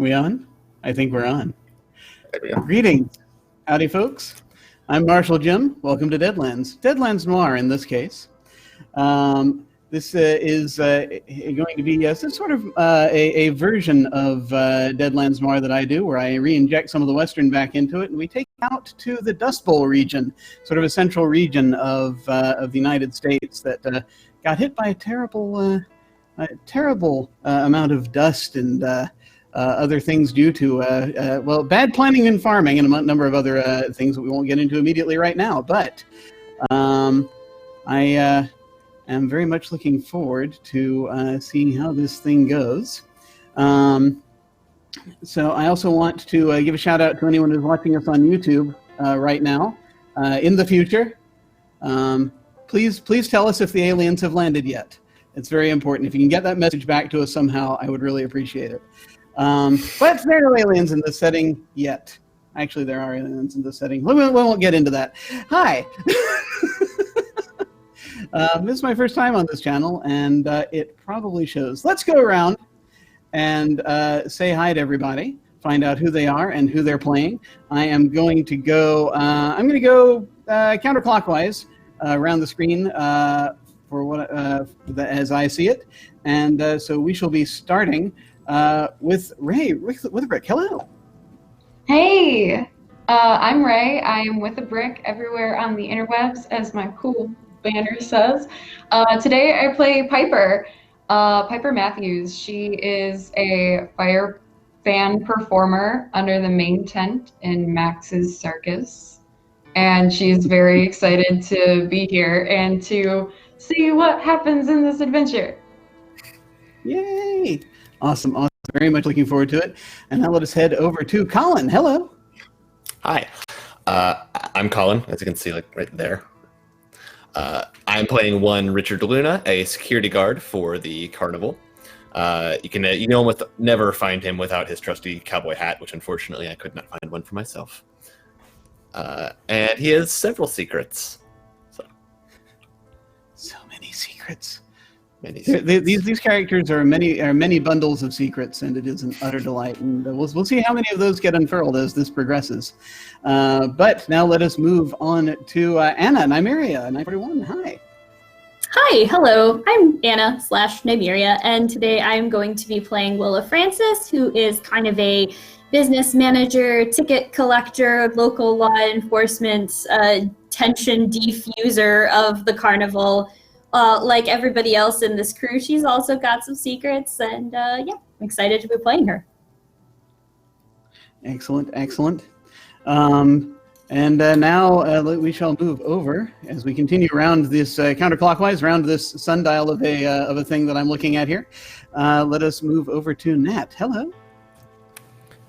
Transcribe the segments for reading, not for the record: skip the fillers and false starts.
We on? I think we're on. Greetings. Howdy, folks. I'm Marshall Jim. Welcome to Deadlands Noir in this case. This is going to be some sort of a version of Deadlands Noir that I do, where I re-inject some of the Western back into it, and we take it out to the Dust Bowl region, sort of a central region of the United States that got hit by a terrible amount of dust and other things due to, well, bad planning and farming and a number of other things that we won't get into immediately right now. But I am very much looking forward to seeing how this thing goes. So I also want to give a shout out to anyone who's watching us on YouTube right now. In the future, please tell us if the aliens have landed yet. It's very important. If you can get that message back to us somehow, I would really appreciate it. But there are no aliens in this setting yet. Actually, there are aliens in this setting. We won't get into that. Hi. This is my first time on this channel, and it probably shows. Let's go around and say hi to everybody, find out who they are and who they're playing. I am going to go. I'm going to go counterclockwise around the screen for what as I see it, and so we shall be starting with Ray with a brick. Hello. Hey, I'm Ray. I am with a brick everywhere on the interwebs, as my cool banner says. Today I play Piper. Piper Matthews. She is a fire fan performer under the main tent in Max's Circus, and she's very excited to be here and to see what happens in this adventure. Yay! Awesome. Very much looking forward to it. And now let us head over to Colin. Hello. Hi. I'm Colin, as you can see, like right there. I'm playing one Richard Luna, a security guard for the Carnival. You almost never find him without his trusty cowboy hat, which unfortunately I could not find one for myself. And he has several secrets. So many secrets. These characters are many bundles of secrets, and it is an utter delight. And we'll see how many of those get unfurled as this progresses. But now let us move on to Anna, Nymeria, 941. Hi. Hi, hello. I'm Anna/Nymeria, and today I'm going to be playing Willa Francis, who is kind of a business manager, ticket collector, local law enforcement, tension diffuser of the Carnival. Like everybody else in this crew, she's also got some secrets, and yeah, I'm excited to be playing her. Excellent. And now we shall move over as we continue around this counterclockwise, around this sundial of a thing that I'm looking at here. Let us move over to Nat. Hello.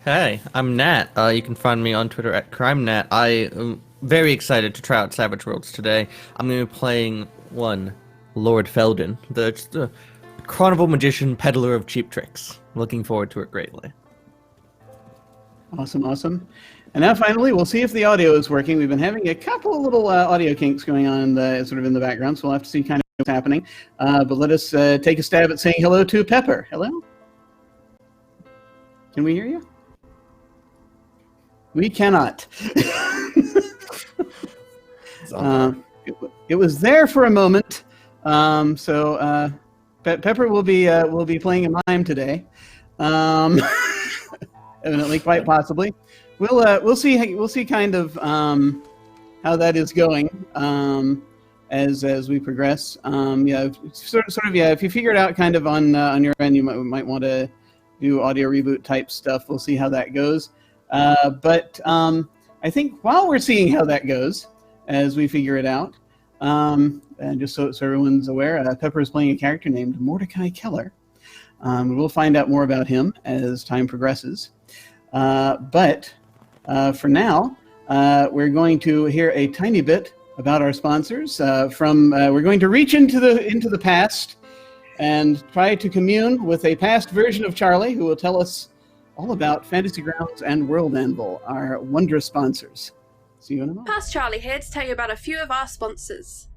Hey, I'm Nat. You can find me on Twitter at CrimeNat. I am very excited to try out Savage Worlds today. I'm going to be playing one Lord Felden, the Carnival magician, peddler of cheap tricks. Looking forward to it greatly. Awesome. And now finally, we'll see if the audio is working. We've been having a couple of little audio kinks going on in the background, so we'll have to see kind of what's happening. But let us take a stab at saying hello to Pepper. Hello? Can we hear you? We cannot. It was there for a moment. So Pepper will be playing a mime today, evidently, quite possibly. We'll see kind of how that is going as we progress. Yeah, sort of. Yeah, if you figure it out kind of on your end, you might want to do audio reboot type stuff. We'll see how that goes. But I think while we're seeing how that goes, as we figure it out. And just so everyone's aware, Pepper is playing a character named Mordecai Keller. We'll find out more about him as time progresses. But for now, we're going to hear a tiny bit about our sponsors. We're going to reach into the past and try to commune with a past version of Charlie, who will tell us all about Fantasy Grounds and World Anvil, our wondrous sponsors. See you in a moment. Past Charlie here to tell you about a few of our sponsors.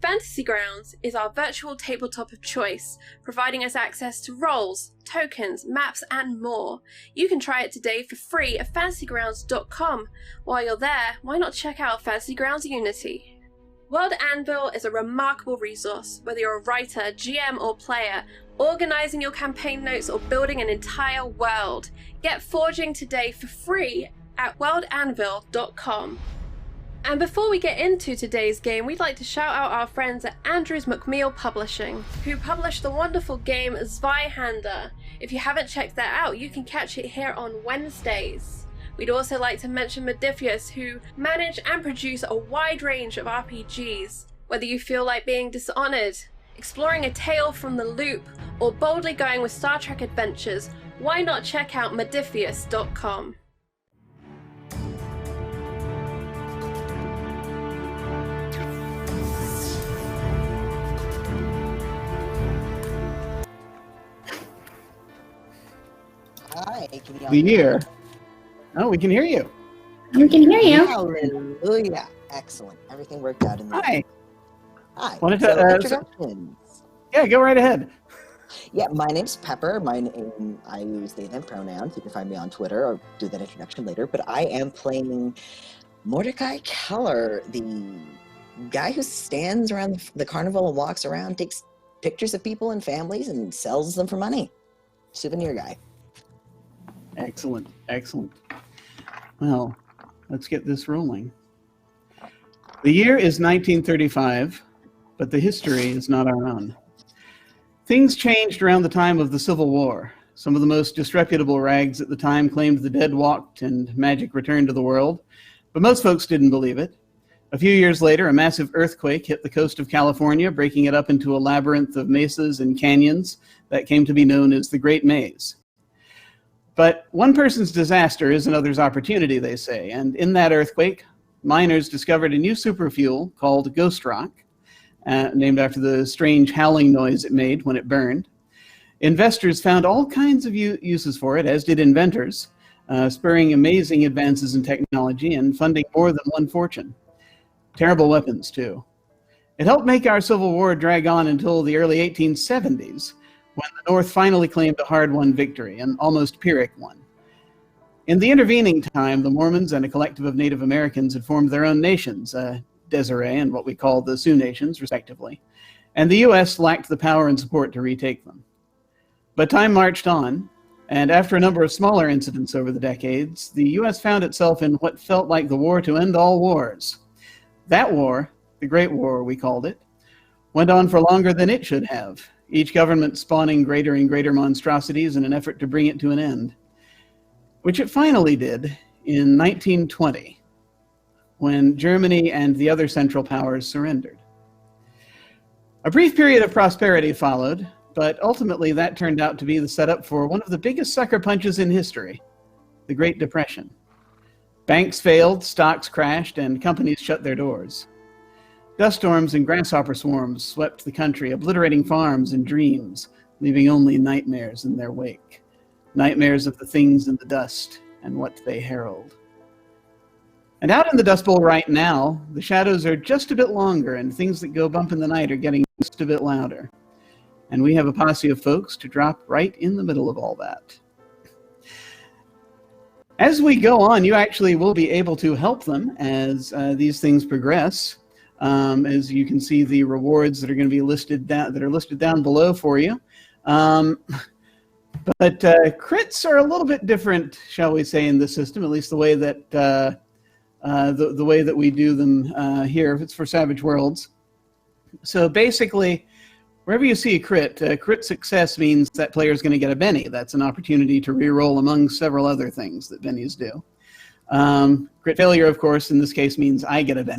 Fantasy Grounds is our virtual tabletop of choice, providing us access to roles, tokens, maps, and more. You can try it today for free at fantasygrounds.com. While you're there, why not check out Fantasy Grounds Unity? World Anvil is a remarkable resource, whether you're a writer, GM, or player, organizing your campaign notes or building an entire world. Get forging today for free at worldanvil.com. And before we get into today's game, we'd like to shout out our friends at Andrews McMeel Publishing, who published the wonderful game Zweihander. If you haven't checked that out, you can catch it here on Wednesdays. We'd also like to mention Modifius, who manage and produce a wide range of RPGs. Whether you feel like being Dishonored, exploring a tale from the loop, or boldly going with Star Trek adventures, why not check out modifius.com. Hi, can you all The hear me? year. Oh, we can hear you. We can hear you. Hallelujah. Excellent. Everything worked out in the Hi. Hi. Wanted to, So, so- introductions. Yeah, go right ahead. Yeah, my name's Pepper. I use they, them pronouns. You can find me on Twitter or do that introduction later. But I am playing Mordecai Keller, the guy who stands around the carnival and walks around, takes pictures of people and families and sells them for money. Souvenir guy. Excellent, excellent. Well, let's get this rolling. The year is 1935, but the history is not our own. Things changed around the time of the Civil War. Some of the most disreputable rags at the time claimed the dead walked and magic returned to the world, but most folks didn't believe it. A few years later, a massive earthquake hit the coast of California, breaking it up into a labyrinth of mesas and canyons that came to be known as the Great Maze. But one person's disaster is another's opportunity, they say, and in that earthquake, miners discovered a new superfuel called ghost rock, named after the strange howling noise it made when it burned. Investors found all kinds of uses for it, as did inventors, spurring amazing advances in technology and funding more than one fortune. Terrible weapons, too. It helped make our Civil War drag on until the early 1870s, when the North finally claimed a hard-won victory, an almost Pyrrhic one. In the intervening time, the Mormons and a collective of Native Americans had formed their own nations, Desiree and what we call the Sioux Nations, respectively, and the U.S. lacked the power and support to retake them. But time marched on, and after a number of smaller incidents over the decades, the U.S. found itself in what felt like the war to end all wars. That war, the Great War we called it, went on for longer than it should have, each government spawning greater and greater monstrosities in an effort to bring it to an end, which it finally did in 1920, when Germany and the other Central Powers surrendered. A brief period of prosperity followed, but ultimately that turned out to be the setup for one of the biggest sucker punches in history, the Great Depression. Banks failed, stocks crashed, and companies shut their doors. Dust storms and grasshopper swarms swept the country, obliterating farms and dreams, leaving only nightmares in their wake. Nightmares of the things in the dust and what they herald. And out in the Dust Bowl right now, the shadows are just a bit longer and things that go bump in the night are getting just a bit louder. And we have a posse of folks to drop right in the middle of all that. As we go on, you actually will be able to help them as these things progress. As you can see, the rewards that are going to be listed down below for you. But crits are a little bit different, shall we say, in this system. At least the way that the way that we do them here. If it's for Savage Worlds. So basically, wherever you see a crit success means that player is going to get a Benny. That's an opportunity to reroll among several other things that Bennies do. Crit failure, of course, in this case means I get a Benny.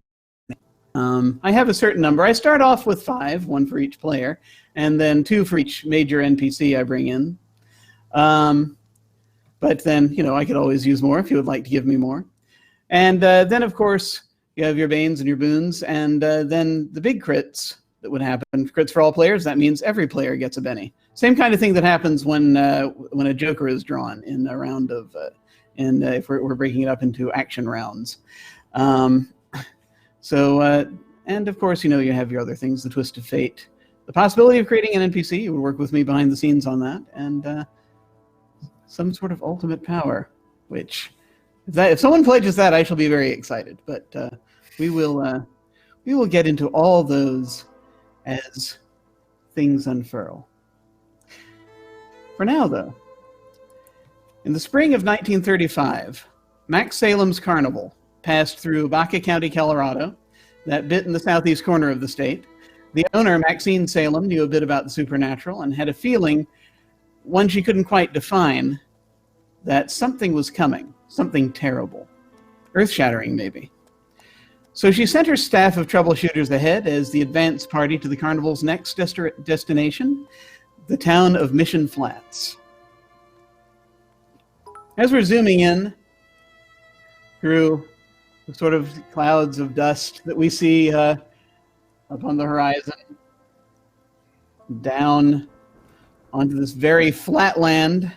I have a certain number. I start off with 5, 1 for each player, and then 2 for each major NPC I bring in. But then, I could always use more if you would like to give me more. And then, of course, you have your Banes and your Boons, and then the big crits that would happen. Crits for all players, that means every player gets a Benny. Same kind of thing that happens when a Joker is drawn in a round of, if we're breaking it up into action rounds. And of course, you have your other things, the twist of fate, the possibility of creating an NPC. You would work with me behind the scenes on that, and some sort of ultimate power, which if someone pledges that, I shall be very excited. But we will get into all those as things unfurl. For now, though, in the spring of 1935, Max Salem's Carnival passed through Baca County, Colorado, that bit in the southeast corner of the state. The owner, Maxine Salem, knew a bit about the supernatural and had a feeling, one she couldn't quite define, that something was coming, something terrible, earth-shattering maybe. So she sent her staff of troubleshooters ahead as the advance party to the carnival's next destination, the town of Mission Flats. As we're zooming in through the sort of clouds of dust that we see up on the horizon, down onto this very flat land,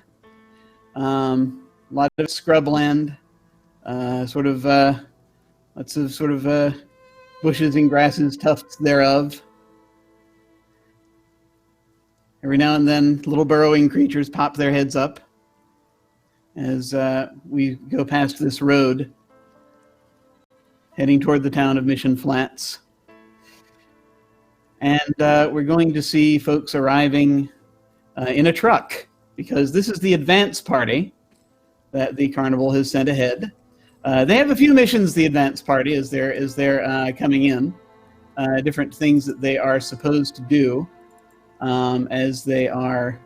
a lot of scrubland, lots of sort of bushes and grasses, tufts thereof. Every now and then, little burrowing creatures pop their heads up as we go past this road, heading toward the town of Mission Flats. And we're going to see folks arriving in a truck, because this is the advance party that the carnival has sent ahead. They have a few missions, the advance party, as they're coming in, different things that they are supposed to do as they are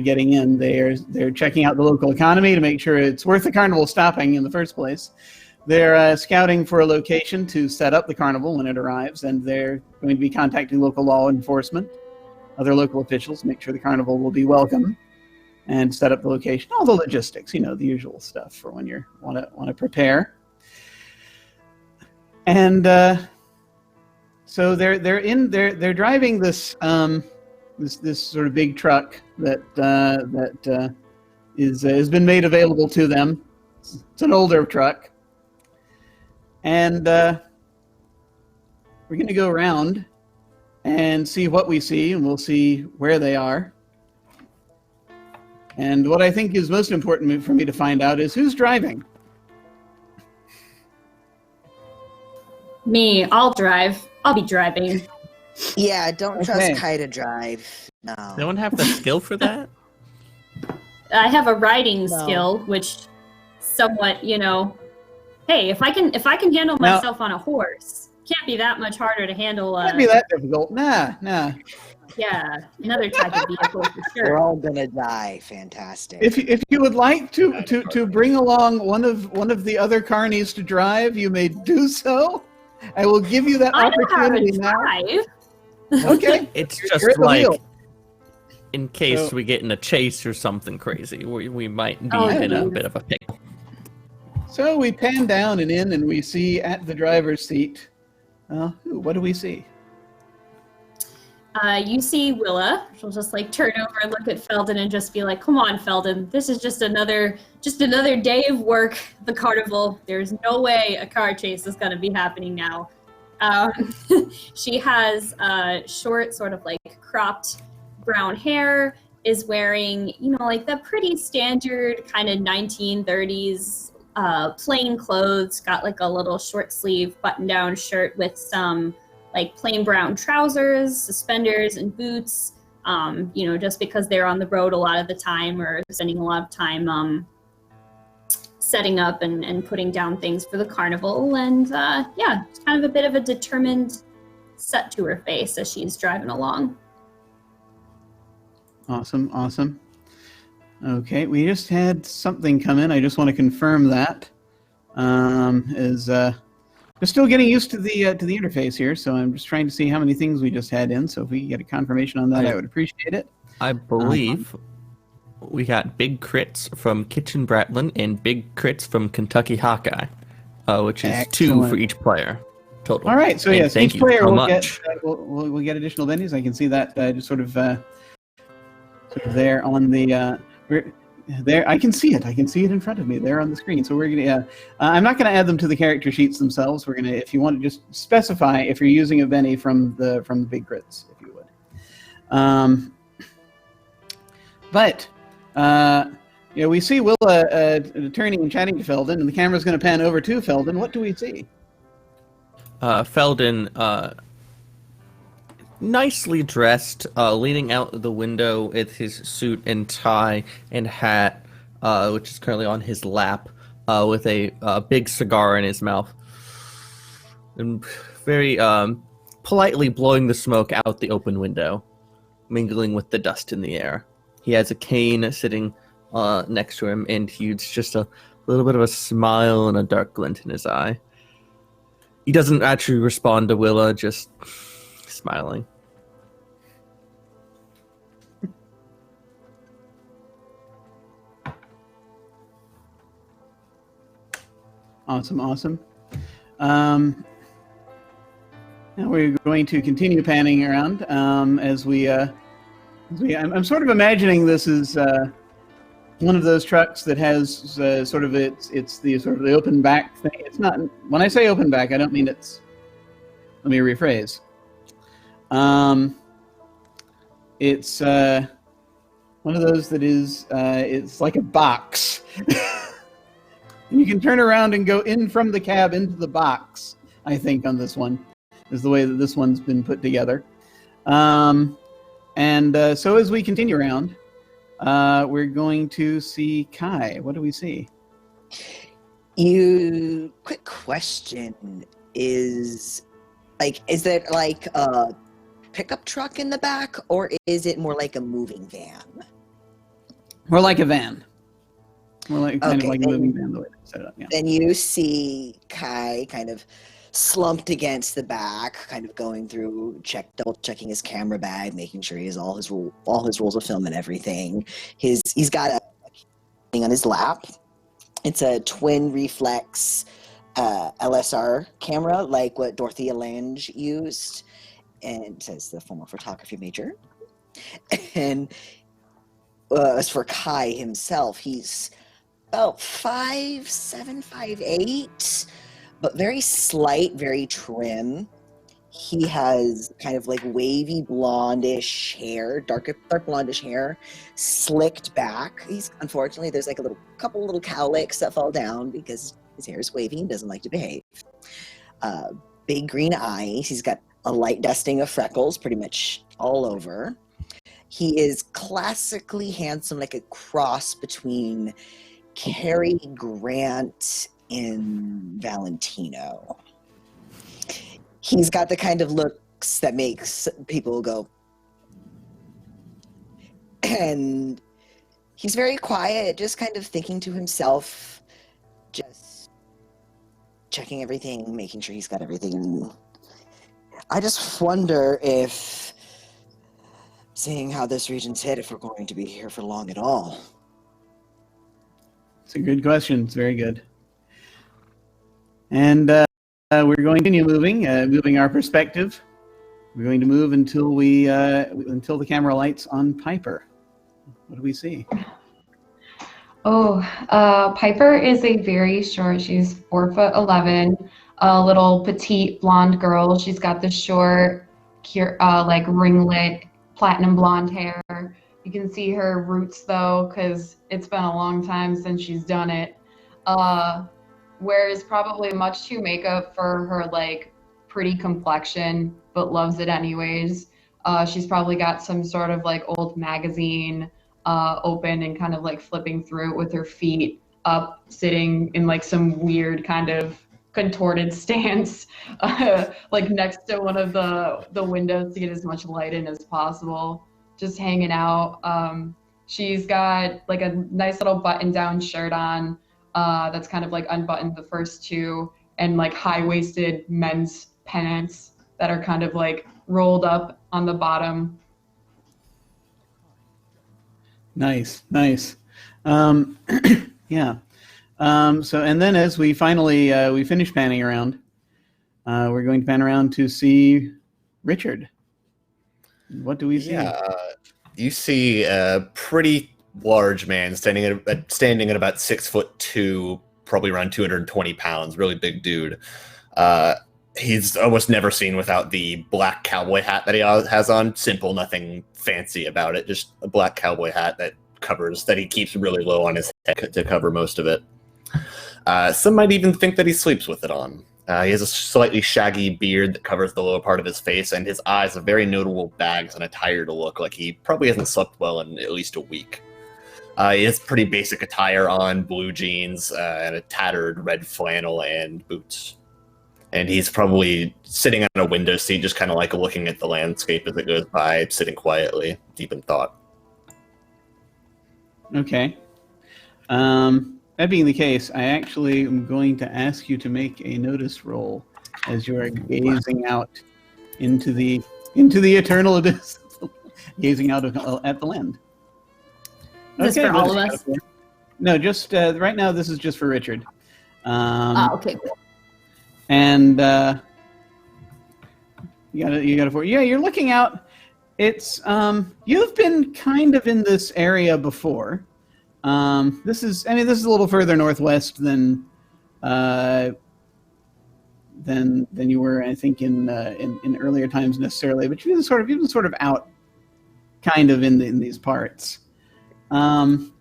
getting in. They're checking out the local economy to make sure it's worth the carnival stopping in the first place. They're scouting for a location to set up the carnival when it arrives, and they're going to be contacting local law enforcement, other local officials, to make sure the carnival will be welcome and set up the location, all the logistics, the usual stuff for when you want to prepare. And so they're driving this this sort of big truck that has been made available to them. It's an older truck. And we're going to go around and see what we see, and we'll see where they are. And what I think is most important for me to find out is who's driving. Me, I'll drive. I'll be driving. Yeah, don't trust Kai to drive. No. No one have the skill for that? I have a riding skill, which somewhat, hey, if I can handle myself on a horse, can't be that much harder to handle. Can't be that difficult. Nah. Yeah, another type of vehicle for sure. We're all gonna die. Fantastic. If you would like to bring along one of the other carnies to drive, you may do so. I will give you that opportunity now. Okay. It's just like in case we get in a chase or something crazy, we might be in a bit of a pickle. So we pan down and in, and we see at the driver's seat. What do we see? You see Willa. She'll just turn over and look at Felden and just be like, "Come on, Felden. This is just another day of work. The carnival. There's no way a car chase is going to be happening now." She has short, sort of cropped brown hair. Is wearing, the pretty standard kind of 1930s plain clothes. Got a little short sleeve button-down shirt with some plain brown trousers, suspenders, and boots, just because they're on the road a lot of the time or spending a lot of time setting up and putting down things for the carnival. And it's kind of a bit of a determined set to her face as she's driving along. Awesome. Okay, we just had something come in. I just want to confirm that. We're still getting used to the interface here, so I'm just trying to see how many things we just had in. So if we can get a confirmation on that, I would appreciate it. I believe we got big crits from Kitchen Bratlin and big crits from Kentucky Hawkeye, which is Excellent. 2 for each player total. All right, so and yes, thank each you player so will much. get we'll get additional bennies. I can see that just sort of there on the. There, I can see it. I can see it in front of me there on the screen. So we're gonna. I'm not gonna add them to the character sheets themselves. We're gonna, if you want to just specify if you're using a Benny from the big grids, if you would. But we see Willa turning and chatting to Felden, and the camera's going to pan over to Felden. What do we see? Felden, nicely dressed, leaning out the window with his suit and tie and hat, which is currently on his lap, with a big cigar in his mouth, and very politely blowing the smoke out the open window, mingling with the dust in the air. He has a cane sitting next to him, and he's just a little bit of a smile and a dark glint in his eye. He doesn't actually respond to Willa, just smiling. Awesome. Now we're going to continue panning around as I'm sort of imagining this is one of those trucks that has sort of the open back thing. It's not, when I say open back, I don't mean it's. Let me rephrase. It's one of those that is it's like a box. And you can turn around and go in from the cab into the box, I think, on this one, is the way that this one's been put together. So as we continue around, we're going to see Kai. What do we see? Quick question. Is there like a pickup truck in the back, or is it more like a moving van? More like a van. More like kind of like a moving van, the way they set it up. Yeah. Then you see Kai kind of slumped against the back, kind of going through, double checking his camera bag, making sure he has all his rolls of film and everything. He's got a thing on his lap. It's a twin reflex LSR camera, like what Dorothea Lange used, and it says the former photography major. And as for Kai himself, he's about 5'7", 5'8", but very slight, very trim. He has kind of like wavy blondish hair, dark blondish hair, slicked back. Unfortunately, there's like a couple little cowlicks that fall down because his hair is wavy and doesn't like to behave. Big green eyes. He's got a light dusting of freckles pretty much all over. He is classically handsome, like a cross between Cary Grant and Valentino. He's got the kind of looks that makes people go. And he's very quiet, just kind of thinking to himself, just checking everything, making sure he's got everything. I just wonder if, seeing how this region's hit, if we're going to be here for long at all. It's a good question. It's very good. And we're going to continue moving our perspective. We're going to move until the camera lights on Piper. What do we see? Piper is a very short. She's 4'11", a little petite blonde girl. She's got the short, like ringlet, platinum blonde hair. You can see her roots though, because it's been a long time since she's done it. Wears probably much too makeup for her like pretty complexion, but loves it anyways. She's probably got some sort of like old magazine open and kind of like flipping through it with her feet up, sitting in like some weird kind of contorted stance, like next to one of the windows to get as much light in as possible, just hanging out. She's got like a nice little button-down shirt on that's kind of like unbuttoned the first two, and like high-waisted men's pants that are kind of like rolled up on the bottom. Nice. Yeah. So, and then as we finally we finish panning around, we're going to pan around to see Richard. What do we see? Yeah, you see a pretty large man standing at about 6'2", probably around 220 pounds, really big dude. He's almost never seen without the black cowboy hat that he has on. Simple, nothing fancy about it. Just a black cowboy hat that he keeps really low on his head to cover most of it. Some might even think that he sleeps with it on. He has a slightly shaggy beard that covers the lower part of his face, and his eyes have very notable bags and a tired look, like he probably hasn't slept well in at least a week. He has pretty basic attire on, blue jeans, and a tattered red flannel and boots. And he's probably sitting on a window seat, just kind of like looking at the landscape as it goes by, sitting quietly, deep in thought. Okay. That being the case, I actually am going to ask you to make a notice roll as you are gazing out into the eternal abyss, gazing out at the land. Is this for all of us? No, just right now. This is just for Richard. Okay. Cool. And you got a 4. Yeah, you're looking out. It's you've been kind of in this area before. This is a little further northwest than you were, I think, in earlier times necessarily. But you've been sort of out, kind of in these parts. And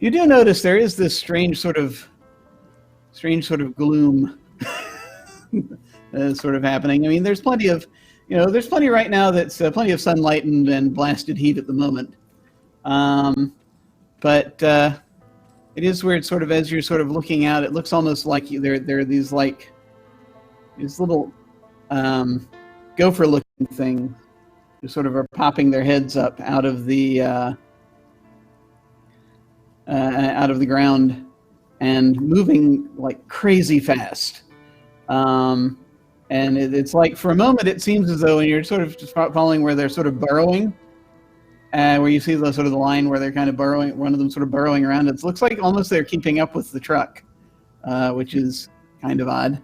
you do notice there is this strange sort of gloom sort of happening. I mean, there's plenty right now that's plenty of sunlight and blasted heat at the moment. But it is weird, sort of, as you're sort of looking out, it looks almost like there are these little gopher-looking things who sort of are popping their heads up out of the ground and moving like crazy fast. And it's like, for a moment, it seems as though, when you're sort of just following where they're sort of burrowing, where you see the line where they're kind of burrowing, one of them sort of burrowing around. It looks like almost they're keeping up with the truck, which is kind of odd.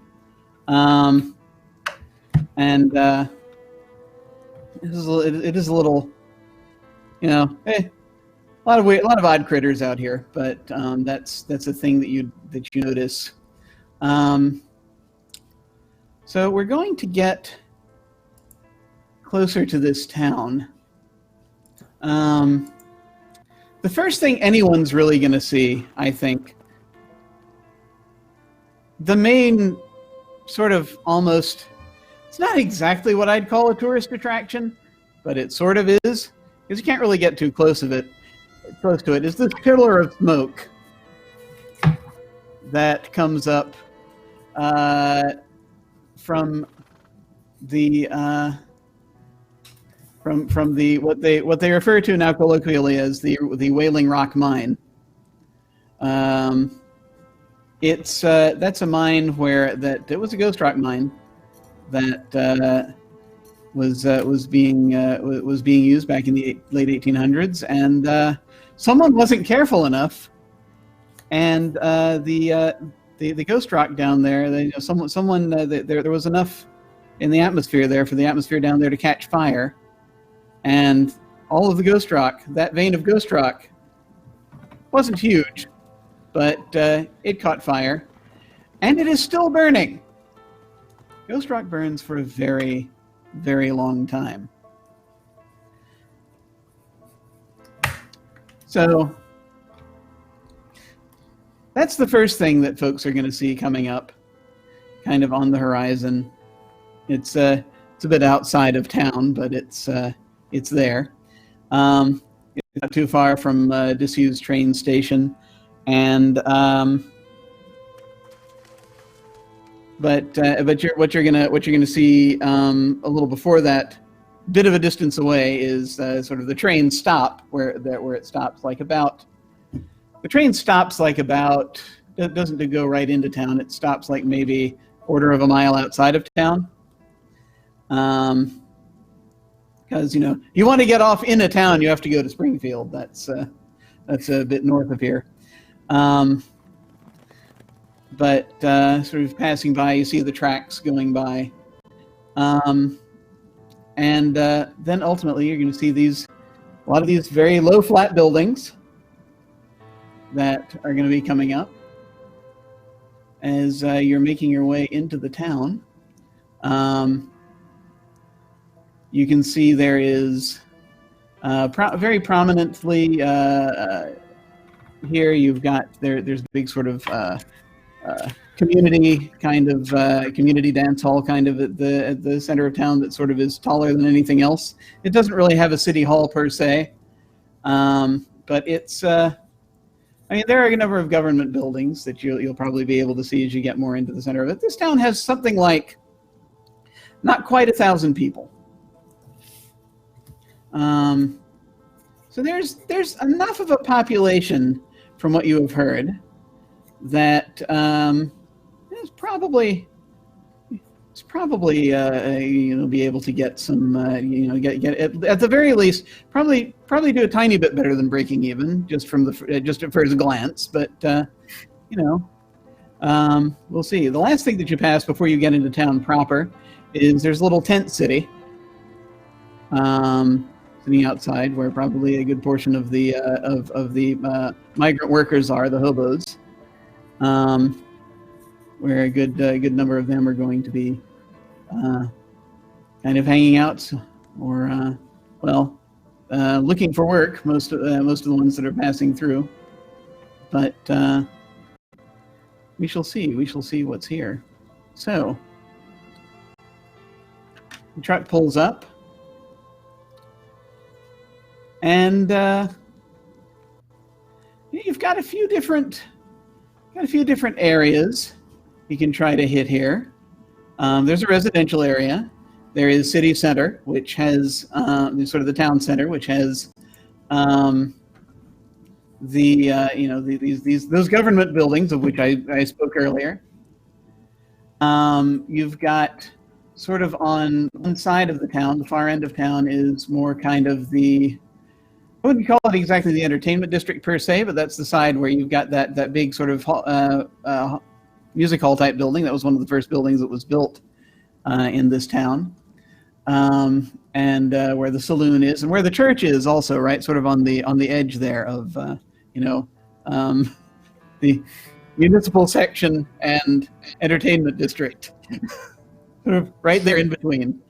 It is a little, a lot of odd critters out here, but that's a thing that you notice. So we're going to get closer to this town. The first thing anyone's really going to see, I think, the main sort of almost, it's not exactly what I'd call a tourist attraction, but it sort of is, because you can't really get too close to it, is this pillar of smoke that comes up from the from the what they refer to now colloquially as the Wailing Rock Mine. That's a mine it was a ghost rock mine that was being used back in the late 1800s, and someone wasn't careful enough, and the ghost rock down there, there was enough in the atmosphere there for the atmosphere down there to catch fire, and all of the ghost rock, that vein of ghost rock, wasn't huge, but it caught fire, and it is still burning. Ghost rock burns for a very, very long time. So that's the first thing that folks are going to see coming up, kind of on the horizon. It's a bit outside of town, but it's there. It's not too far from a disused train station, and what you're gonna see a little before that, bit of a distance away, is sort of the train stop where it stops like about. The train stops like about, it doesn't go right into town. It stops like maybe quarter of a mile outside of town. Because you want to get off in a town, you have to go to Springfield. That's a bit north of here. But sort of passing by, you see the tracks going by, and then ultimately you're going to see these a lot of these very low flat buildings that are going to be coming up as you're making your way into the town. You can see there is very prominently here. You've got there's a big sort of community community dance hall kind of at the center of town that sort of is taller than anything else. It doesn't really have a city hall per se, but it's. I mean, there are a number of government buildings that you'll probably be able to see as you get more into the center of it. This town has something like not quite 1,000 people. So there's enough of a population, from what you have heard, that it's probably be able to get some get at the very least probably do a tiny bit better than breaking even just from just at first glance, but we'll see. The last thing that you pass before you get into town proper is there's a little tent city sitting outside where probably a good portion of the migrant workers are, the hobos, where a good number of them are going to be kind of hanging out or looking for work. Most of the ones that are passing through, but we shall see what's here. So the truck pulls up, and you've got a few different areas you can try to hit here. There's a residential area. There is city center, which has sort of the town center, which has those government buildings of which I spoke earlier. You've got sort of on one side of the town, the far end of town, is more kind of I wouldn't call it exactly the entertainment district per se, but that's the side where you've got that big sort of music hall type building. That was one of the first buildings that was built in this town, and where the saloon is and where the church is also, right, sort of on the edge there of the municipal section and entertainment district, sort of right there in between.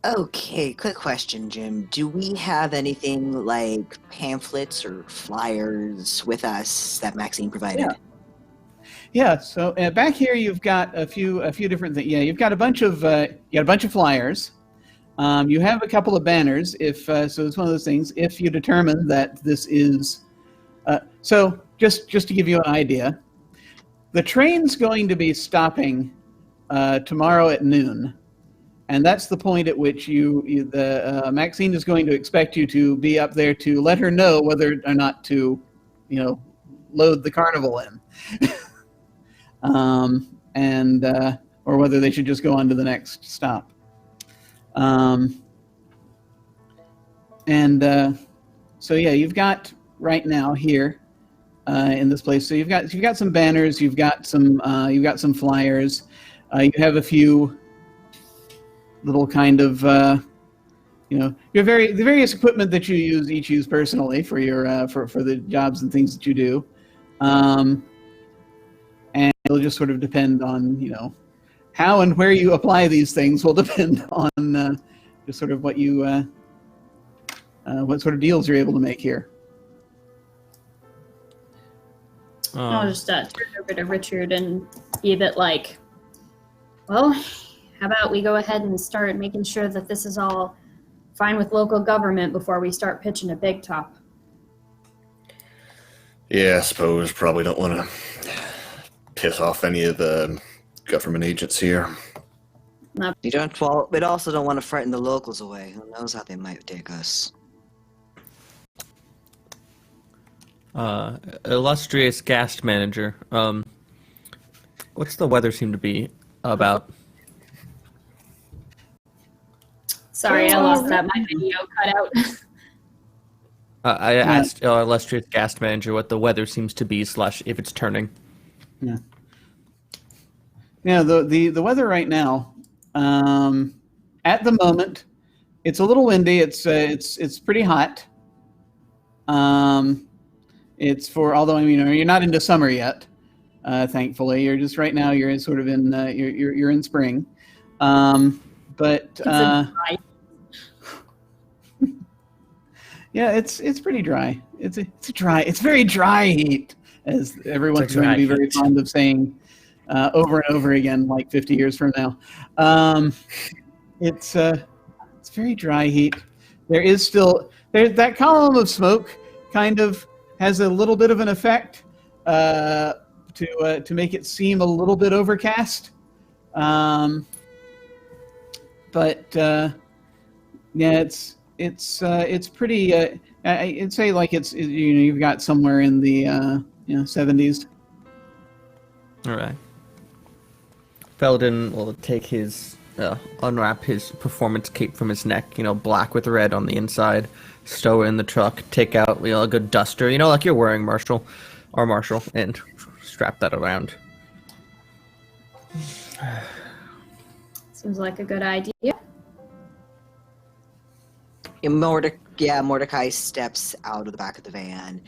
Okay, quick question, Jim. Do we have anything like pamphlets or flyers with us that Maxine provided? Yeah. So back here, you've got a few different things. Yeah, you've got a bunch of flyers. You have a couple of banners. So it's one of those things. If you determine that this is, so just to give you an idea, the train's going to be stopping tomorrow at noon. And that's the point at which Maxine is going to expect you to be up there to let her know whether or not to, load the carnival in, or whether they should just go on to the next stop. So you've got right now here in this place. So you've got some banners, you've got some flyers, you have a few little kind of the various equipment that you each use personally for your for the jobs and things that you do, and it'll just sort of depend on how and where you apply these things will depend on just sort of what sort of deals you're able to make here. I'll just turn over to Richard and be a bit like, well, how about we go ahead and start making sure that this is all fine with local government before we start pitching a big top? Yeah, I suppose probably don't want to piss off any of the government agents here. You don't. Well, we also don't want to frighten the locals away. Who knows how they might take us? Illustrious guest manager. What's the weather seem to be about? Sorry, I lost that. My video cut out. I asked illustrious guest manager what the weather seems to be / if it's turning. Yeah. Yeah. The weather right now, at the moment, it's a little windy. It's pretty hot. It's for, although you're not into summer yet, thankfully. You're just right now. You're sort of in you're in spring, but yeah, it's pretty dry. It's very dry heat, as everyone's going to be very fond of saying over and over again, like 50 years from now. It's very dry heat. There is still that column of smoke kind of has a little bit of an effect to make it seem a little bit overcast. But yeah, it's pretty. I'd say like you've got somewhere in the 70s. All right. Felden will take his unwrap his performance cape from his neck, black with red on the inside, stow it in the truck, take out a good duster, like you're wearing, Marshall, and strap that around. Seems like a good idea. Mordecai steps out of the back of the van.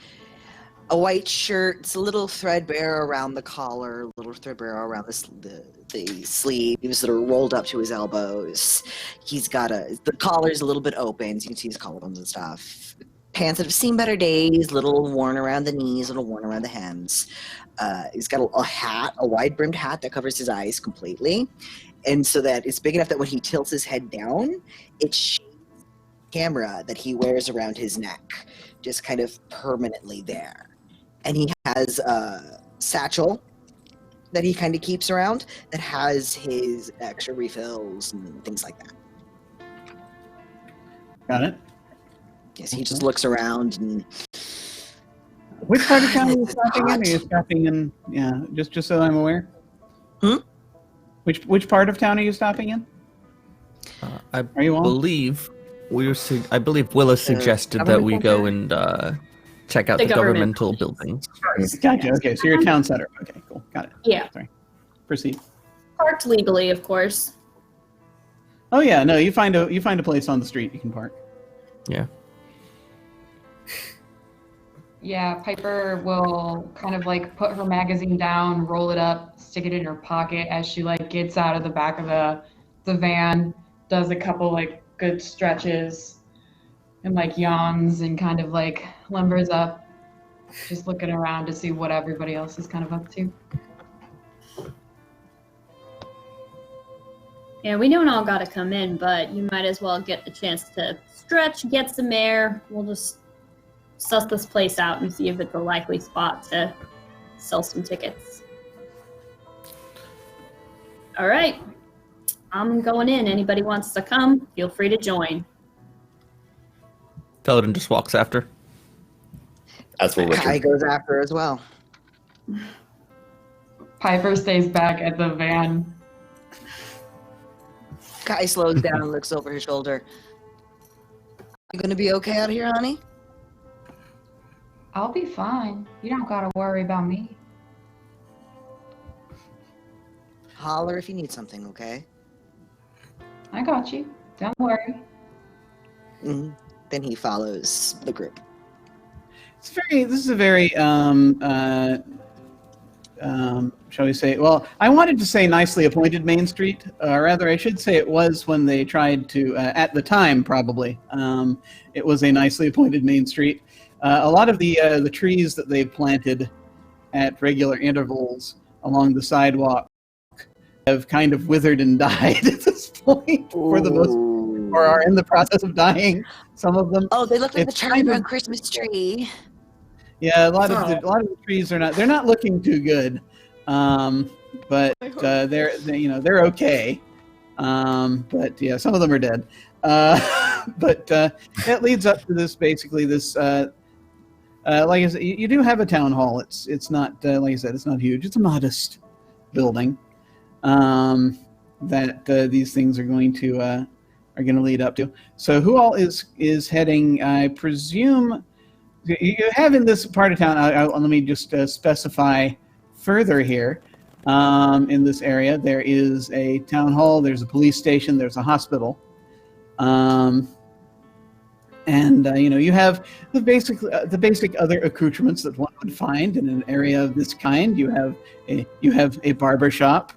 A white shirt, it's a little threadbare around the collar, a little threadbare around the sleeves that are rolled up to his elbows. He's got the collar's a little bit open, so you can see his collarbones and stuff. Pants that have seen better days, little worn around the knees, little worn around the hems. He's got a hat, a wide-brimmed hat that covers his eyes completely, and so that it's big enough that when he tilts his head down, it shades the camera that he wears around his neck, just kind of permanently there. And he has a satchel that he kind of keeps around that has his extra refills and things like that. Got it. Yes, he just looks around and... Which part of town are you stopping in? Are you stopping in? Yeah, just so I'm aware. Which part of town are you stopping in? I believe Willa suggested that we go and check out the governmental buildings. Gotcha. Okay, so you're a town center. Okay, cool. Got it. Yeah. Sorry. Proceed. Parked legally, of course. Oh yeah, no, you find a place on the street you can park. Yeah. Yeah, Piper will kind of like put her magazine down, roll it up, stick it in her pocket as she like gets out of the back of the van, does a couple like good stretches and like yawns and kind of like lumbers up, just looking around to see what everybody else is kind of up to. Yeah, we don't all gotta come in, but you might as well get the chance to stretch, get some air. We'll just suss this place out and see if it's a likely spot to sell some tickets. All right, I'm going in. Anybody wants to come, feel free to join. Felden just walks after. That's what Kai goes after as well. Piper stays back at the van. Kai slows down and looks over his shoulder. You gonna be okay out here, honey? I'll be fine. You don't gotta worry about me. Holler if you need something, okay? I got you. Don't worry. Mm-hmm. Then he follows the group. This is a very shall we say, well, I wanted to say nicely appointed Main Street. Rather, I should say it was when they tried to, at the time probably, it was a nicely appointed Main Street. A lot of the trees that they've planted at regular intervals along the sidewalk have kind of withered and died at this point for the most, or are in the process of dying. Some of them. Oh, they look like the Charlie kind of Brown Christmas tree. Yeah, a lot of the trees are they're not looking too good, but they're okay. But yeah, some of them are dead. But that leads up to this like I said, you do have a town hall. It's not like I said, it's not huge. It's a modest building that these things are going to lead up to. So who all is heading? I presume. You have in this part of town, let me just specify further here. In this area, there is a town hall, there's a police station, there's a hospital. And you have the basic other accoutrements that one would find in an area of this kind. You have a barber shop,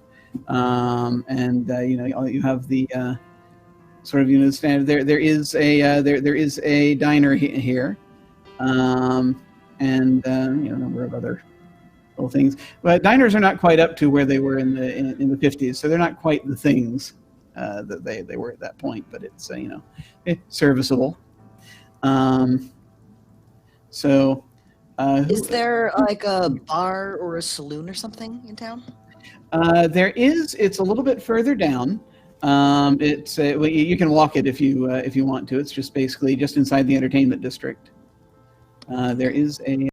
and you have the sort of the standard. There is a diner here, and a number of other little things. But diners are not quite up to where they were in the 50s, so they're not quite the things that they were at that point. But it's it's serviceable. Is there like a bar or a saloon or something in town? There is. It's a little bit further down. It's well, you can walk it if you want to. It's just basically just inside the entertainment district. There is a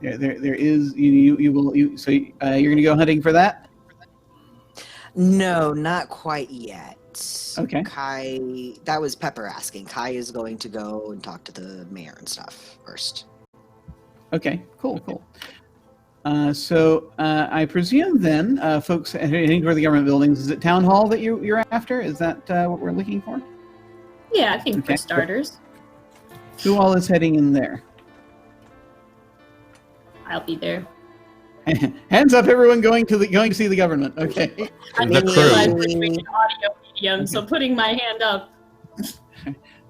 there is so you're gonna go hunting for that? No, not quite yet. Okay. Kai, that was Pepper asking. Kai is going to go and talk to the mayor and stuff first. Okay, cool. So I presume then, folks heading toward the government buildings, is it town hall that you're after? Is that what we're looking for? Yeah, I think Okay. for starters. Who all is heading in there? I'll be there. Hands up, everyone going to see the government. Okay. I The didn't crew. realize we're doing an audio medium, so putting my hand up.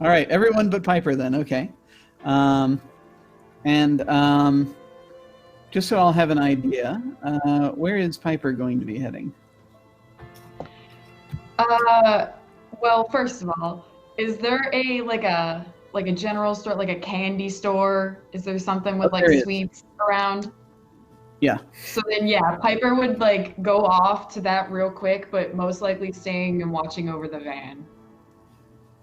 All right, everyone but Piper then. Okay. Just so I'll have an idea, where is Piper going to be heading? Well, first of all, is there like a general store, like a candy store? Is there something with like there is. sweets around? Yeah. So then, yeah, Piper would like go off to that real quick, but most likely staying and watching over the van.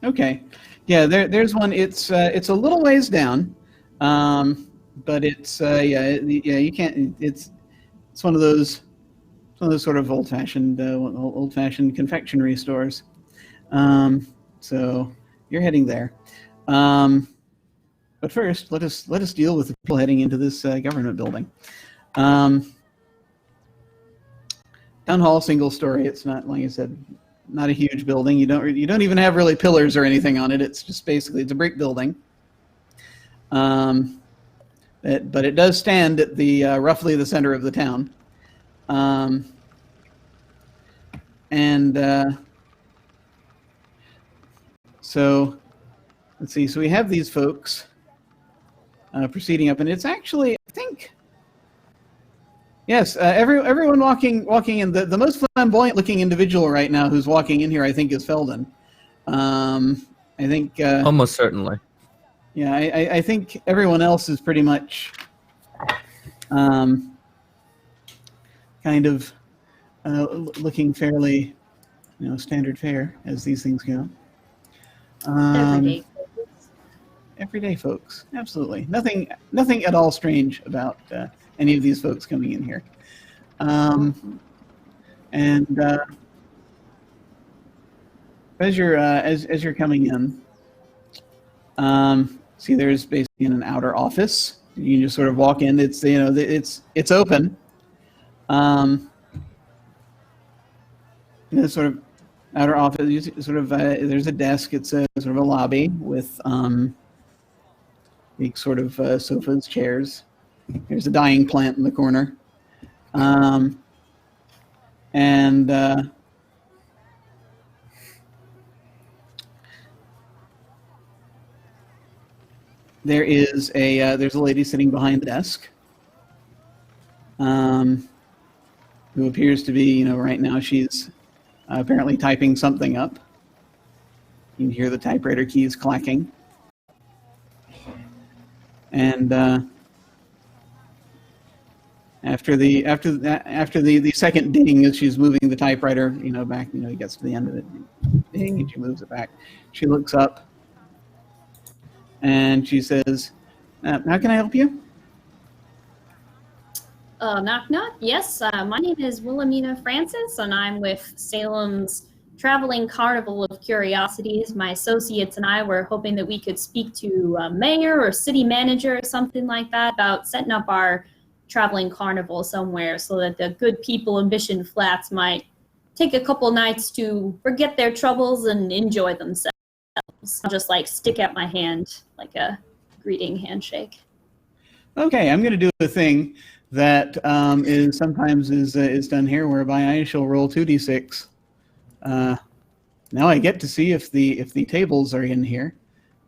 Okay. Yeah, there's one. It's a little ways down, but it's you can't. It's one of those sort of old-fashioned confectionery stores. So you're heading there. But first, let us deal with the people heading into this government building. Town hall, single story. It's not, like I said, not a huge building. You don't even have really pillars or anything on it. It's just basically it's a brick building. But it does stand at the roughly the center of the town. So let's see. So we have these folks proceeding up, and it's actually, I think. Yes, everyone walking in. The most flamboyant looking individual right now who's walking in here, I think, is Felden. I think Almost certainly. yeah, I think everyone else is pretty much kind of looking fairly, standard fare as these things go. Everyday focus. Everyday folks, absolutely. Nothing at all strange about any of these folks coming in here. As you're coming in, see, there's basically an outer office. You can just sort of walk in. It's it's open. Sort of outer office. Sort of there's a desk. It's a sort of a lobby with big sort of sofas, chairs. There's a dying plant in the corner. There's a lady sitting behind the desk who appears to be, right now she's apparently typing something up. You can hear the typewriter keys clacking. And after the second ding, as she's moving the typewriter, back, he gets to the end of it, ding, and she moves it back. She looks up, and she says, "How can I help you?" Knock knock. Yes, my name is Willa Francis, and I'm with Salem's Traveling Carnival of Curiosities. My associates and I were hoping that we could speak to a mayor or city manager or something like that about setting up our traveling carnival somewhere so that the good people of Mission Flats might take a couple nights to forget their troubles and enjoy themselves. I'll just like stick out my hand like a greeting handshake. Okay, I'm going to do a thing that is sometimes is done here, whereby I shall roll 2d6. Now I get to see if the tables are in here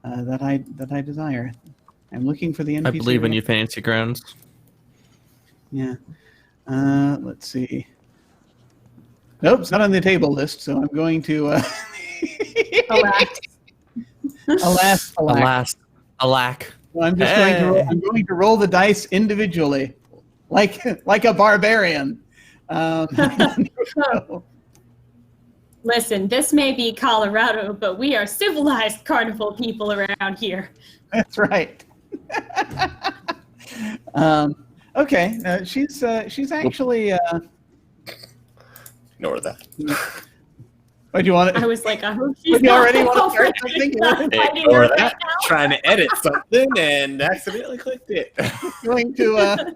that I desire. I'm looking for the NPC. I believe in you, Fancy Grounds. Yeah. Let's see. Nope, it's not on the table list, so I'm going to. Alas. Alack. Well, I'm just going to roll the dice individually, like a barbarian. So, Listen, this may be Colorado, but we are civilized carnival people around here. that's right. Okay, she's actually. Ignore that. What do you want? I was like, I hope she's You already not want to start over- something? not fighting Ignore her that. right now. Trying to edit something and accidentally clicked it. Going to.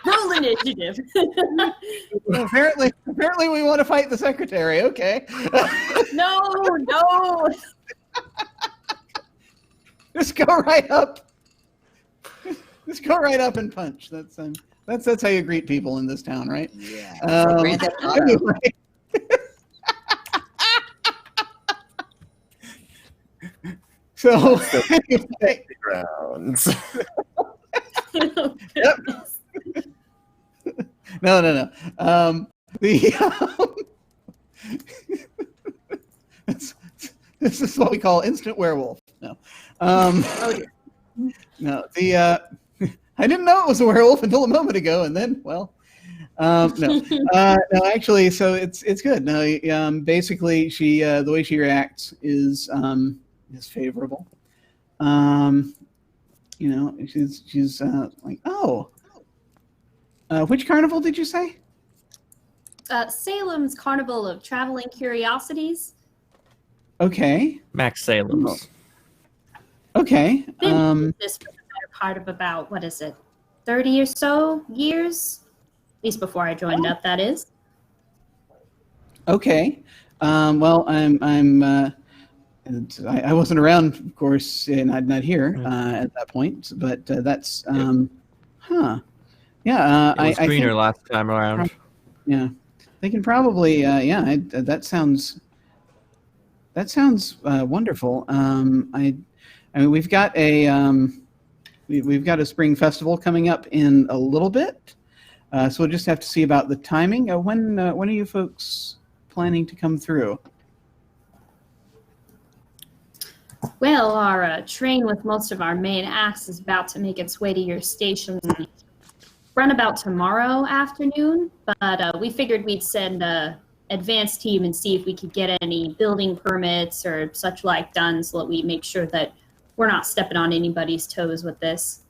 Roll initiative. Apparently, we want to fight the secretary. Okay. No. Just go right up. Just go right up and punch. That's how you greet people in this town, right? Yeah. Grand Theft Auto. Anyway. So, anyway, Grounds. Yep. No. This is what we call instant werewolf. No. Oh dear. No. I didn't know it was a werewolf until a moment ago, and then, well, no. No, actually, so it's good. No, basically, she the way she reacts is favorable. She's like, oh, which carnival did you say? Salem's Carnival of Traveling Curiosities. Okay. Max Salem's. Okay. Been this for the better part of about, 30 or so years? At least before I joined up, that is. Okay. Well, I wasn't around, of course, and I'm not here at that point. But that's huh. Yeah. It was I greener think, last time around. yeah. They can probably. Yeah. That sounds wonderful. I mean, we've got a spring festival coming up in a little bit, so we'll just have to see about the timing. When are you folks planning to come through? Well, our train with most of our main acts is about to make its way to your station run about tomorrow afternoon, but we figured we'd send a advanced team and see if we could get any building permits or such like done so that we make sure that we're not stepping on anybody's toes with this.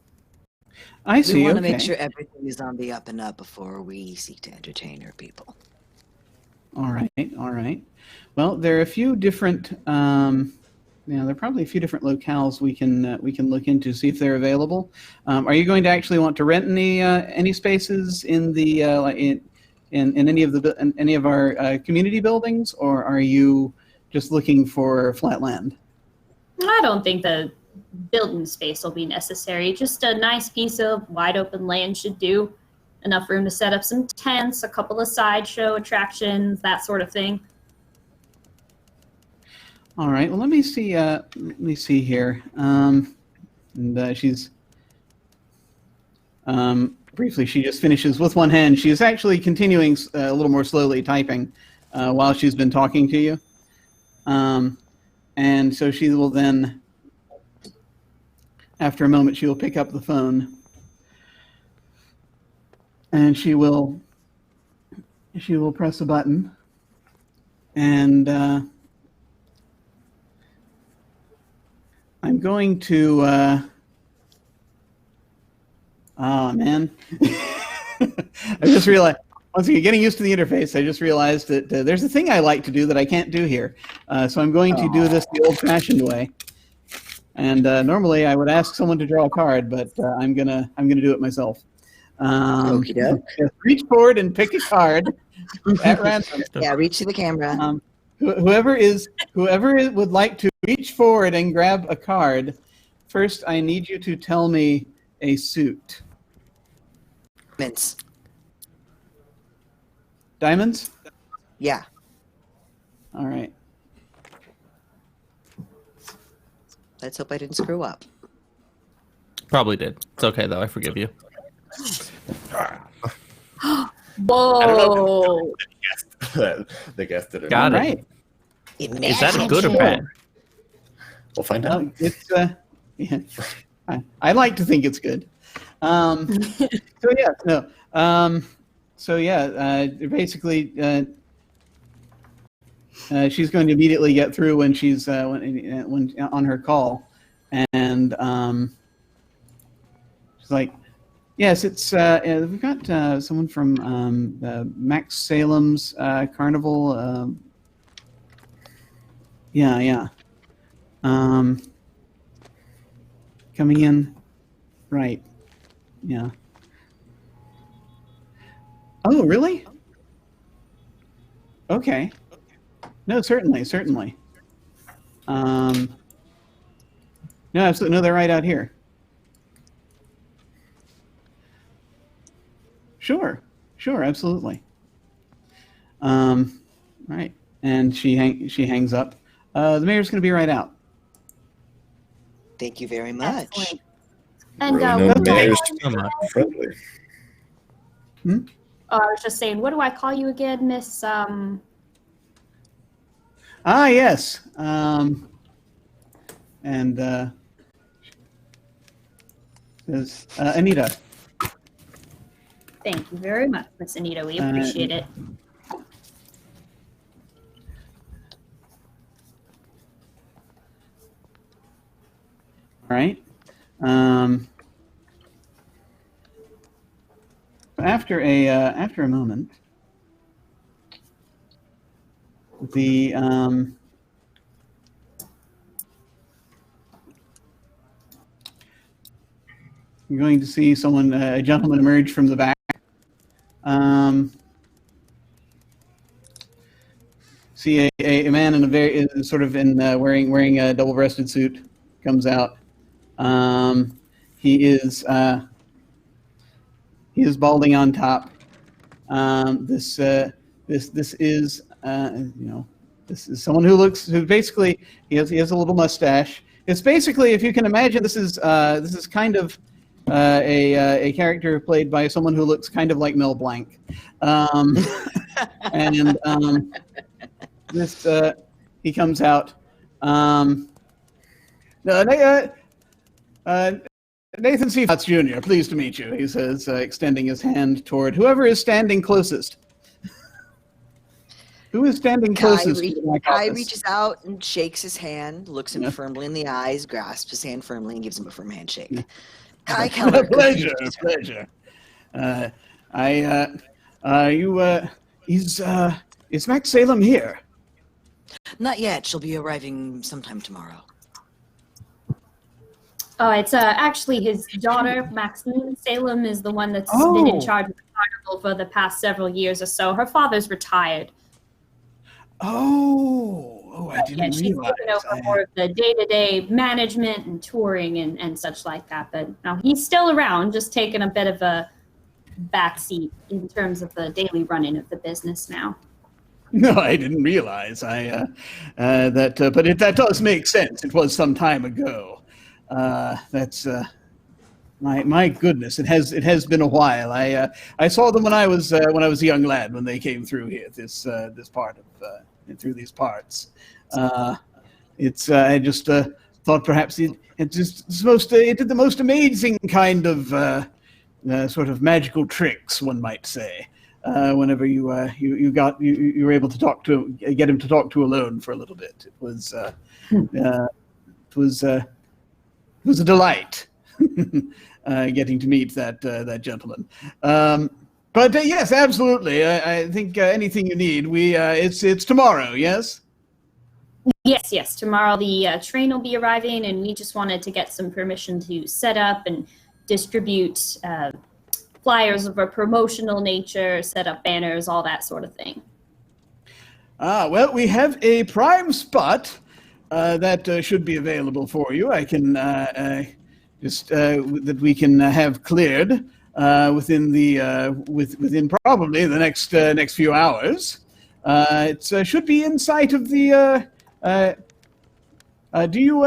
I see. We want to Okay. make sure everything is on the up and up before we seek to entertain our people. All right. Well, there are a few different. There are probably a few different locales we can look into, see if they're available. Are you going to actually want to rent any spaces in the in any of our community buildings, or are you just looking for flat land? I don't think the building space will be necessary. Just a nice piece of wide open land should do. Enough room to set up some tents, a couple of sideshow attractions, that sort of thing. All right. Well, let me see here. And she's briefly. She just finishes with one hand. She is actually continuing a little more slowly typing while she's been talking to you. And so she will then, after a moment, she will pick up the phone, and she will press a button, and I'm going to. Oh man! I just realized. Once again, getting used to the interface, I just realized that there's a thing I like to do that I can't do here. So I'm going to do this the old-fashioned way. And normally I would ask someone to draw a card, but I'm gonna do it myself. Okie doke. Just reach forward and pick a card at random. Yeah, reach to the camera. whoever would like to reach forward and grab a card. First, I need you to tell me a suit. Mints. Diamonds? Yeah. All right. Let's hope I didn't screw up. Probably did. It's okay though. I forgive you. Whoa! The guest did it. Got All it. right. Is that a good or bad? We'll find out. It's yeah. I like to think it's good. Basically, she's going to immediately get through when she's when on her call, and she's like, "Yes, it's we've got someone from Max Salem's Carnival. Yeah. Coming in, right? Yeah. Oh, really? Okay. No, certainly. No, absolutely. No, they're right out here. Sure, absolutely. Right, and she hangs up. The mayor's going to be right out. Thank you very much. Excellent. And Really no what do I mayor's call you? friendly. I was just saying, what do I call you again, Miss? Yes. Says Anita. Thank you very much, Miss Anita. We appreciate it. All right. After a moment, you're going to see someone, a gentleman, emerge from the back. See a man in a very sort of in wearing a double-breasted suit comes out. He is balding on top. This is this is someone who basically he has a little mustache. It's basically, if you can imagine, this is kind of a character played by someone who looks kind of like Mel Blanc, and he comes out. Nathan C. Fox Jr., pleased to meet you, he says, extending his hand toward whoever is standing closest. Who is standing closest? Kai reaches out and shakes his hand, looks him firmly in the eyes, grasps his hand firmly, and gives him a firm handshake. Kai Keller. Pleasure. Is Max Salem here? Not yet. She'll be arriving sometime tomorrow. Oh, it's actually his daughter, Maxine. Salem is the one that's been in charge of the carnival for the past several years or so. Her father's retired. I didn't she's realize. taken over more of the day-to-day management and touring and such like that. But no, he's still around, just taking a bit of a backseat in terms of the daily running of the business now. No, I didn't realize. But that does make sense. It was some time ago. That's my goodness. It has been a while. I saw them when I was a young lad when they came through here. This part of through these parts. I just thought perhaps it did the most amazing kind of sort of magical tricks, one might say. Whenever you were able to get him to talk to alone for a little bit, it was a delight getting to meet that gentleman. But yes, absolutely. I think anything you need, it's tomorrow. Yes. Yes. Tomorrow the train will be arriving, and we just wanted to get some permission to set up and distribute flyers of a promotional nature, set up banners, all that sort of thing. Well, we have a prime spot that should be available for you. I can that we can have cleared within within probably the next few hours. It should be in sight of the. Do you?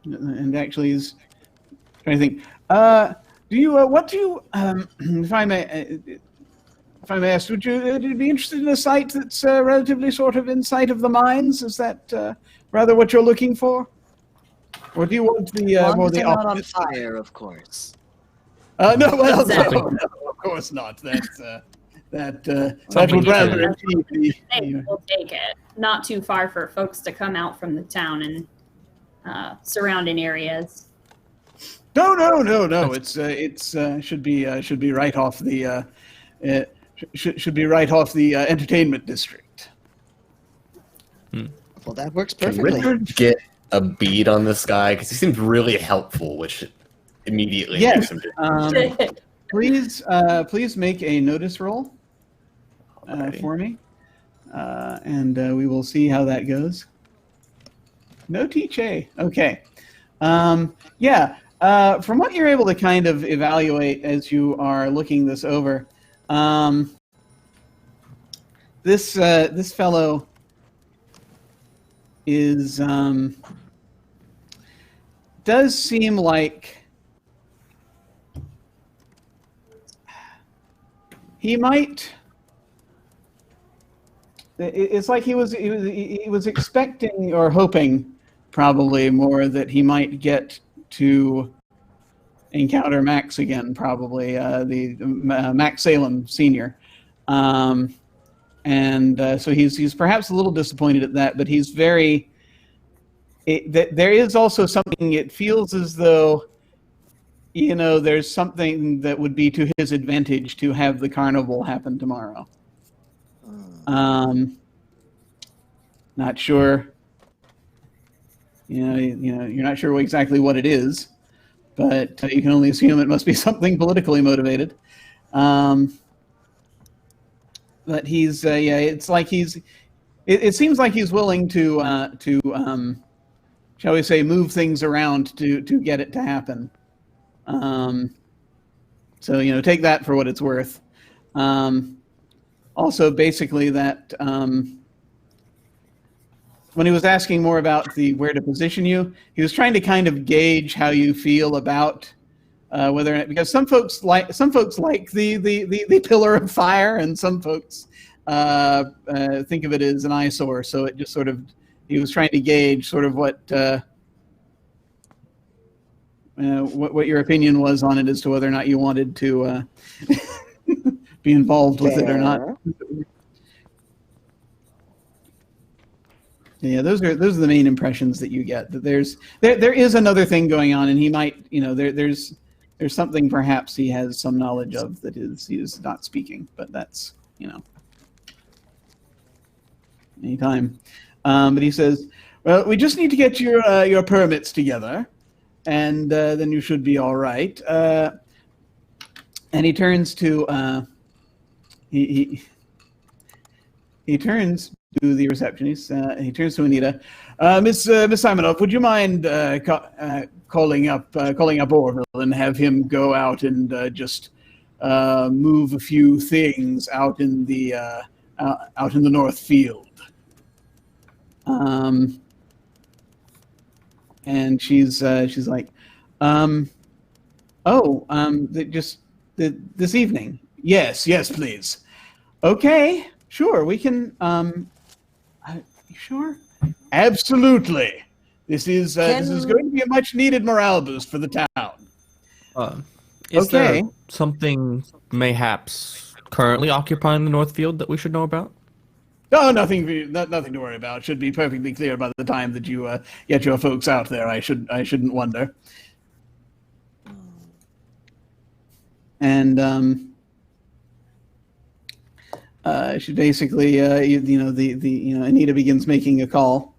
And actually, is trying to think. Do you? What do you? If I may. If I may ask, would you be interested in a site that's relatively sort of in sight of the mines? Is that rather what you're looking for? Or do you want the more the not on opposite? fire, of course. No, well, Exactly. no, of course not. That Something would rather to- impede Hey, the. we'll take it. Not too far for folks to come out from the town and surrounding areas. No. It's should be right off the should be right off the entertainment district. Well, that works Can perfectly. Richard get a bead on this guy? Because he seems really helpful, which immediately Yes. makes him do. Please make a notice roll Alrighty. for me, and we will see how that goes. No teache. Okay. Yeah. From what you're able to kind of evaluate as you are looking this over, this fellow is does seem like he might. It's like he was expecting or hoping probably more that he might get to encounter Max again, probably the Max Salem Senior, and so he's perhaps a little disappointed at that, but he's very. There is also something. It feels as though, there's something that would be to his advantage to have the carnival happen tomorrow. Not sure. You're not sure exactly what it is, but you can only assume it must be something politically motivated. But he's, it's like it seems like he's willing to shall we say, move things around to get it to happen. So take that for what it's worth. Also, basically, that when he was asking more about where to position you, he was trying to kind of gauge how you feel about whether or not, because some folks like the pillar of fire, and some folks think of it as an eyesore. So it just sort of, he was trying to gauge sort of what your opinion was on it as to whether or not you wanted to be involved with it or not. Yeah, those are the main impressions that you get. That there is another thing going on, and he might, there's something perhaps he has some knowledge of that he is not speaking, but that's anytime. But he says, well, we just need to get your permits together, and then you should be all right. And he turns to he turns to the receptionist. He turns to Anita. Miss Simonov, would you mind calling up Orville and have him go out and just move a few things out in the north field? And she's like, this evening. Yes, please. Okay, sure, we can. Sure, absolutely. This is going to be a much needed morale boost for the town. Is Okay. there something mayhaps currently occupying the North Field that we should know about? Oh, nothing to worry about. Should be perfectly clear by the time that you get your folks out there. I shouldn't wonder. And she basically, Anita begins making a call.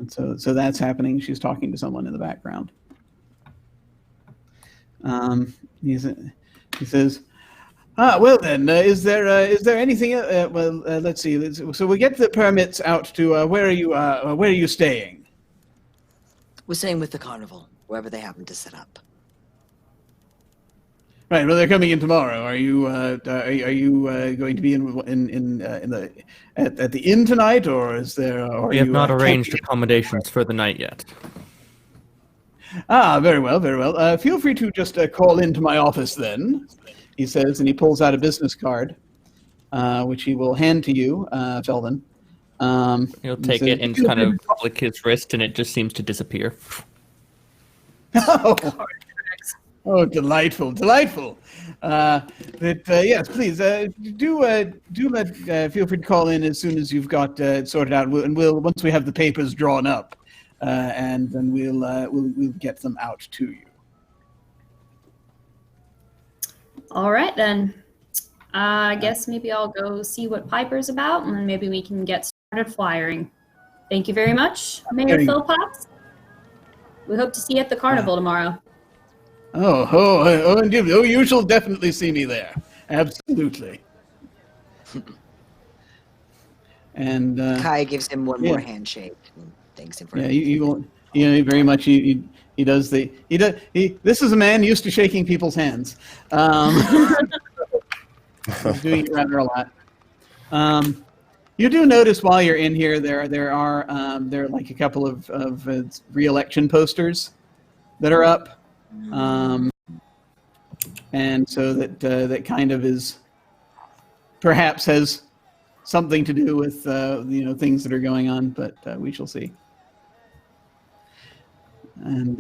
So that's happening. She's talking to someone in the background. He says, Well then, is there anything? Let's see. So we get the permits out to where are you staying? We're staying with the Carnival, wherever they happen to set up. Right. Well, they're coming in tomorrow. Are you going to be at the inn tonight, or is there? Or We have you, not arranged camping? accommodations for the night yet. Very well, very well. Feel free to just call into my office then, he says, and he pulls out a business card, which he will hand to you, Felden. He'll take it and kind of flick his wrist, and it just seems to disappear. Oh, delightful, delightful. Yes, please do feel free to call in as soon as you've got it sorted out, and we'll once we have the papers drawn up, and then we'll get them out to you. All right, then. I guess maybe I'll go see what Piper's about, and then maybe we can get started flyering. Thank you very much, Mayor Philpotts. We hope to see you at the Carnival tomorrow. Indeed. Oh, you shall definitely see me there. Absolutely. And Kai gives him one more handshake and thanks him for it. you will. Very much. He does the. This is a man used to shaking people's hands. He's doing it rather a lot. You do notice while you're in here, there are like a couple of re-election posters that are up. And so that kind of is perhaps has something to do with things that are going on, but we shall see. And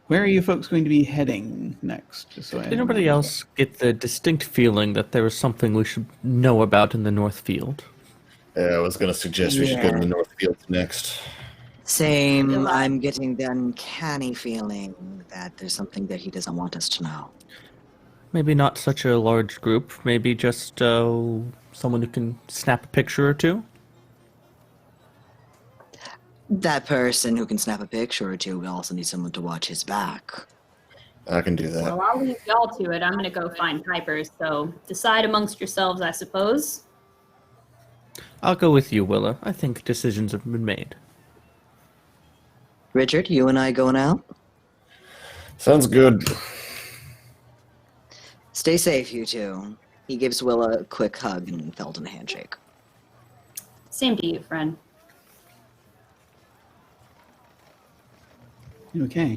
where are you folks going to be heading next? Just so Did anybody else get the distinct feeling that there was something we should know about in the North Field? Yeah, I was going to suggest we should go to the North Field next. Same. I'm getting the uncanny feeling that there's something that he doesn't want us to know. Maybe not such a large group. Maybe just someone who can snap a picture or two? That person who can snap a picture or two, we also need someone to watch his back. I can do that. Well, I'll leave y'all to it. I'm going to go find Piper, so decide amongst yourselves, I suppose. I'll go with you, Willa. I think decisions have been made. Richard, you and I going out? Sounds good. Stay safe, you two. He gives Willa a quick hug and Felden a handshake. Same to you, friend. Okay.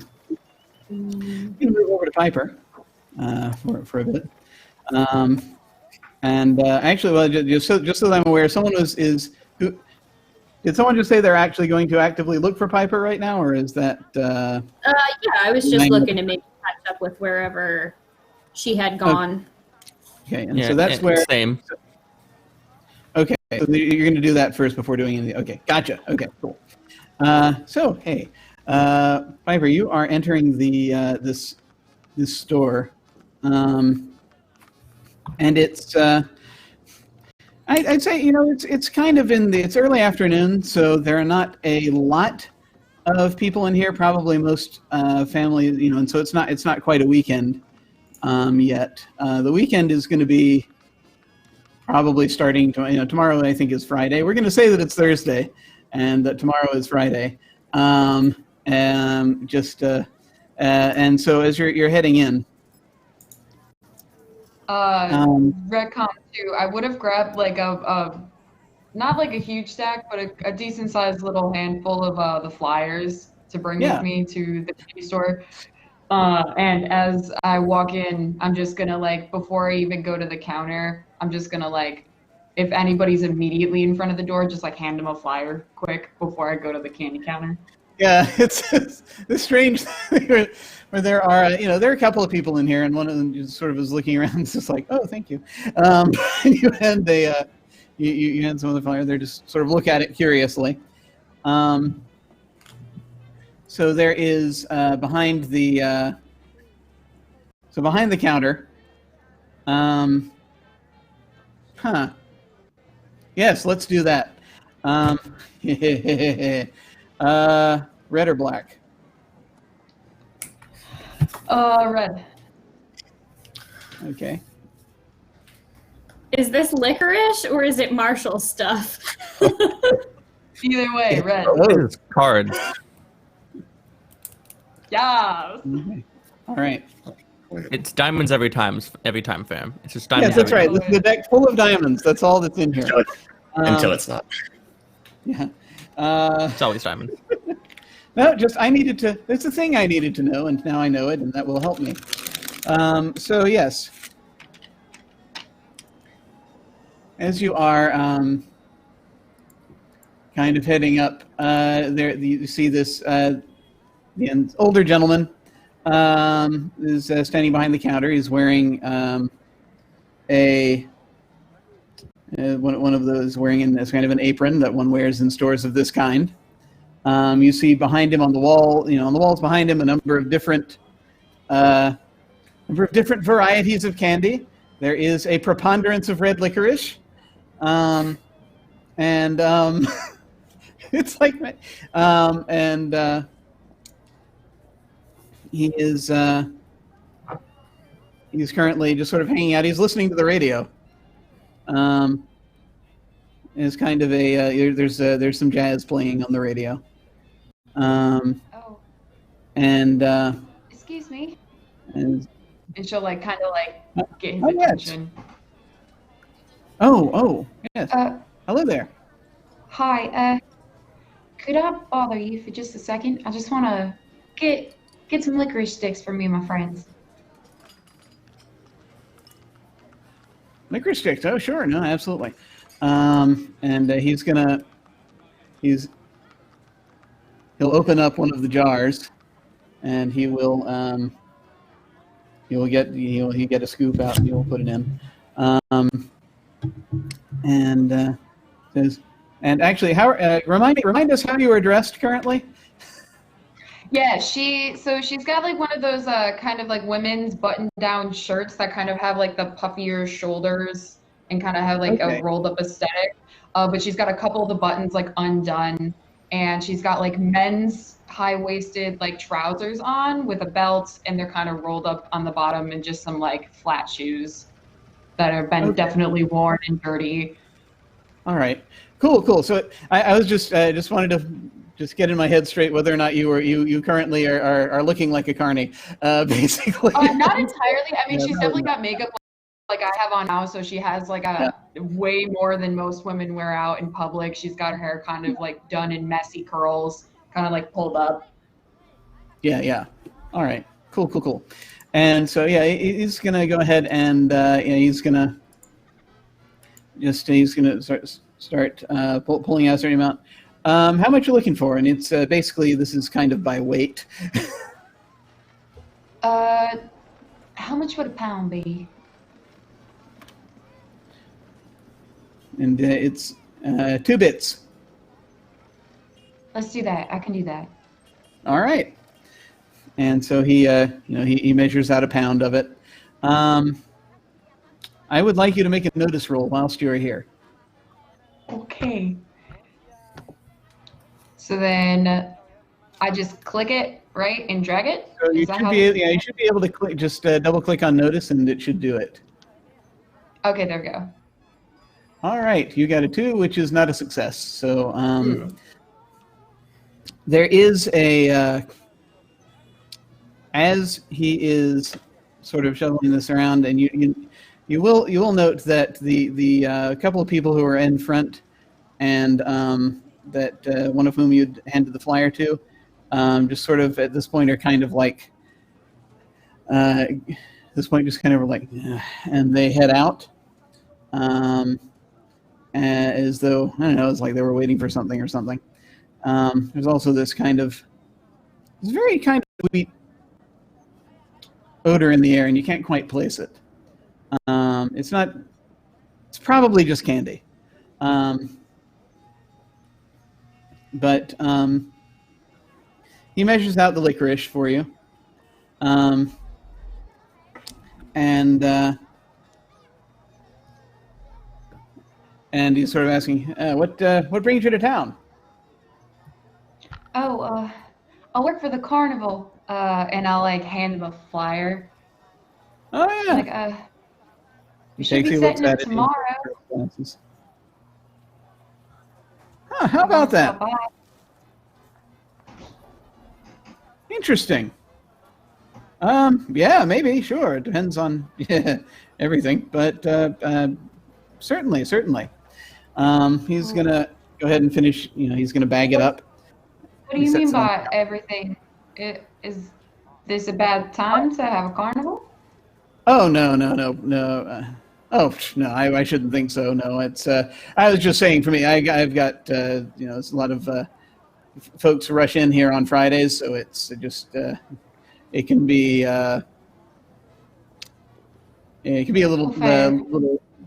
You can move over to Piper for a bit. Actually, well, just so that I'm aware, someone did someone just say they're actually going to actively look for Piper right now, or is that? Yeah, I was just looking to maybe catch up with wherever she had gone. Okay, and so that's where. Same. Okay, so you're going to do that first before doing anything. Okay, gotcha. Okay, cool. Hey, Piper, you are entering the this store, and it's. I'd say it's kind of it's early afternoon, so there are not a lot of people in here. Probably most families, and so it's not quite a weekend yet. The weekend is going to be probably starting tomorrow. I think is Friday. We're going to say that it's Thursday, and that tomorrow is Friday. And so as you're heading in. Retcon too. I would have grabbed like a not like a huge stack, but a decent sized little handful of the flyers to bring with me to the candy store. And as I walk in, I'm just gonna before I even go to the counter, I'm just gonna if anybody's immediately in front of the door, just hand them a flyer quick before I go to the candy counter. Yeah, it's strange thing where there are there are a couple of people in here, and one of them just sort of is looking around, it's just like, oh, thank you. You hand you hand some of the flyer. They just sort of look at it curiously. So there is behind the counter. Yes, let's do that. Red or black? Red. Okay. Is this licorice or is it Marshall stuff? Either way, red. It's cards. Yeah. Okay. All right. It's diamonds every time, fam. It's just Yes, diamonds. that's every right. time. This is the deck full of diamonds. That's all that's in here. Until it's not. Yeah. It's always diamonds. No, just I needed to. It's a thing I needed to know, and now I know it, and that will help me. So yes, as you are kind of heading up, there you see this the older gentleman is standing behind the counter. He's wearing one of those wearing in this kind of an apron that one wears in stores of this kind. You see behind him on the wall, on the walls behind him, a number of different varieties of candy. There is a preponderance of red licorice, and it's like, he is he's currently just sort of hanging out. He's listening to the radio. It's kind of there's some jazz playing on the radio. Oh, And excuse me. and And she'll like kind of like get his Oh, yes. attention. oh yes. Hello there. Hi. Could I bother you for just a second? I just want to get some licorice sticks for me and my friends. Licorice sticks. Oh, sure. No, absolutely. And he'll open up one of the jars, and he'll get a scoop out and he'll put it in. And says, and actually, how remind us how you are dressed currently. Yeah, she's got like one of those kind of like women's button-down shirts that kind of have like the puffier shoulders and kind of have like Okay. a rolled up aesthetic. But she's got a couple of the buttons like undone, and she's got like men's high-waisted like trousers on with a belt, and they're kind of rolled up on the bottom, and just some like flat shoes that have been Okay. definitely worn and dirty. All right. Cool. So I was just wanted to just get in my head straight whether or not you currently are looking like a carny, basically. Not entirely. I mean, Yeah, she's that definitely was- got makeup like I have on now, so she has like a way more than most women wear out in public. She's got her hair kind of like done in messy curls, kind of like pulled up. Yeah. All right. Cool. And so he's gonna go ahead and he's gonna start pulling out a certain amount. How much are you looking for? And it's basically this is kind of by weight. How much would a pound be? And it's 2 bits. Let's do that. I can do that. All right. And so he measures out a pound of it. I would like you to make a notice roll whilst you're here. Okay. So then I just click it, right, and drag it? So you Is that should how be this- you should be able to click, just double click on notice, and it should do it. Okay, there we go. All right, you got a 2, which is not a success. So there is a as he is sort of shoveling this around, and you will note that the couple of people who are in front, and that one of whom you'd handed the flyer to, just sort of at this point are kind of like at this point just kind of like, and they head out. As though, I don't know, it's like they were waiting for something or something. There's also this very kind of sweet odor in the air, and you can't quite place it. It's probably just candy. But he measures out the licorice for you. And he's sort of asking, what brings you to town? Oh, I work for the Carnival. and I'll like hand him a flyer. Oh yeah. Like, we should Takes be you, looks setting up at it, and- tomorrow. Huh, how about that? Stop by. Interesting. Yeah, maybe, sure. It depends on everything, but certainly. He's gonna go ahead and finish. He's gonna bag it up. What do you mean by everything? Is this a bad time to have a carnival? Oh no. Oh no, I shouldn't think so. No, it's. I was just saying. For me, I've got it's a lot of folks rush in here on Fridays, so it's just it can be a little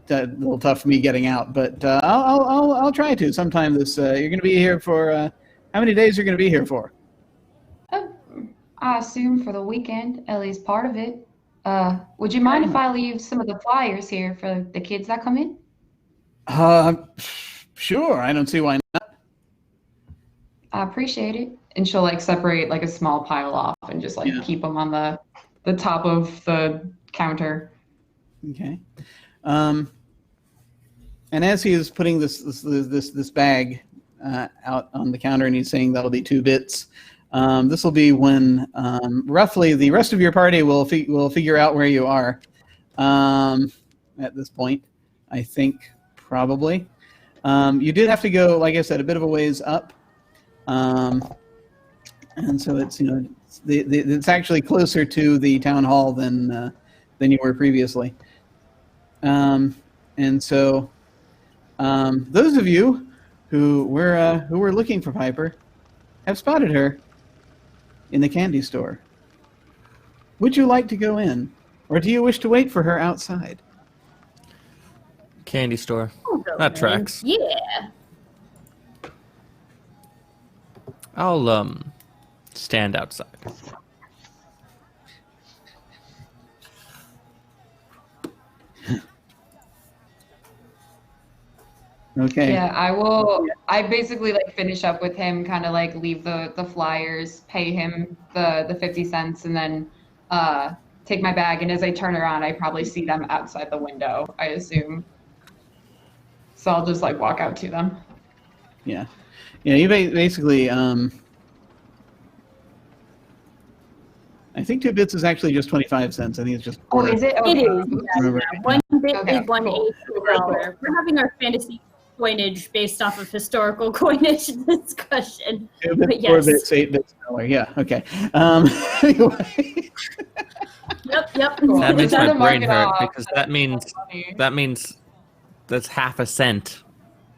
little tough for me getting out, but I'll try to sometime this. You're going to be here for how many days? You're going to be here for? I assume for the weekend, at least part of it. Would you mind if I leave some of the flyers here for the kids that come in? Sure. I don't see why not. I appreciate it. And she'll like separate like a small pile off and just like keep them on the top of the counter. Okay. And as he is putting this bag out on the counter, and he's saying that'll be 2 bits. This will be when roughly the rest of your party will figure out where you are at this point. I think probably. You did have to go, like I said, a bit of a ways up, and so it's it's actually closer to the town hall than you were previously. And so those of you who were looking for Piper have spotted her in the candy store. Would you like to go in, or do you wish to wait for her outside? Candy store. That tracks. Yeah. I'll stand outside. Okay. Yeah, I will. I basically like finish up with him, kind of like leave the flyers, pay him the 50 cents, and then take my bag. And as I turn around, I probably see them outside the window, I assume. So I'll just like walk out to them. Yeah. You basically. I think 2 bits is actually just 25 cents. I think it's just. Oh, is it? Okay. It is. Remember. Yeah. 1 bit Okay, is 1 cool. $1. We're having our fantasy coinage based off of historical coinage discussion. 2 bits, But 4 yes. bits, 8 bits. Yeah. Okay. Anyway. Yep. Cool. That makes Try my to mark brain it hurt off. because that means that's half a cent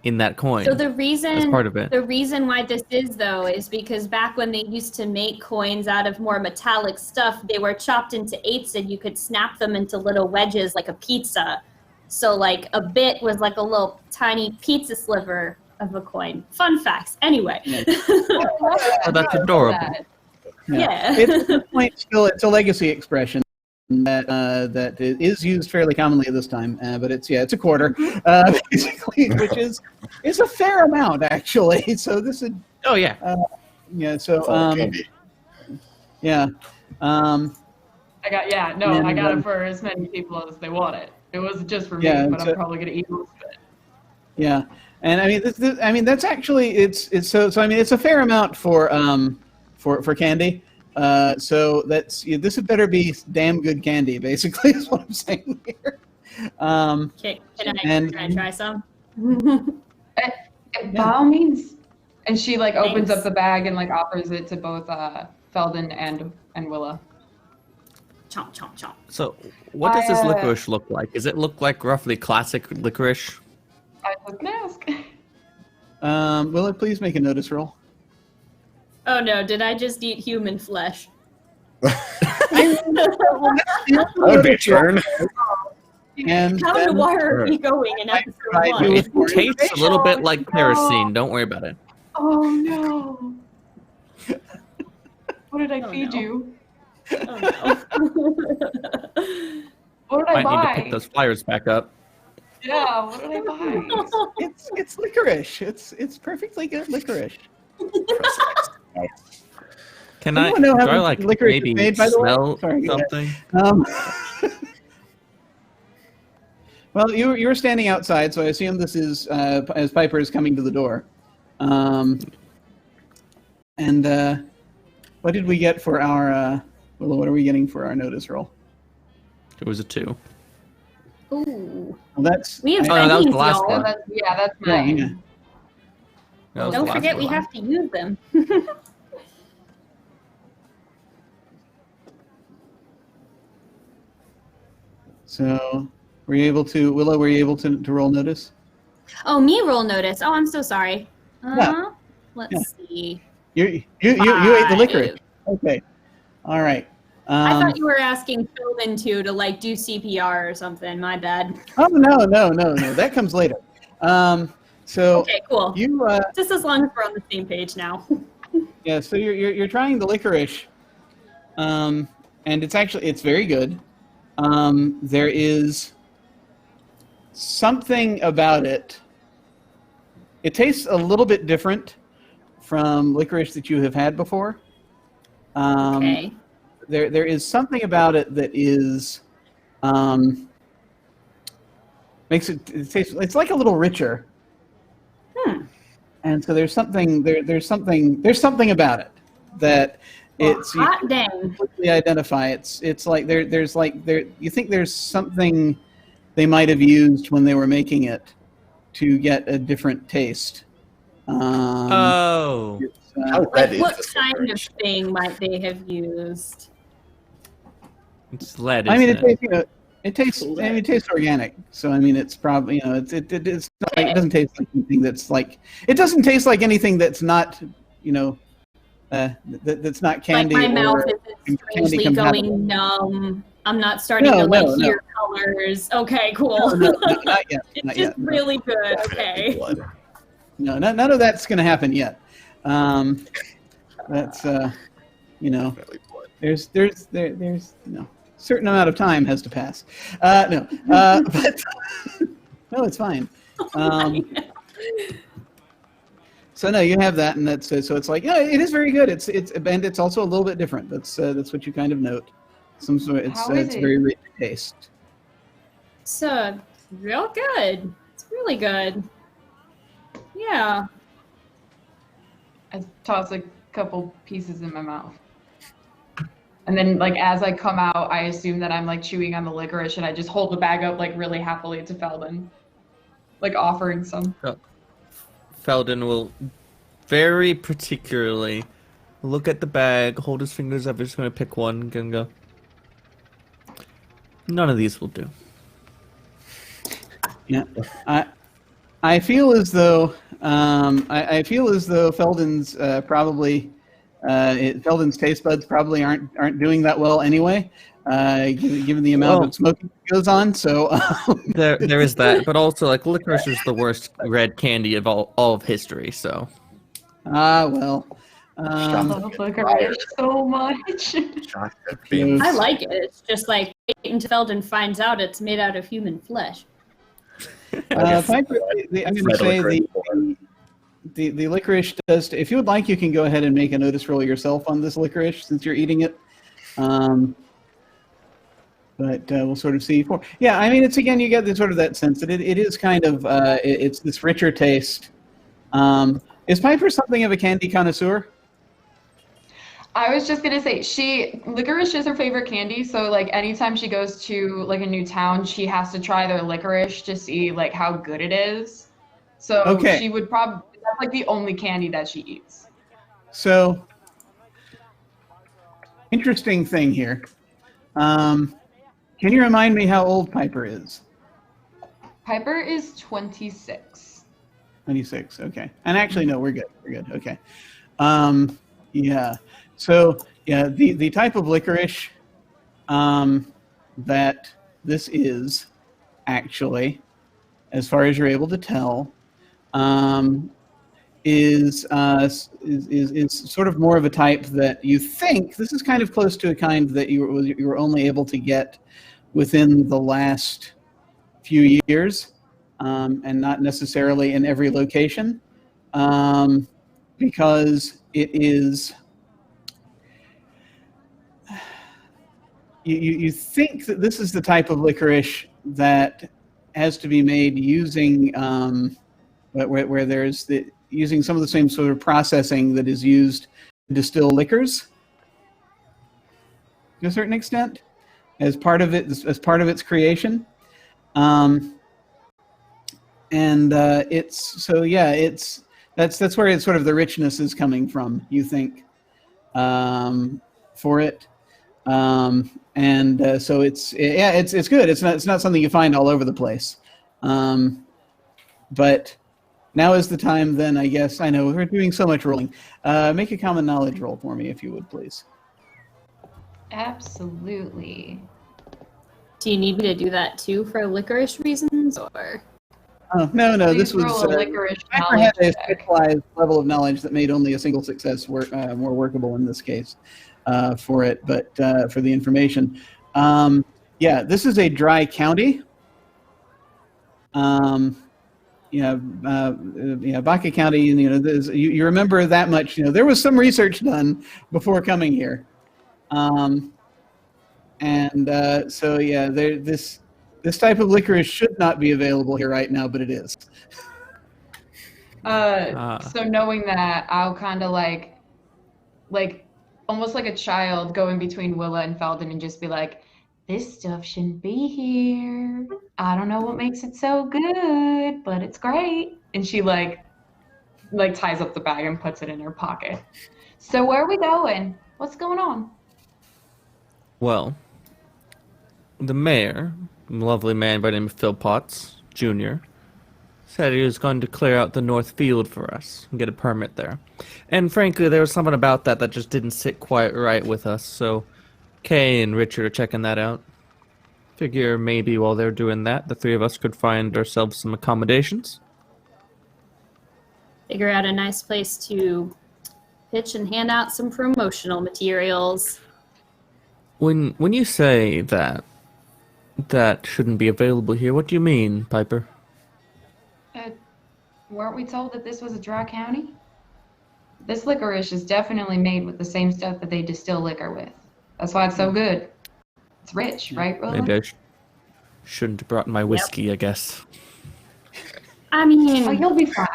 in that coin. So the That's reason part of it. the reason why this is though is because back when they used to make coins out of more metallic stuff, they were chopped into eighths and you could snap them into little wedges like a pizza. So like a bit was like a little tiny pizza sliver of a coin. Fun facts. Anyway. Oh, that's adorable. Yeah. It's at this point still it's a legacy expression that is used fairly commonly at this time, but it's a quarter, basically, which is a fair amount actually. So this is Oh yeah. So yeah. I got it for as many people as they want it. It was just for me, but I'm probably gonna eat most of it. Yeah, and I mean that's actually it's I mean it's a fair amount for candy. So this had better be damn good candy, basically, is what I'm saying here. Okay, can I try some? By all means. And she like opens Thanks. up the bag and like offers it to both Felden and Willa. Chomp, chomp, chomp. So, what does this licorice look like? Does it look like roughly classic licorice? I was gonna ask. Will it please make a notice roll? Oh no, did I just eat human flesh? That would be a turn. And How then, wire are we going in episode I do 1? it for It tastes a little bit like kerosene. Don't worry about it. Oh no. What did I feed no. you? Oh, no. What did I Might need to buy? pick those flyers back up. Yeah, what did I buy? it's licorice. It's perfectly good licorice. Can Anyone know how do I like licorice is maybe made, by the way? smell Sorry, go ahead. something? Well, you were standing outside, so I assume this is as Piper is coming to the door. And what did we get for our? Well, what are we getting for our notice roll? It was a 2. Ooh. Well, that's We have Oh, no, that was the settings, last y'all. one. That's yeah, mine. yeah. That was the Don't last forget we one. have to use them. So, were you able to, Willa? Were you able to roll notice? Oh, me roll notice. Oh, I'm so sorry. Yeah. Let's see. You ate the 5. licorice. Okay. All right. I thought you were asking Felden to like do CPR or something. My bad. Oh no. That comes later. So Okay, cool. you Just as long as we're on the same page now. yeah. So you're trying the licorice, and it's very good. There is something about it. It tastes a little bit different from licorice that you have had before. Okay. There is something about it that is makes it taste. It's like a little richer. And so there's something there's something about it that it's Hot you dang. completely identify. It's like there's you think there's something they might have used when they were making it to get a different taste. Oh. How Like, red is what this kind of licorice? thing might they have used? It's lead, I mean, isn't it? it tastes organic. So I mean, it's probably it's not like, it doesn't taste like anything that's like it doesn't taste like anything that's not that's not candy. Like my mouth or isn't candy strangely compatible. going numb. I'm not starting to hear colors. Okay, cool. No, not yet. It's Not just yet. No. really good. Definitely Okay. blood. No, none of that's going to happen yet. That's Definitely blood. there's certain amount of time has to pass. But no, it's fine. So no, you have that, and that's so it's like it is very good. It's also a little bit different. That's what you kind of note. Some sort. How is It's it? very rich taste. So real good. It's really good. Yeah. I toss a couple pieces in my mouth. And then, like, as I come out, I assume that I'm, like, chewing on the licorice, and I just hold the bag up, like, really happily to Felden. Like, offering some. Felden will very particularly look at the bag, hold his fingers up, he's going to pick one, and go, none of these will do. Yeah, I feel as though Felden's probably Felden's taste buds probably aren't doing that well anyway, given the amount of smoking that goes on. So there is that, but also like licorice is the worst red candy of all of history. So well. I love licorice so much. I like it. It's just like wait until Felden finds out it's made out of human flesh. Piper, I'm going to say the licorice does. If you would like, you can go ahead and make a notice roll yourself on this licorice since you're eating it. But we'll sort of see. Yeah, I mean, it's again, you get sort of that sense that it is kind of it's this richer taste. Is Piper something of a candy connoisseur? I was just gonna say licorice is her favorite candy, so like anytime she goes to like a new town, she has to try their licorice to see like how good it is. So she would probably that's like the only candy that she eats. So interesting thing here. Can you remind me how old Piper is? Piper is 26. 26. Okay. And actually, no, we're good. We're good. Okay. Yeah. So yeah, the type of licorice that this is actually, as far as you're able to tell, is sort of more of a type that you think this is kind of close to a kind that you were only able to get within the last few years, and not necessarily in every location, because it is you think that this is the type of licorice that has to be made using where there's using some of the same sort of processing that is used to distill liquors to a certain extent as part of its creation. It's that's where it's sort of the richness is coming from, you think, for it. So it's good. It's not something you find all over the place. But now is the time then, I guess. I know we're doing so much rolling. Make a common knowledge roll for me, if you would, please. Absolutely. Do you need me to do that too for licorice reasons, or? Oh, no. Please This was roll a licorice I had a knowledge check. specialized level of knowledge that made only a single success more workable in this case for it, but for the information. This is a dry county. Baca County. You remember that much. There was some research done before coming here, this type of licorice should not be available here right now, but it is. So knowing that, I'll kind of like almost like a child go in between Willa and Felden and just be like, this stuff shouldn't be here. I don't know what makes it so good, but it's great. And she like ties up the bag and puts it in her pocket. So where are we going? What's going on? Well, the mayor, a lovely man by the name of Phil Potts Jr., said he was going to clear out the north field for us and get a permit there. And frankly, there was something about that just didn't sit quite right with us, so Kay and Richard are checking that out. Figure maybe while they're doing that, the three of us could find ourselves some accommodations. Figure out a nice place to pitch and hand out some promotional materials. When you say that shouldn't be available here, what do you mean, Piper? Weren't we told that this was a dry county? This licorice is definitely made with the same stuff that they distill liquor with. That's why it's so good. It's rich, right, Roland? Maybe I shouldn't have brought my whiskey, I guess. I mean... Oh, you'll be fine.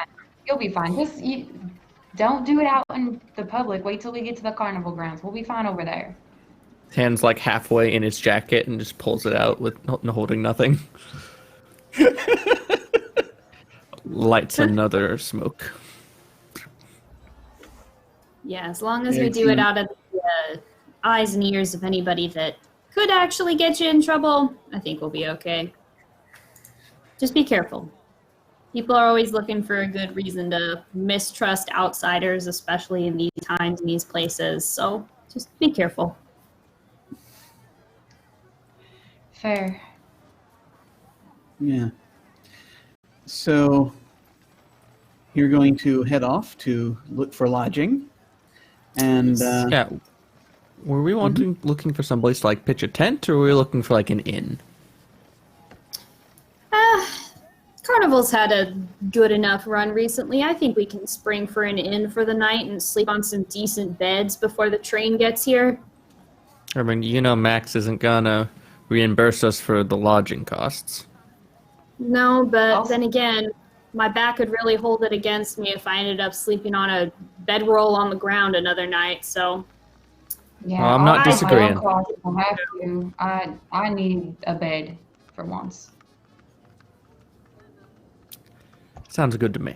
You'll be fine. Just don't do it out in the public. Wait till we get to the carnival grounds. We'll be fine over there. Hands like halfway in his jacket and just pulls it out with holding nothing. Lights another smoke. Yeah, as long as we do it out of the eyes and ears of anybody that could actually get you in trouble, I think we'll be okay. Just be careful. People are always looking for a good reason to mistrust outsiders, especially in these times and these places. So just be careful. Fair. Yeah. So you're going to head off to look for lodging, and yeah. Were we looking for some place to like pitch a tent, or were we looking for like an inn? Carnival's had a good enough run recently. I think we can spring for an inn for the night and sleep on some decent beds before the train gets here. I mean, Max isn't gonna reimburse us for the lodging costs. No, but then again, my back would really hold it against me if I ended up sleeping on a bedroll on the ground another night, so... Yeah, I'm not disagreeing. I need a bed for once. Sounds good to me.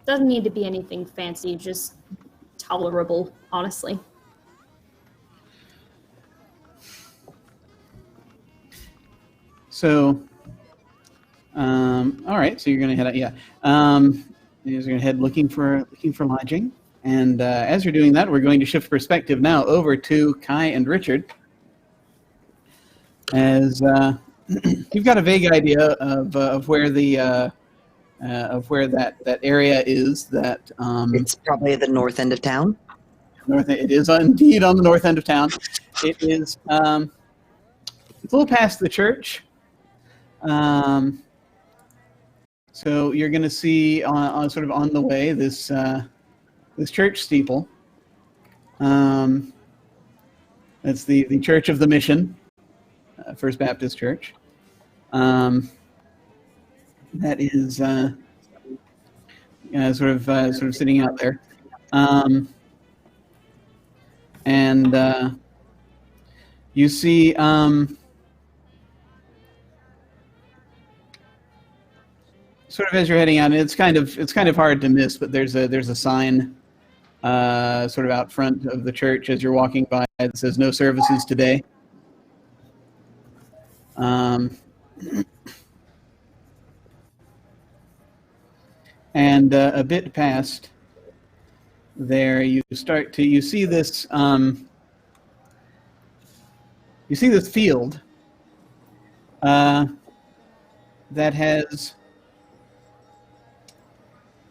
Doesn't need to be anything fancy, just tolerable, honestly. So, all right. So you're going to head out. Yeah, you're going to head looking for lodging, and as you're doing that, we're going to shift perspective now over to Kai and Richard, as you've got a vague idea of where the where that area is. That It's probably the north end of town. It is indeed on the north end of town. It is. It's a little past the church. So you're going to see on sort of on the way this church steeple. That's the Church of the Mission, First Baptist Church. That is sort of sitting out there, and you see. Sort of as you're heading out, it's kind of hard to miss, but there's a sign sort of out front of the church as you're walking by that says "No services today." And a bit past there, you see this field that has.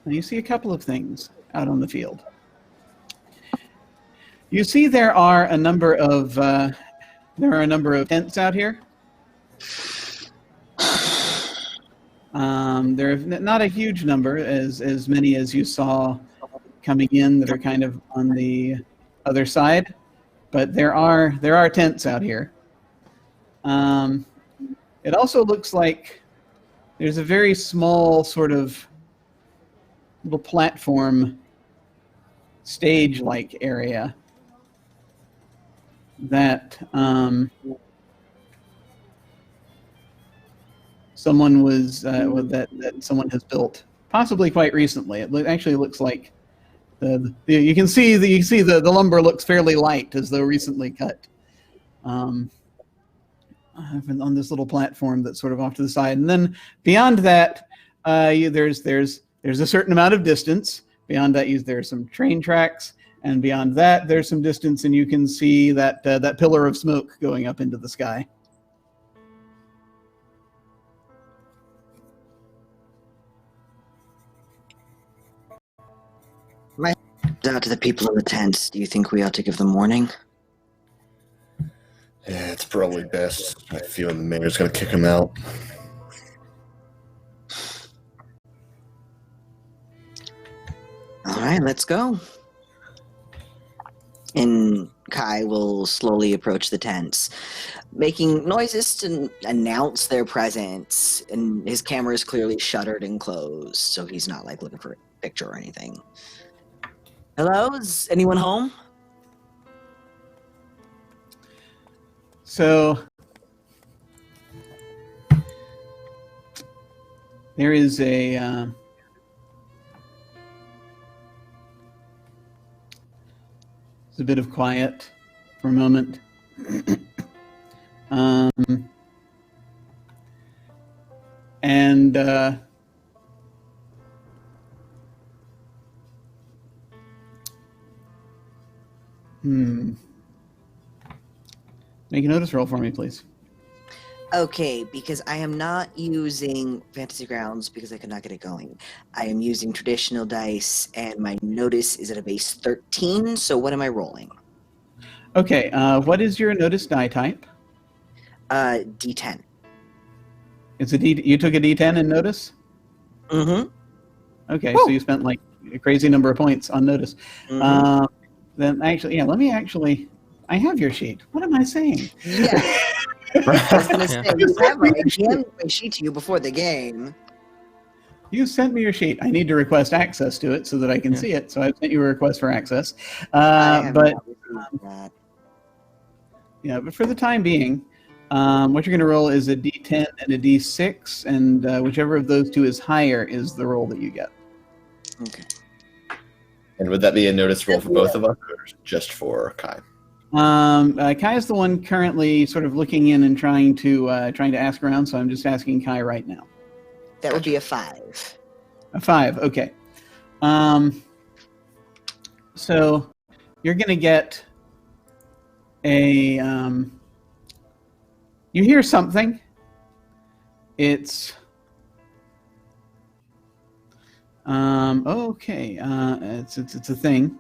Now you see a couple of things out on the field. You see there are a number of tents out here. There are not a huge number, as many as you saw coming in that are kind of on the other side, but there are tents out here. It also looks like there's a very small sort of little platform stage-like area that someone someone has built, possibly quite recently. It actually looks like you can see the lumber looks fairly light, as though recently cut, on this little platform that's sort of off to the side. And then beyond that, there's a certain amount of distance. Beyond that, there are some train tracks, and beyond that, there's some distance, and you can see that pillar of smoke going up into the sky. Out to the people in the tents. Do you think we ought to give them warning? Yeah, it's probably best. I feel the mayor's going to kick him out. All right, let's go. And Kai will slowly approach the tents, making noises to announce their presence. And his camera is clearly shuttered and closed, so he's not like looking for a picture or anything. Hello, is anyone home? So there is there's a bit of quiet for a moment. And make a notice roll for me, please. Okay, because I am not using Fantasy Grounds because I could not get it going. I am using traditional dice, and my notice is at a base 13, so what am I rolling? Okay, what is your notice die type? D10. It's a D. You took a D10 in notice? Mm-hmm. Okay, so you spent like a crazy number of points on notice. Mm-hmm. Then actually, I have your sheet. What am I saying? Yeah. I was going to say, you have my GM my sheet to you before the game. You sent me your sheet. I need to request access to it so that I can see it. So I sent you a request for access. But for the time being, what you're going to roll is a D10 and a D6, and whichever of those two is higher is the roll that you get. Okay. And would that be a notice roll for both of us, or just for Kai? Kai is the one currently sort of looking in and trying to ask around, so I'm just asking Kai right now. That would be a 5. A 5, okay. So you're going to get a... you hear something. It's... okay, it's a thing.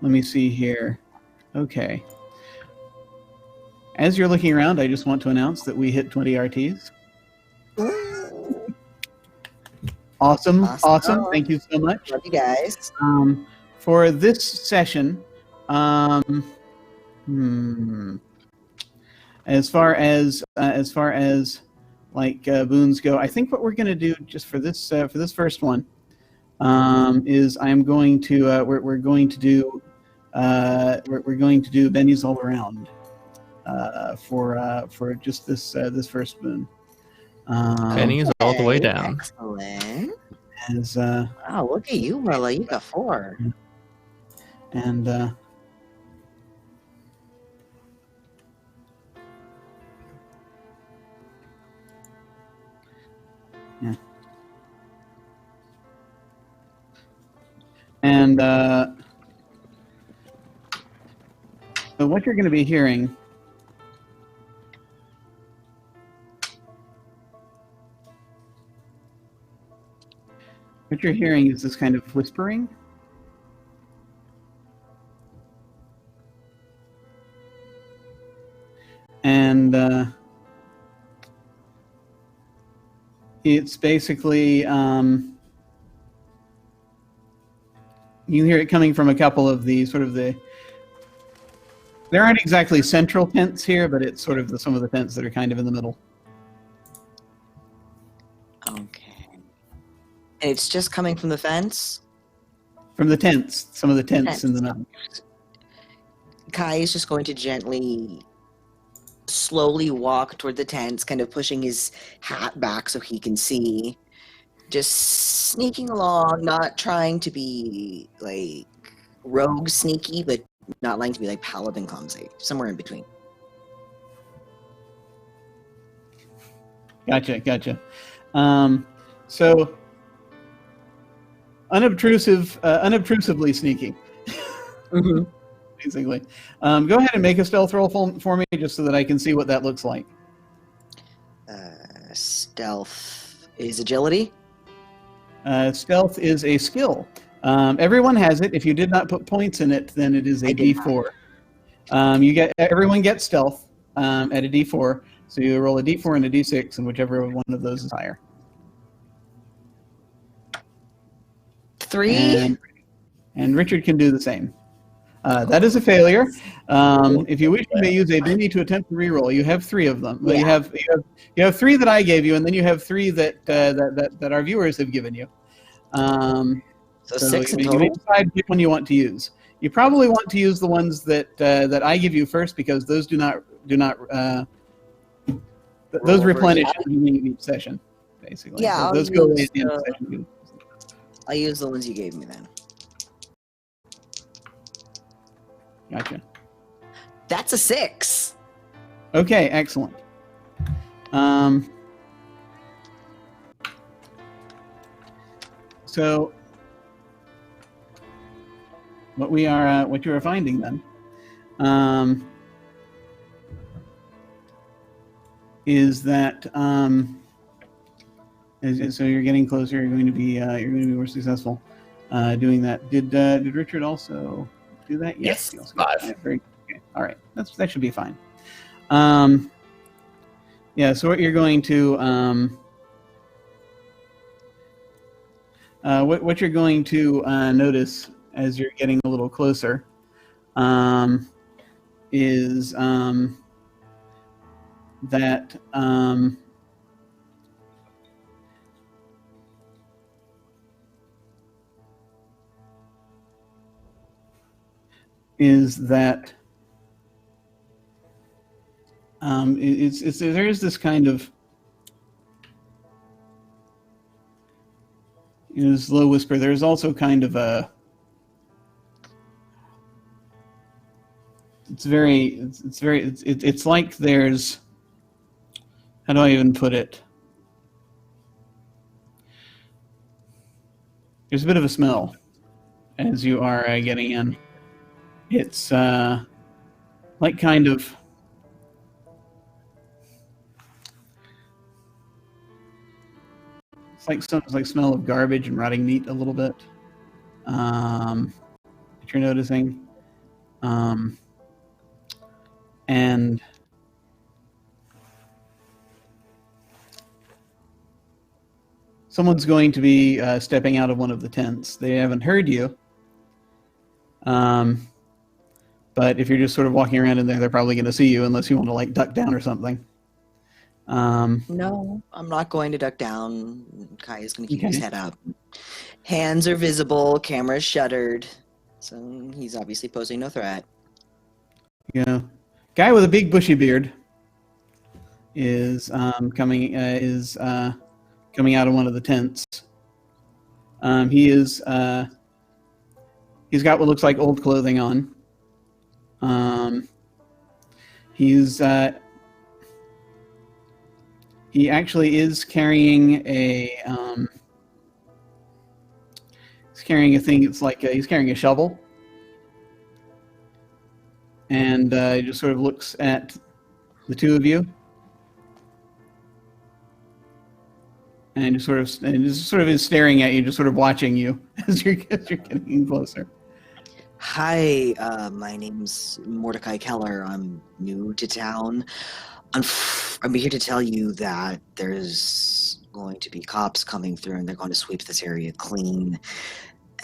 Let me see here. Okay. As you're looking around, I just want to announce that we hit 20 RTs. Awesome. Thank you so much. Love you guys. For this session, As far as like boons go, I think what we're going to do just for this first one is I'm going to we're going to do bennies all around for just this first boon. Penny is all the way down. Excellent. As Oh, look at you, Willa. You got 4. and yeah. And so what you're going to be hearing is this kind of whispering. And it's basically, you can hear it coming from a couple of the there aren't exactly central tents here, but it's sort of some of the tents that are kind of in the middle. Okay. And it's just coming from the fence? From the tents, some of the tents in the middle. Kai is just going to gently, slowly walk toward the tents, kind of pushing his hat back so he can see. Just sneaking along, not trying to be, like, rogue sneaky, but not likely to be, like, paladin clumsy. Somewhere in between. Gotcha. So, unobtrusively sneaking. Mm-hmm. Basically. Go ahead and make a stealth roll for me, just so that I can see what that looks like. Stealth is agility? Stealth is a skill. Everyone has it. If you did not put points in it, then it is a D4. Everyone gets stealth at a D4. So you roll a D4 and a D6, and whichever one of those is higher. 3? And Richard can do the same. That is a failure. If you wish, you may use a Benny to attempt to reroll. You have 3 of them. Yeah. You have 3 that I gave you, and then you have 3 that our viewers have given you. So 6 in you total? may decide which one you want to use. You probably want to use the ones that I give you first, because those do not those replenish at the beginning of each session, basically. Yeah, so those go away at the end of the session. I'll use the ones you gave me then. Gotcha. That's a 6. Okay, excellent. So what you are finding then is that so you're getting closer. You're going to be more successful doing that. Did Richard also do that? Yes, he also 5. got that. Very okay. All right, that should be fine. Yeah. So what you're going to what you're going to notice as you're getting a little closer is that there is this kind of this low whisper. There's also kind of a it's like there's, how do I even put it? There's a bit of a smell as you are getting in. It's like kind of it's like smell of garbage and rotting meat a little bit. That you're noticing, and someone's going to be stepping out of one of the tents. They haven't heard you, But if you're just sort of walking around in there, they're probably going to see you unless you want to like duck down or something. No, I'm not going to duck down. Kai is going to keep his Okay. head up. Hands are visible, camera's shuttered. So he's obviously posing no threat. Yeah, guy with a big bushy beard is coming out of one of the tents. He's got what looks like old clothing on. He actually is carrying a thing. It's like he's carrying a shovel, and he just sort of looks at the two of you, and just sort of is staring at you, just sort of watching you as you're getting closer. Hi, my name's Mordecai Keller. I'm new to town. I'm here to tell you that there's going to be cops coming through and they're going to sweep this area clean.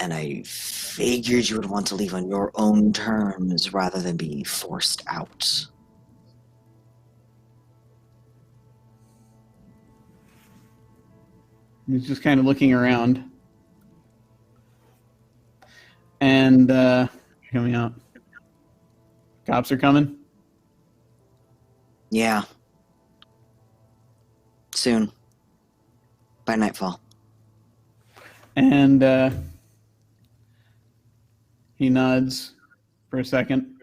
And I figured you would want to leave on your own terms rather than be forced out. He's just kind of looking around. And coming out. Cops are coming? Yeah. Soon. By nightfall. And he nods for a second.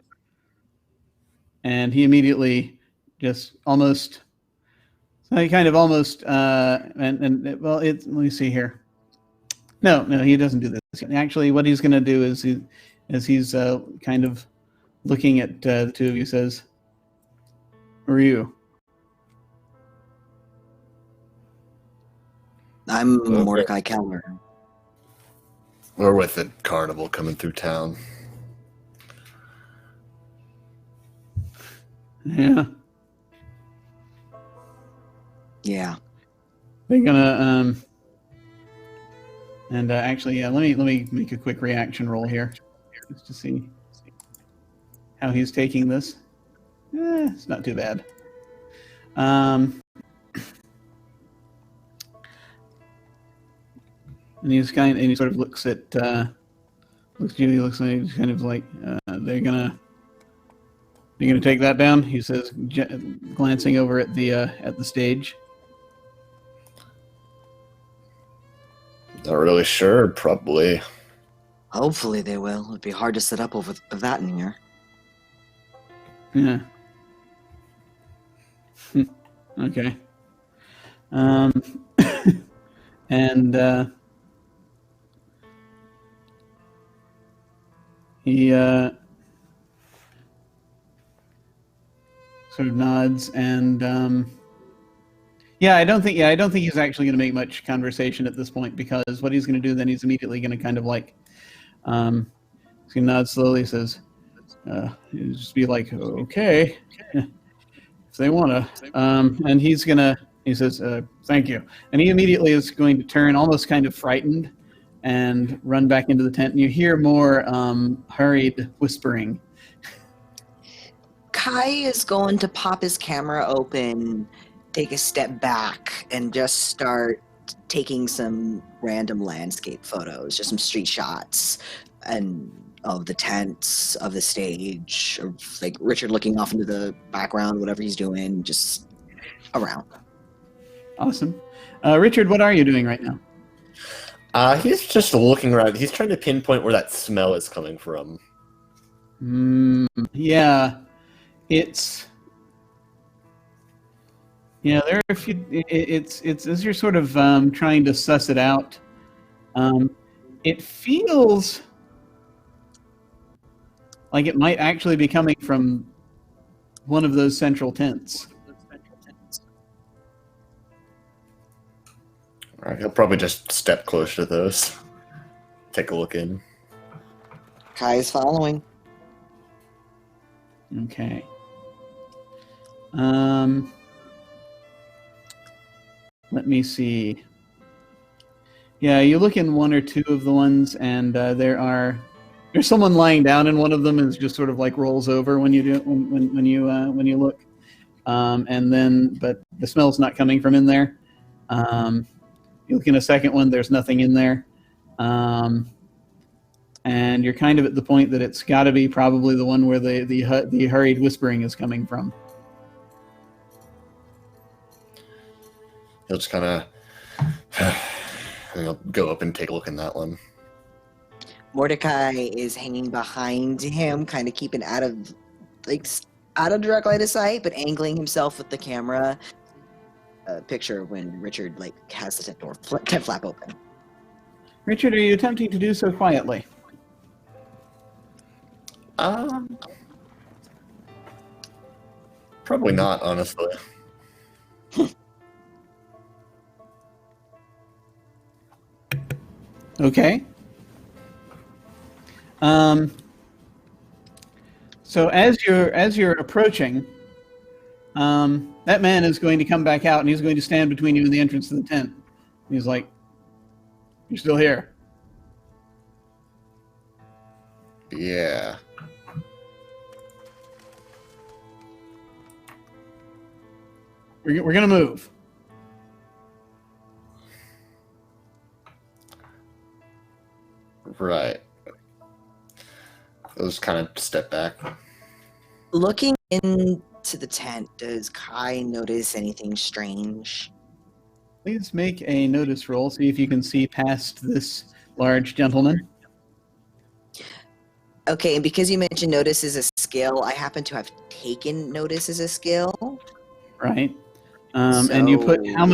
And he immediately just almost... he kind of almost... let me see here. No, he doesn't do this. Actually, what he's going to do is he's kind of looking at the two of you, says, "Who are you?" I'm Mordecai Keller. We're with the Carnival coming through town. Yeah. Yeah. They're gonna and actually, yeah. Let me make a quick reaction roll here, just to see how he's taking this. It's not too bad. And he sort of looks at Judy. Looks like he's kind of like they're gonna take that down. He says, glancing over at the stage. Not really sure. Probably. Hopefully they will. It'd be hard to set up over that in here. Yeah. Okay. And he sort of nods and I don't think he's actually going to make much conversation at this point, because what he's going to do then, he's immediately going to kind of like he's going to nod slowly, says, he'll just be like, okay, if they want to, and he says, thank you, and he immediately is going to turn almost kind of frightened and run back into the tent, and you hear more hurried whispering. Kai is going to pop his camera open, take a step back, and just start taking some random landscape photos, just some street shots, and of the tents, of the stage, of like Richard looking off into the background, whatever he's doing, just around. Awesome. Richard, what are you doing right now? He's just looking around. He's trying to pinpoint where that smell is coming from. Yeah, it's... Yeah, there are a few. It's as you're sort of trying to suss it out. It feels like it might actually be coming from one of those central tents. All right, he'll probably just step closer to those. Take a look in. Kai is following. Okay. Let me see. Yeah, you look in one or two of the ones, and there are There's someone lying down in one of them, and it just sort of like rolls over when you do when you look, and then but the smell's not coming from in there. You look in a second one, there's nothing in there, and you're kind of at the point that it's got to be probably the one where the hurried whispering is coming from. He'll just kind of he'll go up and take a look in that one. Mordecai is hanging behind him, kind of keeping out of direct line of sight, but angling himself with the camera. Picture when Richard has the tent flap open. Richard, are you attempting to do so quietly? Probably not, honestly. Okay. So as you're approaching, that man is going to come back out, and he's going to stand between you and the entrance to the tent. He's like, "You're still here?" Yeah. We're gonna move. Right. I'll just kind of step back. Looking into the tent, does Kai notice anything strange? Please make a notice roll. See if you can see past this large gentleman. Okay, and because you mentioned notice is a skill, I happen to have taken notice as a skill. Right. And you put how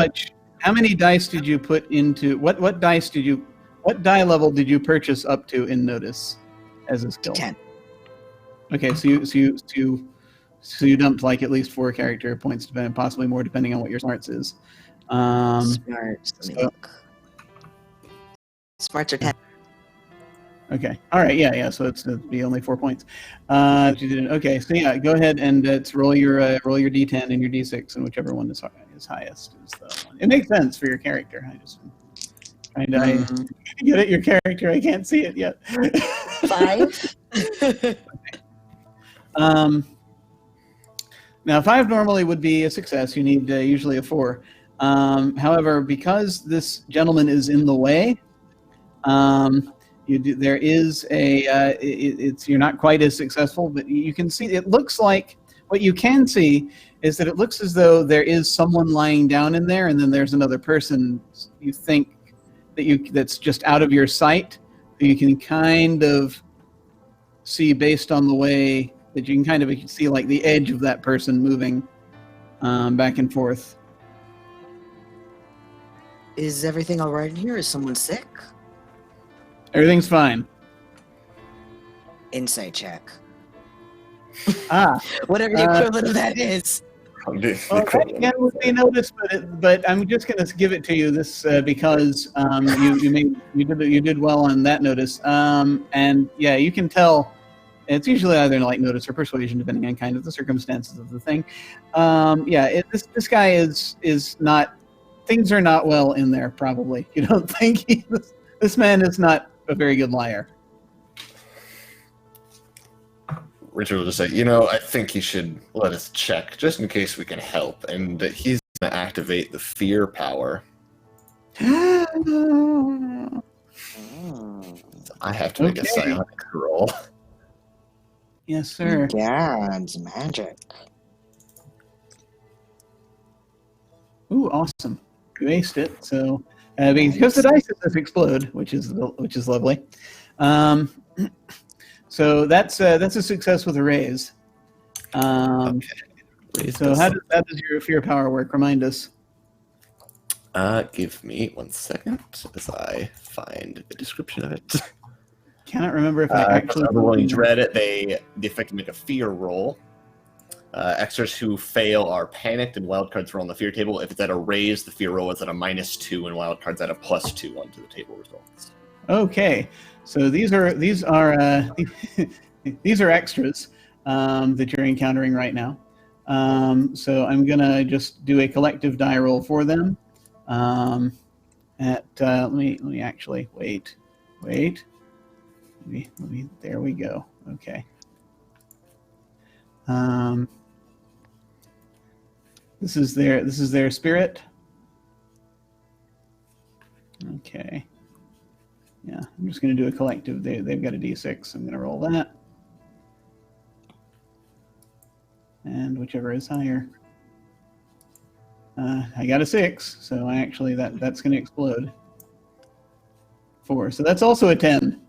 many dice did you put into what die level did you purchase up to in notice as a skill? 10. Okay, so you dumped like at least 4 character points, possibly more depending on what your smarts is. Smarts. Let me look. Smarts are 10. Okay. All right. Yeah. So it's to be only 4 points. Okay. So yeah, go ahead and roll your D10 and your D6, and whichever one is highest is the one. It makes sense for your character. I just trying to get at your character. I can't see it yet. 5. Now 5 normally would be a success. You need usually a 4. However, because this gentleman is in the way, there is you're not quite as successful, but you can see, it looks like, what you can see is that it looks as though there is someone lying down in there, and then there's another person you think that's just out of your sight. You can kind of see, based on the way that you can kind of see like the edge of that person moving back and forth. Is everything all right in here? Is someone sick? Everything's fine. Insight check. Whatever the equivalent of that is. Well, that again would be noticed, but I'm just going to give it to you this because you did well on that notice. And yeah, you can tell it's usually either like notice or persuasion, depending on kind of the circumstances of the thing. This guy is not. Things are not well in there. Probably you don't think this man is not a very good liar. Richard will just say, I think he should let us check, just in case we can help, and that he's going to activate the fear power. I have to make a psionics roll. Yes, sir. God's magic. Ooh, awesome. You aced it, so... because the dice does explode, which is lovely. So that's a success with a raise. Okay. So how does your fear power work? Remind us. Give me 1 second as I find the description of it. Cannot remember if I actually... Rolling dread it, they effectively make a fear roll. Extras who fail are panicked, and wildcards roll on the fear table. If it's at a raise, the fear roll is at a -2, and wildcards at a +2 onto the table results. Okay, so these are these are extras that you're encountering right now. So I'm gonna just do a collective die roll for them. Let me actually wait. There we go. Okay. This is their spirit. Okay. Yeah, I'm just going to do a collective. They've got a D6. I'm going to roll that. And whichever is higher. I got a 6, so that's going to explode. 4. So that's also a 10.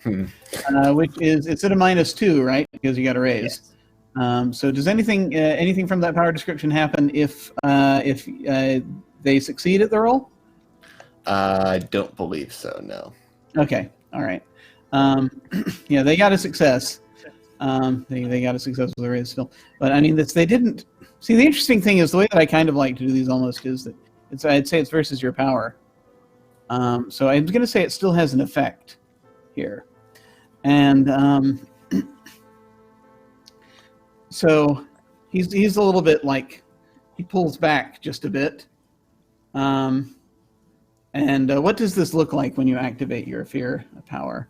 Which is, it's at a -2, right? Because you got a raise. Yes. So does anything from that power description happen if they succeed at the roll? I don't believe so, no. Okay, all right. Yeah, they got a success. They got a success with the raise still. But I mean, they didn't... See, the interesting thing is the way that I kind of like to do these almost is that I'd say it's versus your power. So I'm going to say it still has an effect here. And so he's a little bit like, he pulls back just a bit. And what does this look like when you activate your fear power?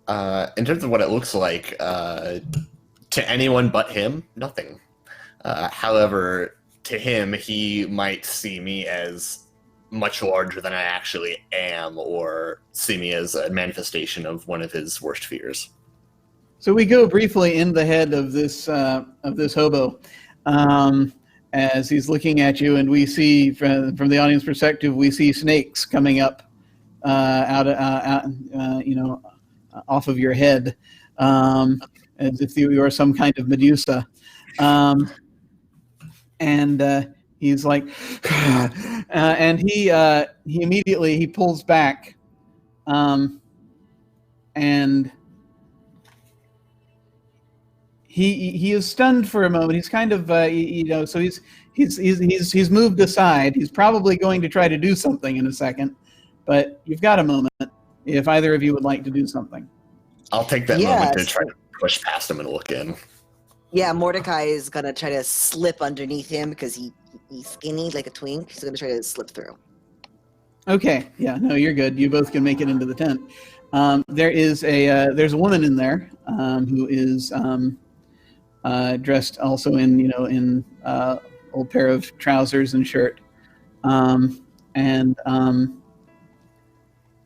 In terms of what it looks like, to anyone but him, nothing. However, to him, he might see me as much larger than I actually am, or see me as a manifestation of one of his worst fears. So we go briefly in the head of this hobo as he's looking at you, and we see from the audience perspective, we see snakes coming up out off of your head, as if you are some kind of Medusa. And he's like, and he immediately pulls back, and he is stunned for a moment. He's kind of so he's moved aside. He's probably going to try to do something in a second, but you've got a moment if either of you would like to do something. I'll take that moment to try to push past him and look in. Yeah, Mordecai is going to try to slip underneath him because he's skinny like a twink. He's going to try to slip through. Okay. Yeah, no, you're good. You both can make it into the tent. There's a woman in there who is dressed also in old pair of trousers and shirt, and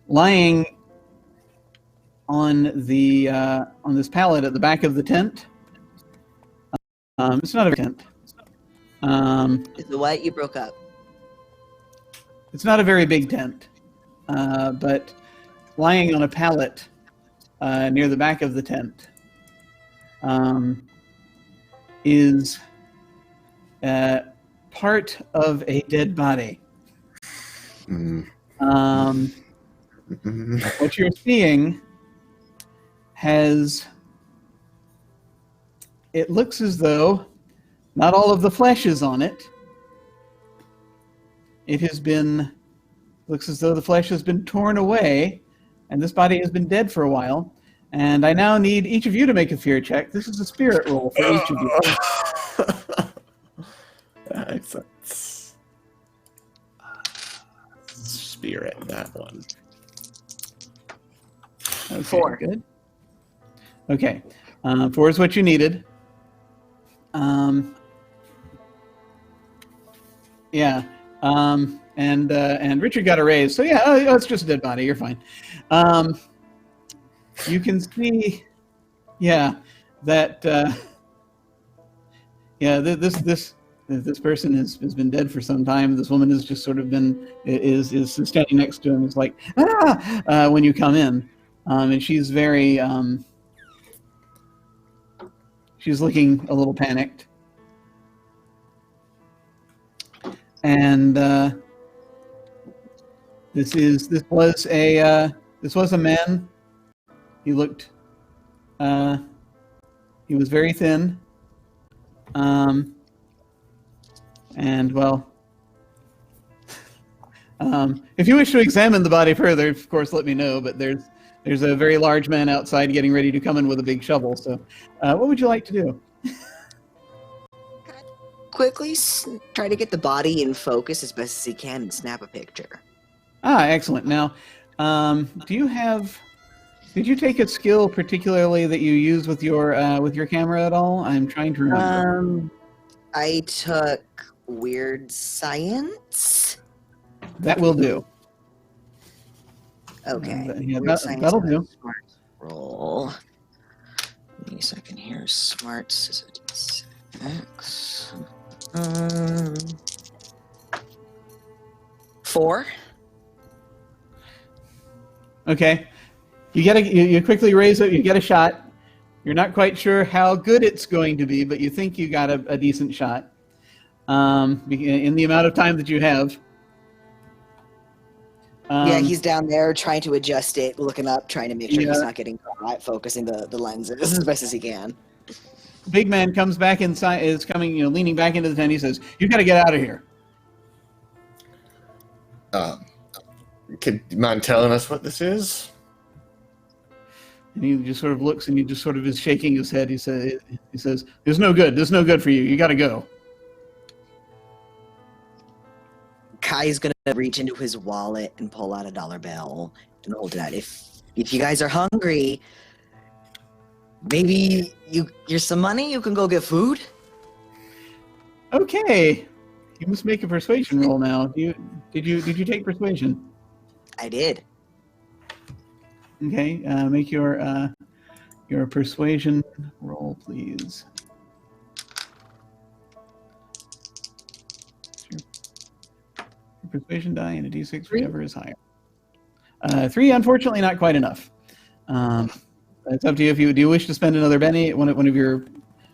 lying on this pallet at the back of the tent. It's not a tent. Is it what? You broke up. It's not a very big tent, but lying on a pallet near the back of the tent is part of a dead body. What you're seeing it looks as though not all of the flesh is on it. Looks as though the flesh has been torn away, and this body has been dead for a while. And I now need each of you to make a fear check. This is a spirit roll for each of you. Excellent. Spirit, that one. Okay, 4. Good. Okay. 4 is what you needed. Yeah. And Richard got a raise. So yeah, it's just a dead body. You're fine. You can see, yeah, that this person has been dead for some time. This woman has just sort of is standing next to him. Is like when you come in, and she's very she's looking a little panicked, and this was a man. He looked, he was very thin, and well, if you wish to examine the body further, of course, let me know, but there's a very large man outside getting ready to come in with a big shovel, so what would you like to do? Quickly try to get the body in focus as best as he can and snap a picture. Excellent. Now, do you have Did you take a skill particularly that you use with your camera at all? I'm trying to remember. I took weird science. That will do. Okay. Yeah, Weird science that'll and do. Smart roll. Give me a second here. Smarts is a D6. 4. Okay. You quickly raise it. You get a shot. You're not quite sure how good it's going to be, but you think you got a decent shot in the amount of time that you have. Yeah, he's down there trying to adjust it, looking up, trying to make sure Yeah. he's not getting caught, focusing the lenses as best as he can. Big man comes back inside. Is coming, leaning back into the tent. He says, "You got to get out of here." Could you mind telling us what this is? And he just sort of looks, and he just sort of is shaking his head. He says, "There's no good. There's no good for you. You got to go." Kai's gonna reach into his wallet and pull out a dollar bill and hold it out. If you guys are hungry, maybe here's some money. You can go get food. Okay, you must make a persuasion roll now. Did you take persuasion? I did. Okay, make your persuasion roll, please. Your persuasion die and a d6, whichever is higher. 3, unfortunately, not quite enough. It's up to you. Do you wish to spend another Benny? One of your.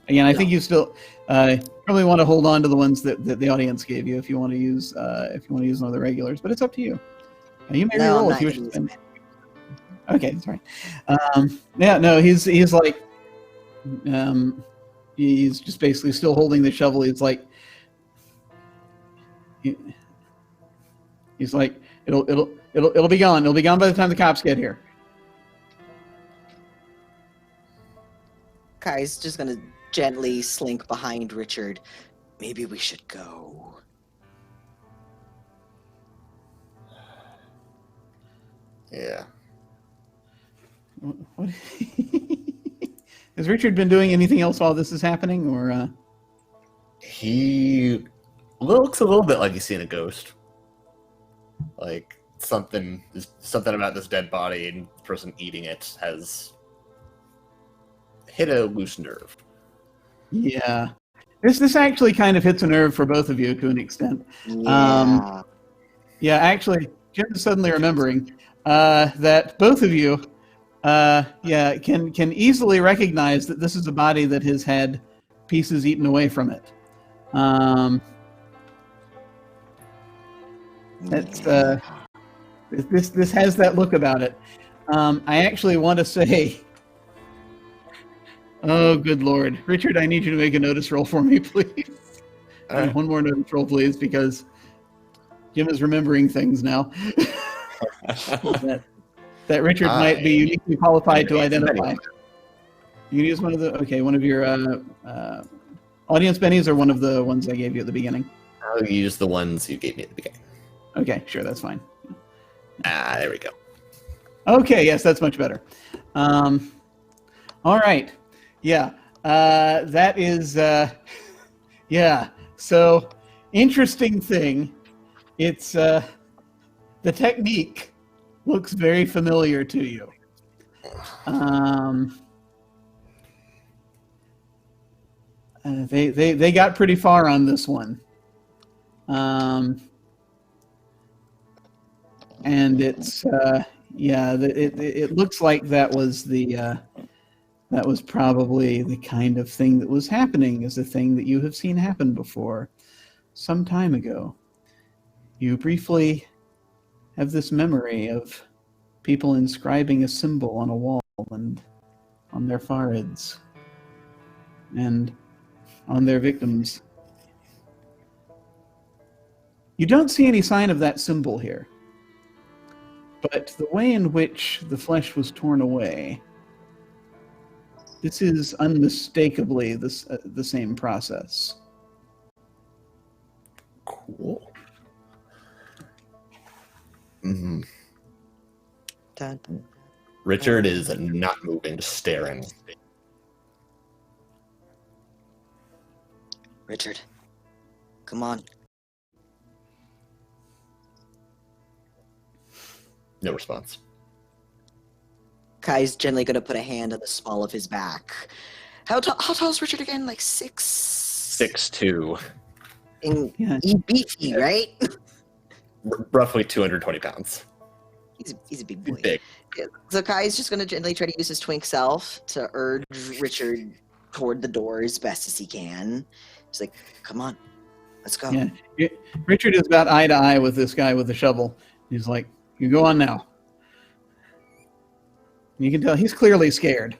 Again, I think you still probably want to hold on to the ones that the audience gave you if you want to use one of the regulars, but it's up to you. You may roll if you wish to spend. Okay, sorry. Yeah, no, he's like, he's just basically still holding the shovel. He's like, he's like, it'll be gone. It'll be gone by the time the cops get here. Kai's just gonna gently slink behind Richard. Maybe we should go. Yeah. What? Has Richard been doing anything else while this is happening, or? He looks a little bit like he's seen a ghost. Like something about this dead body and the person eating it has hit a loose nerve. Yeah, this actually kind of hits a nerve for both of you to an extent. Yeah. Yeah, actually, Jim is suddenly remembering that both of you, can easily recognize that this is a body that has had pieces eaten away from it. That's this has that look about it. I actually want to say, oh, good Lord, Richard, I need you to make a notice roll for me, please. Right. One more notice roll, please, because Jim is remembering things now that Richard might be uniquely qualified to identify. You can use one of your audience bennies or one of the ones I gave you at the beginning. I'll use the ones you gave me at the beginning. Okay, sure, that's fine. There we go. Okay, yes, that's much better. All right. Yeah, that is, yeah. So, interesting thing. It's, the technique looks very familiar to you. They got pretty far on this one. And it's it looks like that was probably the kind of thing that was happening, is a thing that you have seen happen before some time ago. You briefly have this memory of people inscribing a symbol on a wall and on their foreheads and on their victims. You don't see any sign of that symbol here. But the way in which the flesh was torn away, this is unmistakably the same process. Cool. Mm-hmm. Richard is not moving, just staring. Richard, come on. No response. Kai's gently going to put a hand on the small of his back. How tall is Richard again? Like 6'? 6'2". And Yeah. he's beefy, right? Roughly 220 pounds. He's a big boy. Big. So Kai's just going to gently try to use his twink self to urge Richard toward the door as best as he can. He's like, come on, let's go. Yeah. Richard is about eye to eye with this guy with the shovel. He's like, you go on now. And you can tell he's clearly scared.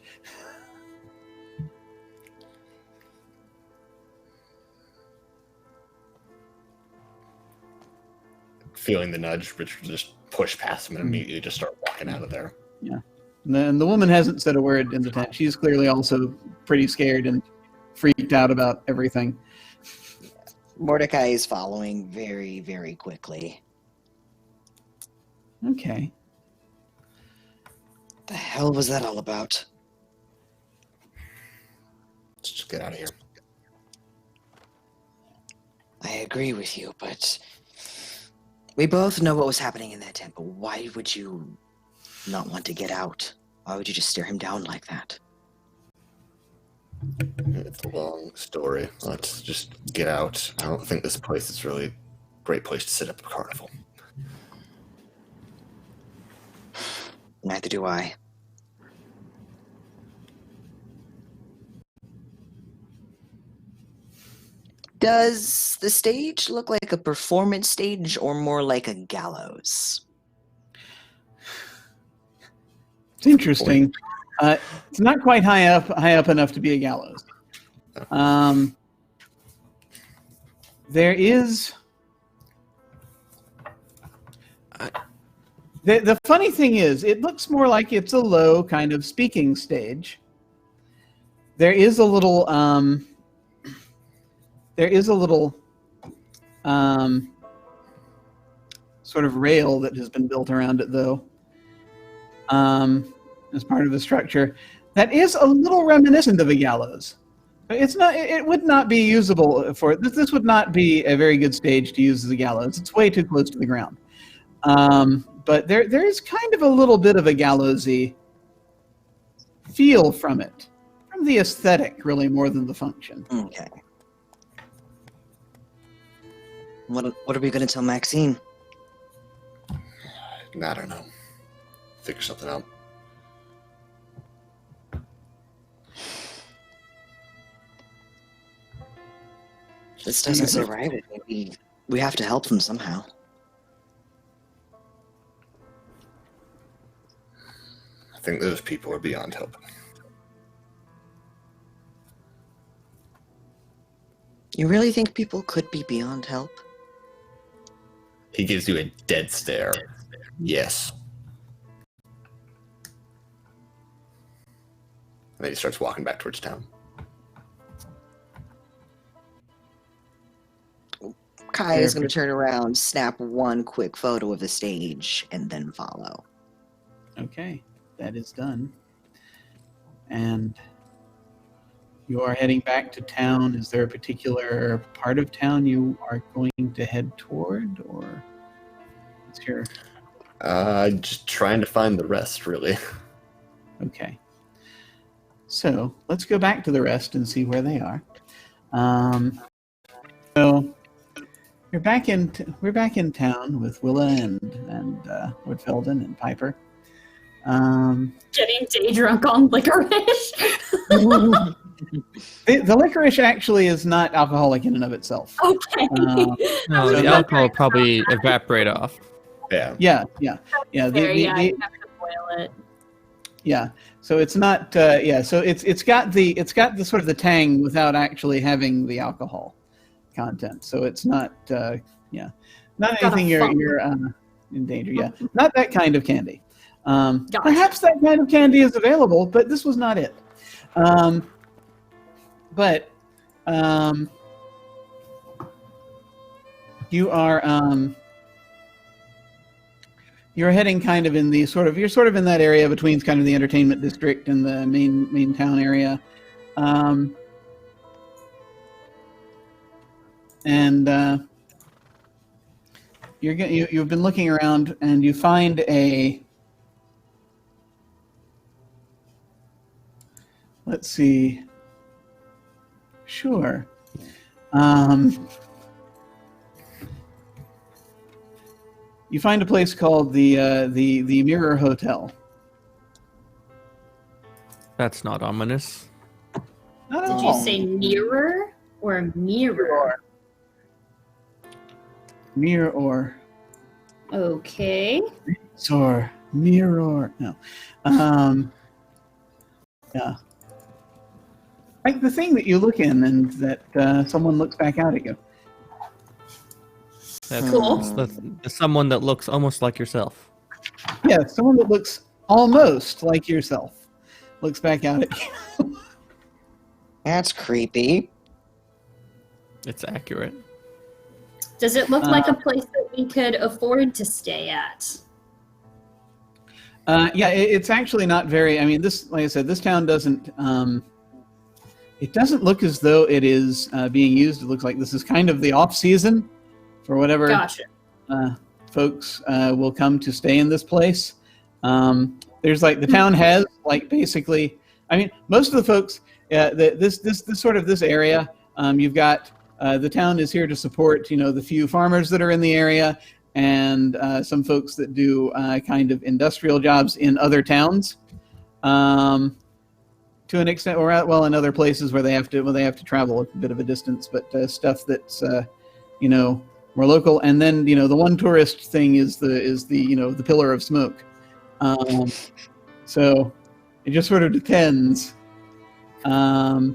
Feeling the nudge, Richard just push past him and immediately just start walking out of there. Yeah. And then the woman hasn't said a word in the tent. She's clearly also pretty scared and freaked out about everything. Mordecai is following very, very quickly. Okay. The hell was that all about? Let's just get out of here. I agree with you, but we both know what was happening in that tent, but why would you not want to get out? Why would you just stare him down like that? It's a long story. Let's just get out. I don't think this place is really a great place to set up a carnival. Neither do I. Does the stage look like a performance stage or more like a gallows? It's interesting. It's not quite high up enough to be a gallows. There is. The funny thing is, it looks more like it's a low kind of speaking stage. There is a little. Sort of rail that has been built around it, though. As part of the structure, that is a little reminiscent of a gallows. It's not. It would not be usable for this. This would not be a very good stage to use as a gallows. It's way too close to the ground. But there is kind of a little bit of a gallowsy feel from it, from the aesthetic, really more than the function. Okay. What are we going to tell Maxine? I don't know. Figure something out. This doesn't sit right with me. We have to help them somehow. I think those people are beyond helping. You really think people could be beyond help? He gives you a dead stare. Yes. And then he starts walking back towards town. Kai is going to turn around, snap one quick photo of the stage, and then follow. Okay, that is done. And you are heading back to town. Is there a particular part of town you are going to head toward, or what's your... Just trying to find the rest, really. Okay. So let's go back to the rest and see where they are. So we're back in town with Willa and Lord Felden and Piper. Getting day drunk on licorice. The licorice actually is not alcoholic in and of itself. Okay. No, So the that- alcohol will probably evaporate off. Yeah. Yeah. Fair, yeah, you have to boil it. Yeah. So it's not. So it's got the sort of the tang without actually having the alcohol content. So it's not. Not Got a anything you're in danger. Yeah. Not that kind of candy. Gotcha. Perhaps that kind of candy is available, but this was not it. But you you're heading kind of in the you're sort of in that area between kind of the entertainment district and the main town area. And you've been looking around and you find a, let's see, sure. You find a place called the Mirror Hotel. That's not ominous. Not at Did you all. say mirror or mirror? Mirror. Okay. Mirror. No. Yeah. Like the thing that you look in and that someone looks back out at you. That's, Cool. that's someone that looks almost like yourself. Yeah, someone that looks almost like yourself looks back out at you. That's creepy. It's accurate. Does it look like a place that we could afford to stay at? Yeah, it's actually not very. I mean, this, like I said, this town doesn't. It doesn't look as though it is being used. It looks like this is kind of the off season for whatever Gotcha. folks will come to stay in this place. There's like the town has like basically. I mean, most of the folks. This sort of this area. You've got the town is here to support the few farmers that are in the area. And some folks that do kind of industrial jobs in other towns, to an extent, or in other places where they have to travel a bit of a distance. But stuff that's more local. And then the one tourist thing is the pillar of smoke. So it just sort of depends. But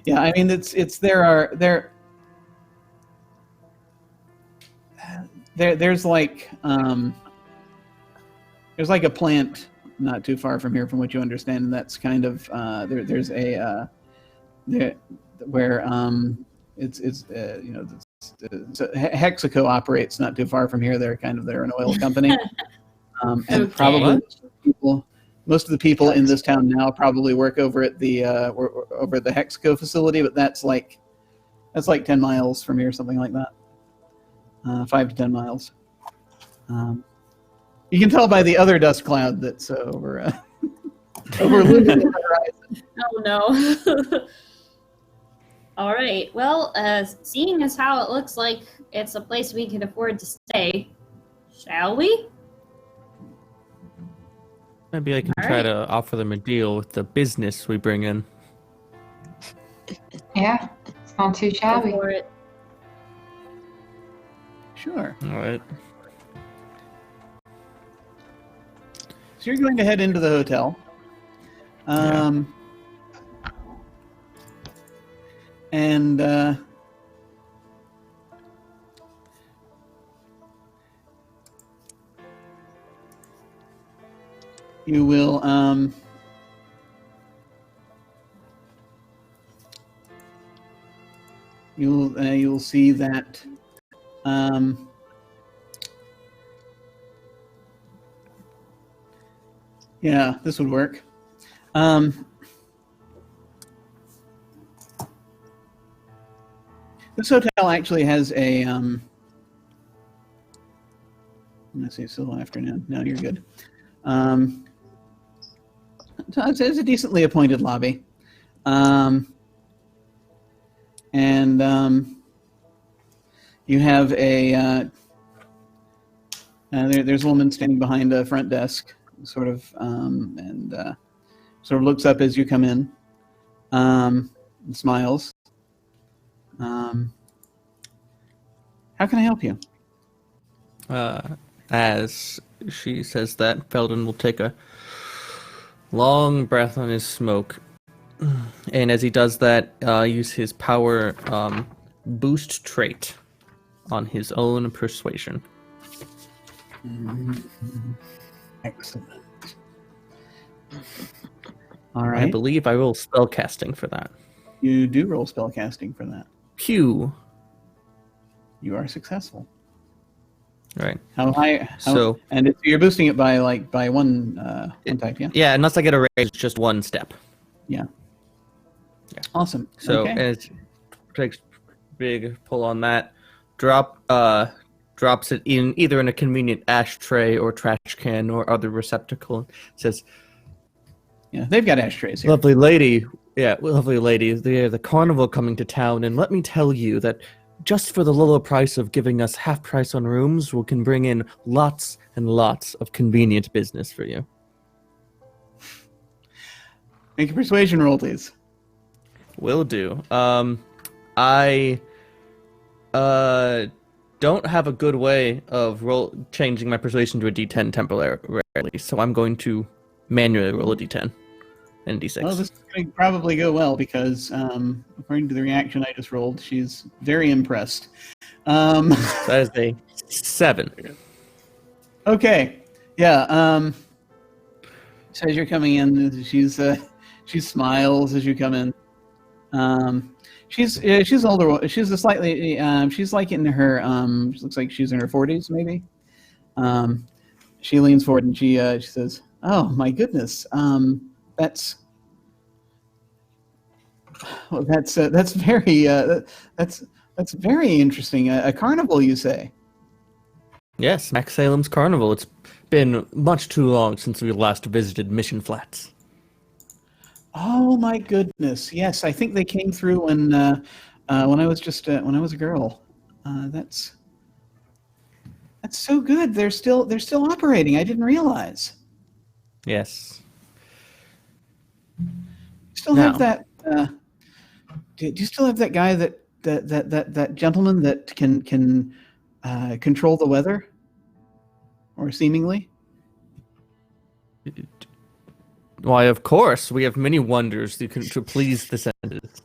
yeah, I mean there's like a plant not too far from here, from what you understand, and that's kind of there's a where Hexaco operates not too far from here. They're an oil company, and Okay. probably most of the people in this town now probably work over at the Hexaco facility, but that's like 10 miles from here, something like that. 5 to 10 miles. You can tell by the other dust cloud that's over looming the horizon. Oh no. All right. Well, seeing as how it looks like it's a place we can afford to stay, shall we? Maybe I can All try right. to offer them a deal with the business we bring in. Yeah, it's not too Go shabby. for it. Sure. All right. So you're going to head into the hotel. And you will you'll see that yeah, this would work. This hotel actually has a let's see, still afternoon. No, you're good. So it's a decently appointed lobby. And you have a there's a woman standing behind a front desk, sort of looks up as you come in, and smiles. How can I help you? As she says that, Felden will take a long breath on his smoke. And as he does that, use his power boost trait on his own persuasion. Excellent. All right. I believe I roll spellcasting for that. You do roll spellcasting for that. Pew. You are successful. Right. How high? So You're boosting it by one type, yeah. Yeah, unless I get a raise, it's just one step. Yeah. Yeah. Awesome. So okay. and it takes big pull on that. Drops it either in a convenient ashtray or trash can or other receptacle. It says, yeah, they've got ashtrays here. lovely lady, the carnival coming to town, and let me tell you that just for the lower price of giving us half price on rooms, we can bring in lots and lots of convenient business for you. Make a persuasion roll, please. Will do. I don't have a good way of changing my persuasion to a D10 temporarily, so I'm going to manually roll a D10 and D6. Well, this is going to probably go well because, according to the reaction I just rolled, she's very impressed. That is a 7. Okay. Yeah. So as you're coming in, she smiles as you come in. She's older. She's she's like in her she looks like she's in her 40s maybe. She leans forward and she says, "Oh my goodness, that's very interesting. A carnival, you say?" Yes, Max Salem's Carnival. It's been much too long since we last visited Mission Flats. Oh my goodness! Yes, I think they came through when I was a girl. That's so good. They're still operating. I didn't realize. Yes. Still have that. Do you still have that guy that gentleman that can control the weather, or seemingly? Why, of course, we have many wonders to please the senses.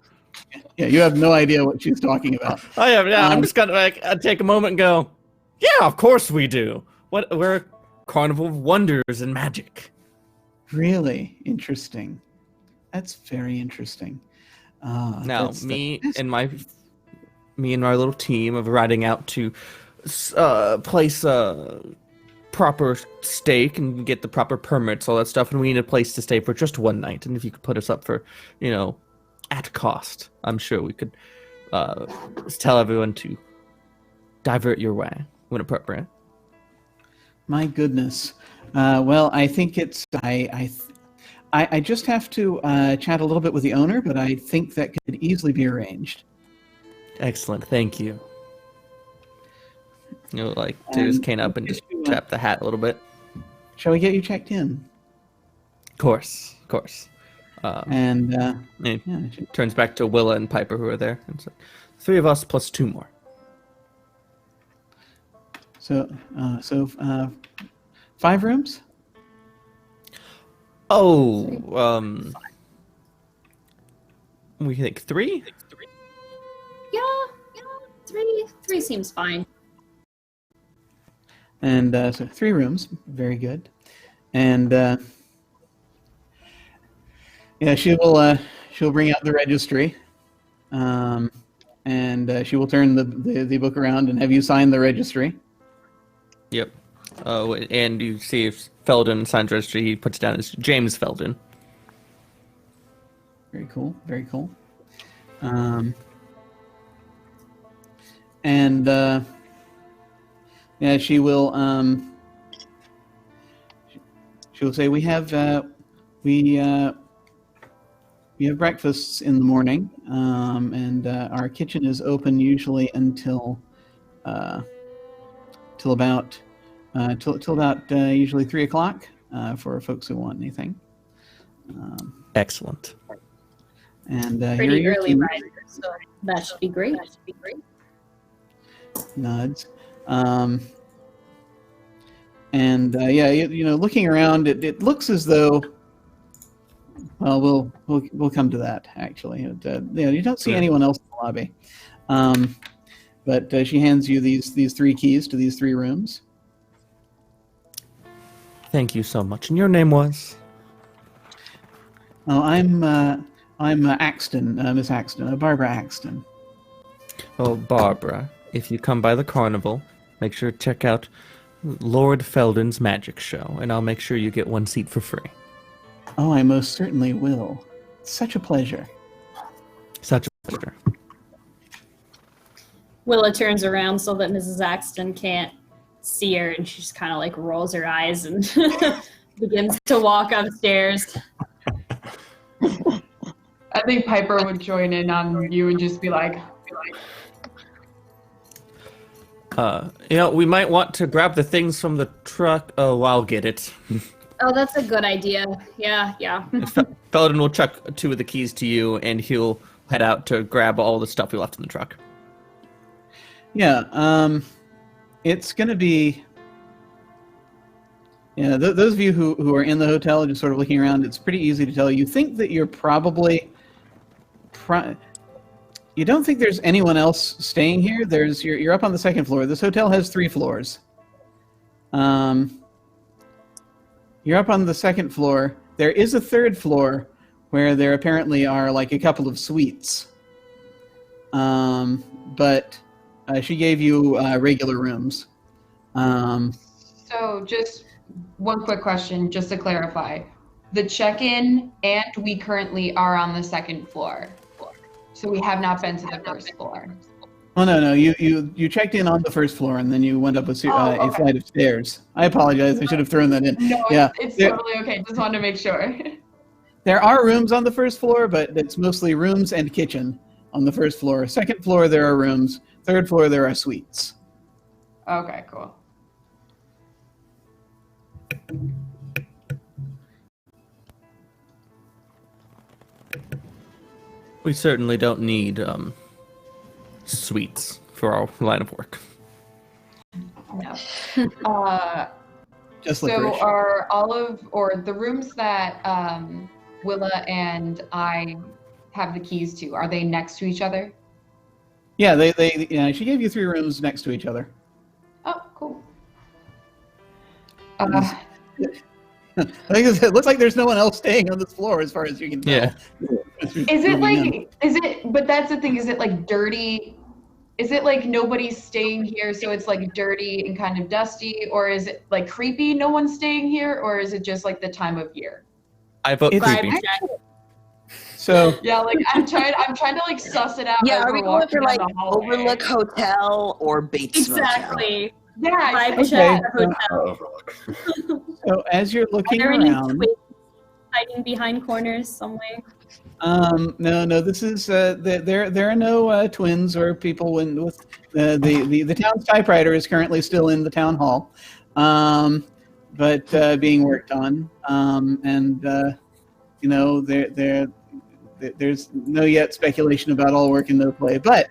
Yeah, you have no idea what she's talking about. Oh yeah. I'm just gonna take a moment and go, yeah, of course we do. We're a carnival of wonders and magic. Really interesting. That's very interesting. Now, me and my little team of riding out to place a proper stake and get the proper permits, all that stuff, and we need a place to stay for just one night. And if you could put us up for, at cost, I'm sure we could tell everyone to divert your way when appropriate. My goodness. Well, I think it's I just have to chat a little bit with the owner, but I think that could easily be arranged. Excellent, thank you. Take his cane up and just tap the hat a little bit. Shall we get you checked in? Of course. He turns back to Willa and Piper, who are there. And it's like, 3 of us plus 2 more. So 5 rooms? Oh, we think 3? Yeah, 3 seems fine. And so 3 rooms, very good. And she'll bring out the registry, and she will turn the book around and have you sign the registry. Yep. And you see if Felden signs registry, he puts down as James Felden. Very cool. Very cool. She will. She will say, "We have breakfasts in the morning, and our kitchen is open usually until about usually 3:00 for folks who want anything." Excellent. And pretty early riser, so that should be great. Nods. Looking around, it looks as though. Well, we'll come to that actually. You don't see anyone else in the lobby, but she hands you these 3 keys to these 3 rooms. Thank you so much. And your name was? Oh, I'm Axton, Miss Axton, Barbara Axton. Oh, Barbara, if you come by the carnival, make sure to check out Lord Felden's magic show, and I'll make sure you get one seat for free. Oh, I most certainly will. Such a pleasure. Such a pleasure. Willa turns around so that Mrs. Axton can't see her, and she just kind of like rolls her eyes and begins to walk upstairs. I think Piper would join in on you and just be like, We might want to grab the things from the truck. Oh, I'll get it. Oh, that's a good idea. Yeah. Felden will chuck 2 of the keys to you, and he'll head out to grab all the stuff we left in the truck. Yeah, it's going to be... Yeah, those of you who are in the hotel just sort of looking around, it's pretty easy to tell. You think that you're probably... You don't think there's anyone else staying here. You're up on the 2nd floor. This hotel has 3 floors. You're up on the 2nd floor. There is a 3rd floor where there apparently are like a couple of suites. But she gave you regular rooms. so just one quick question, just to clarify. The check-in and we currently are on the 2nd floor. So we have not been to the 1st floor. Oh, no. You checked in on the 1st floor, and then you went up a flight of stairs. I apologize. I should have thrown that in. No, yeah, it's totally okay. Just wanted to make sure. There are rooms on the 1st floor, but it's mostly rooms and kitchen on the 1st floor. 2nd floor, there are rooms. 3rd floor, there are suites. Okay, cool. We certainly don't need suites for our line of work. No. Just So licorice. are the rooms that Willa and I have the keys to, are they next to each other? Yeah, she gave you 3 rooms next to each other. Oh, cool. It looks like there's no one else staying on this floor as far as you can tell. Yeah. But that's the thing, is it like dirty? Is it like nobody's staying here, so it's like dirty and kind of dusty? Or is it like creepy, no one's staying here? Or is it just like the time of year? I vote It's- creepy. So Yeah, like I'm trying to like suss it out. Yeah, as are we're we going walking for like down the hallway. Overlook Hotel or Bates Motel? Exactly. Yeah, Vibe Okay. check hotel. Overlook. so as you're Are looking there any around, twins hiding behind corners somewhere? no, this is there are no twins or people with the town's typewriter is currently still in the town hall, but being worked on, and there's no yet speculation about all work and no play, but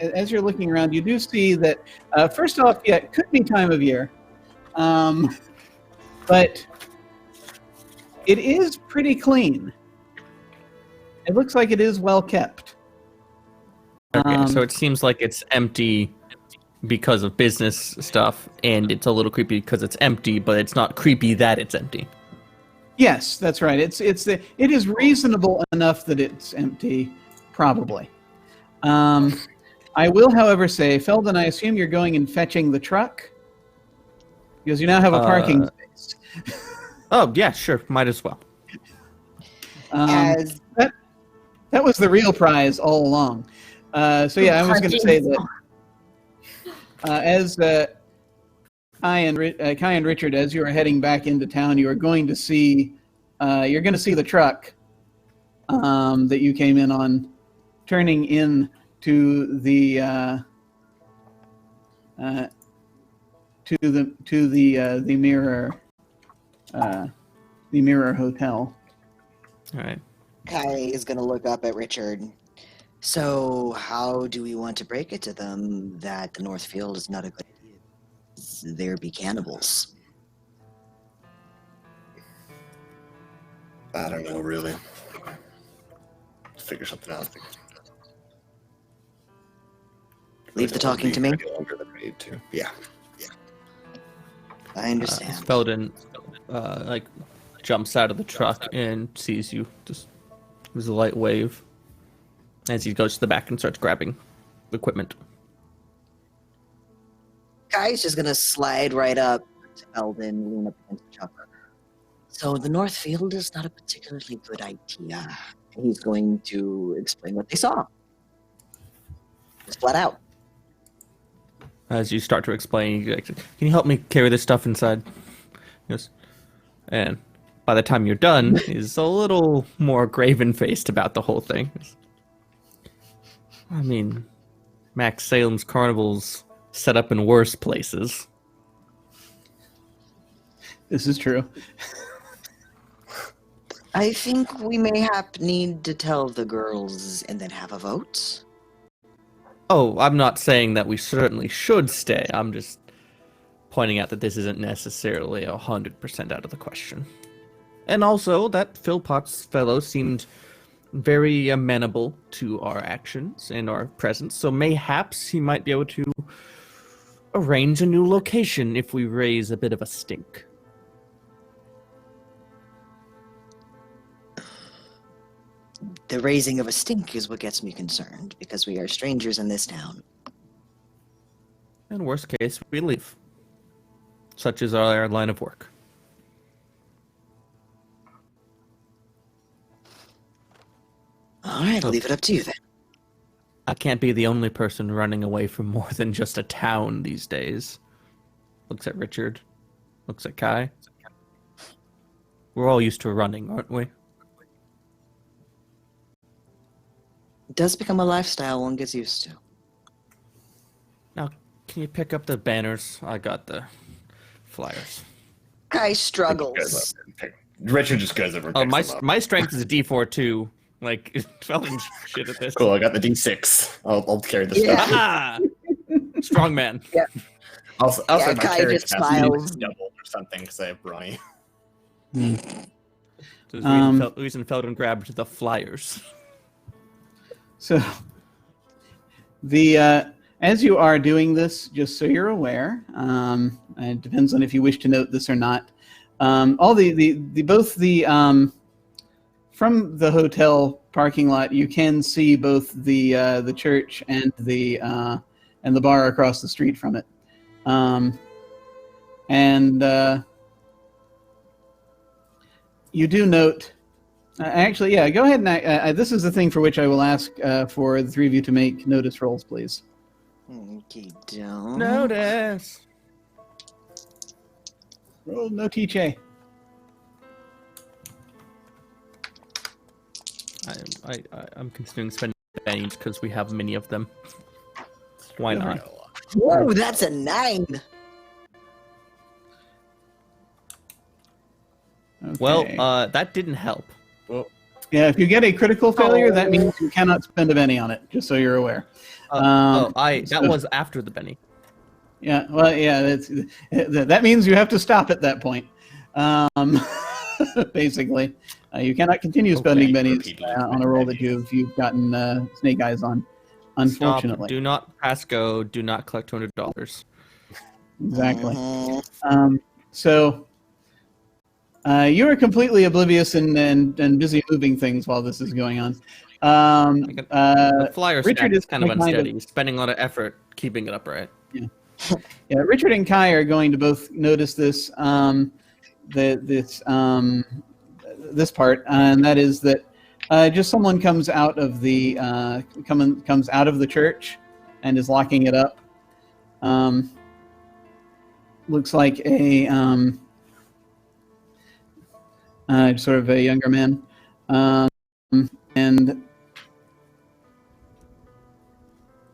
as you're looking around, you do see that first off, yeah, it could be time of year, but it is pretty clean. It looks like it is well kept. Okay, so it seems like it's empty because of business stuff, and it's a little creepy because it's empty, but it's not creepy that it's empty. Yes, that's right. It is reasonable enough that it's empty, probably. I will, however, say, Felden, I assume you're going and fetching the truck because you now have a parking space. Oh, yeah, sure. Might as well. As That was the real prize all along. So yeah, I was going to say that as Kai and Richard, as you are heading back into town, you are going to see the truck that you came in on, turning in to the Mirror Hotel. All right. Kai is going to look up at Richard. So, how do we want to break it to them that the Northfield is not a good idea? There be cannibals. I don't know, really. Figure something out. Leave the talking to me. Longer than we need to. Yeah. I understand. Felden jumps out of the truck and sees you. Just there's a light wave as he goes to the back and starts grabbing equipment. Mordecai's just gonna slide right up to Felden, lean up against Chopper. So the North Field is not a particularly good idea. And he's going to explain what they saw. Just flat out. As you start to explain, you're like, can you help me carry this stuff inside? Yes. And by the time you're done, he's a little more graven-faced about the whole thing. I mean, Max Salem's carnival's set up in worse places. This is true. I think we mayhap need to tell the girls and then have a vote. Oh, I'm not saying that we certainly should stay. I'm just pointing out that this isn't necessarily 100% out of the question. And also that Philpott's fellow seemed very amenable to our actions and our presence, so mayhaps he might be able to arrange a new location if we raise a bit of a stink. The raising of a stink is what gets me concerned, because we are strangers in this town. In worst case, we leave. Such is our line of work. All right, I'll leave it up to you then. I can't be the only person running away from more than just a town these days. Looks at Richard. Looks at Kai. We're all used to running, aren't we? It does become a lifestyle one gets used to. Now, can you pick up the banners? I got the flyers. Kai struggles. Richard just goes over and Oh, picks them up. my strength is a D4 too. Like, Felden's shit at this. Cool, I got the D6. I'll carry this Yeah. stuff. Ah! Strong man. Also, Yeah, my Kai carry just capacity smiles. is doubled or something because I have Brawny. So the reason Felden grabbed the flyers. So, as you are doing this, just so you're aware, it depends on if you wish to note this or not. All from the hotel parking lot, you can see both the church and the bar across the street from it, you do note. Actually, yeah, go ahead and this is the thing for which I will ask for the three of you to make notice rolls, please. Okay, don't. Notice. Roll no teache. I'm considering spending bennies because we have many of them. Why not? Whoa, that's a 9. Okay. Well, that didn't help. Yeah, if you get a critical failure, that means you cannot spend a penny on it, just so you're aware. That was after the Benny. Yeah, well, yeah, that means you have to stop at that point. Basically, you cannot continue spending pennies on a roll that you've gotten snake eyes on. Unfortunately, Stop. Do not pass go. Do not collect $200. Exactly. So you are completely oblivious and busy moving things while this is going on. The flyer Richard is kind of unsteady. He's spending a lot of effort keeping it upright. Yeah, Richard and Kai are going to both notice this this part, and that is that just someone comes out of the comes out of the church and is locking it up. Looks like a sort of a younger man, and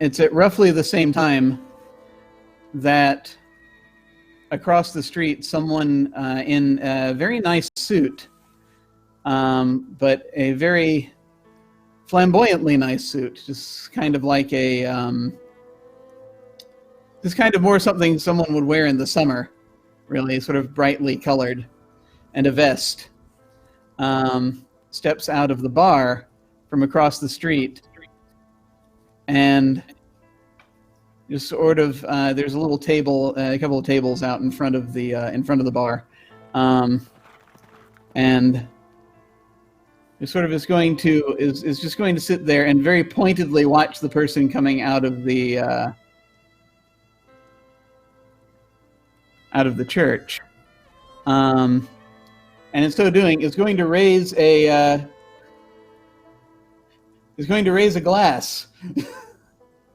it's at roughly the same time that across the street, someone in a very nice suit, but a very flamboyantly nice suit, just kind of like a, just kind of more something someone would wear in the summer, really, sort of brightly colored, and a vest, steps out of the bar from across the street, and just sort of there's a little table, a couple of tables out in front of the bar, and it sort of is just going to sit there and very pointedly watch the person coming out of the out of the church. And in so doing, is going to raise a glass,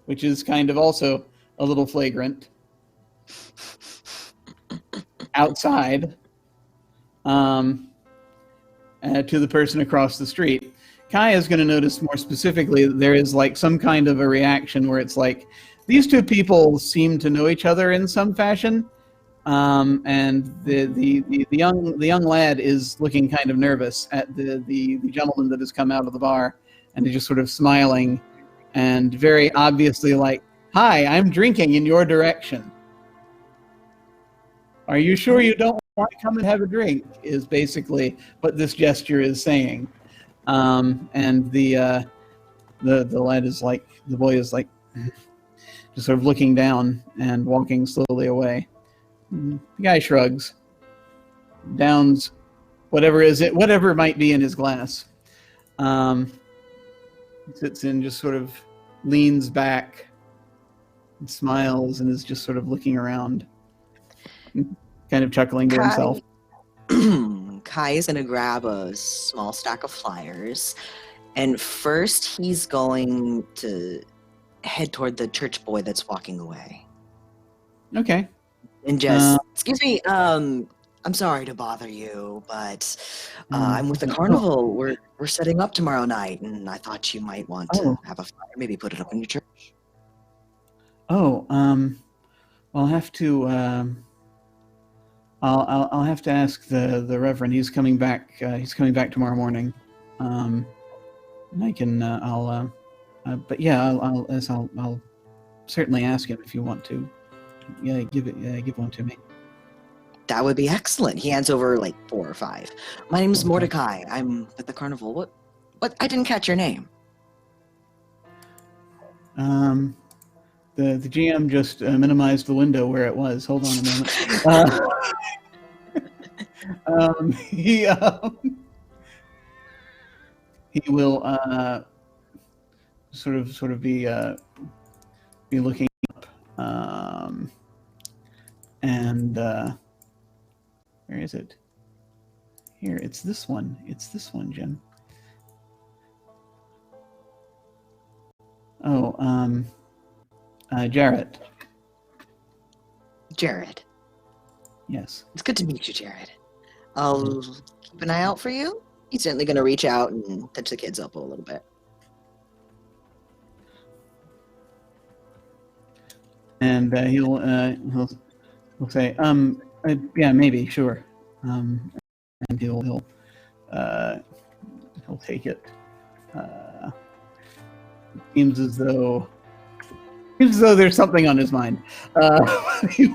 which is kind of also a little flagrant outside, to the person across the street. Kai is going to notice more specifically that there is like some kind of a reaction where it's like these two people seem to know each other in some fashion, and the young lad is looking kind of nervous at the gentleman that has come out of the bar, and he's just sort of smiling and very obviously like, "Hi, I'm drinking in your direction. Are you sure you don't want to come and have a drink?" is basically what this gesture is saying. And the lad is like, the boy is like, just sort of looking down and walking slowly away. The guy shrugs, downs whatever might be in his glass. Sits in, just sort of leans back and smiles and is just sort of looking around, kind of chuckling to himself. Kai is going to grab a small stack of flyers, and first he's going to head toward the church boy that's walking away. Okay. And just, excuse me, I'm sorry to bother you, but I'm with the Carnival. We're setting up tomorrow night, and I thought you might want to have a flyer, maybe put it up in your church. Well, I'll have to. I'll have to ask the Reverend. He's coming back. He's coming back tomorrow morning. And I can. But yeah, I'll certainly ask him if you want to. Yeah, give one to me. That would be excellent. He hands over like 4 or 5. My name's Mordecai. I'm with the Carnival. What? I didn't catch your name. The GM just minimized the window where it was. Hold on a moment. He will sort of be looking up, and where is it? Here, it's this one. It's this one, Jim. Oh, Jarrett. Jared. Yes. It's good to meet you, Jared. I'll keep an eye out for you. He's certainly going to reach out and touch the kids up a little bit. And he'll say, yeah, maybe, sure. And he'll take it. Seems as though there's something on his mind. He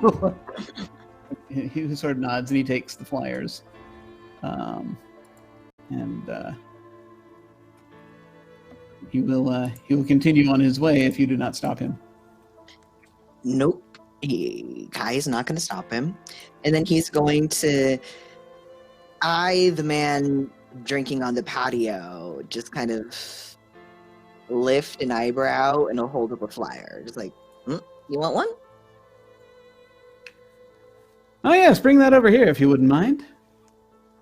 sort of nods and he takes the flyers, and he will continue on his way if you do not stop him. Nope. Kai is not going to stop him. And then he's going to eye the man drinking on the patio, just kind of lift an eyebrow and he'll hold up a flyer. Just like, you want one? Oh, yes, bring that over here if you wouldn't mind.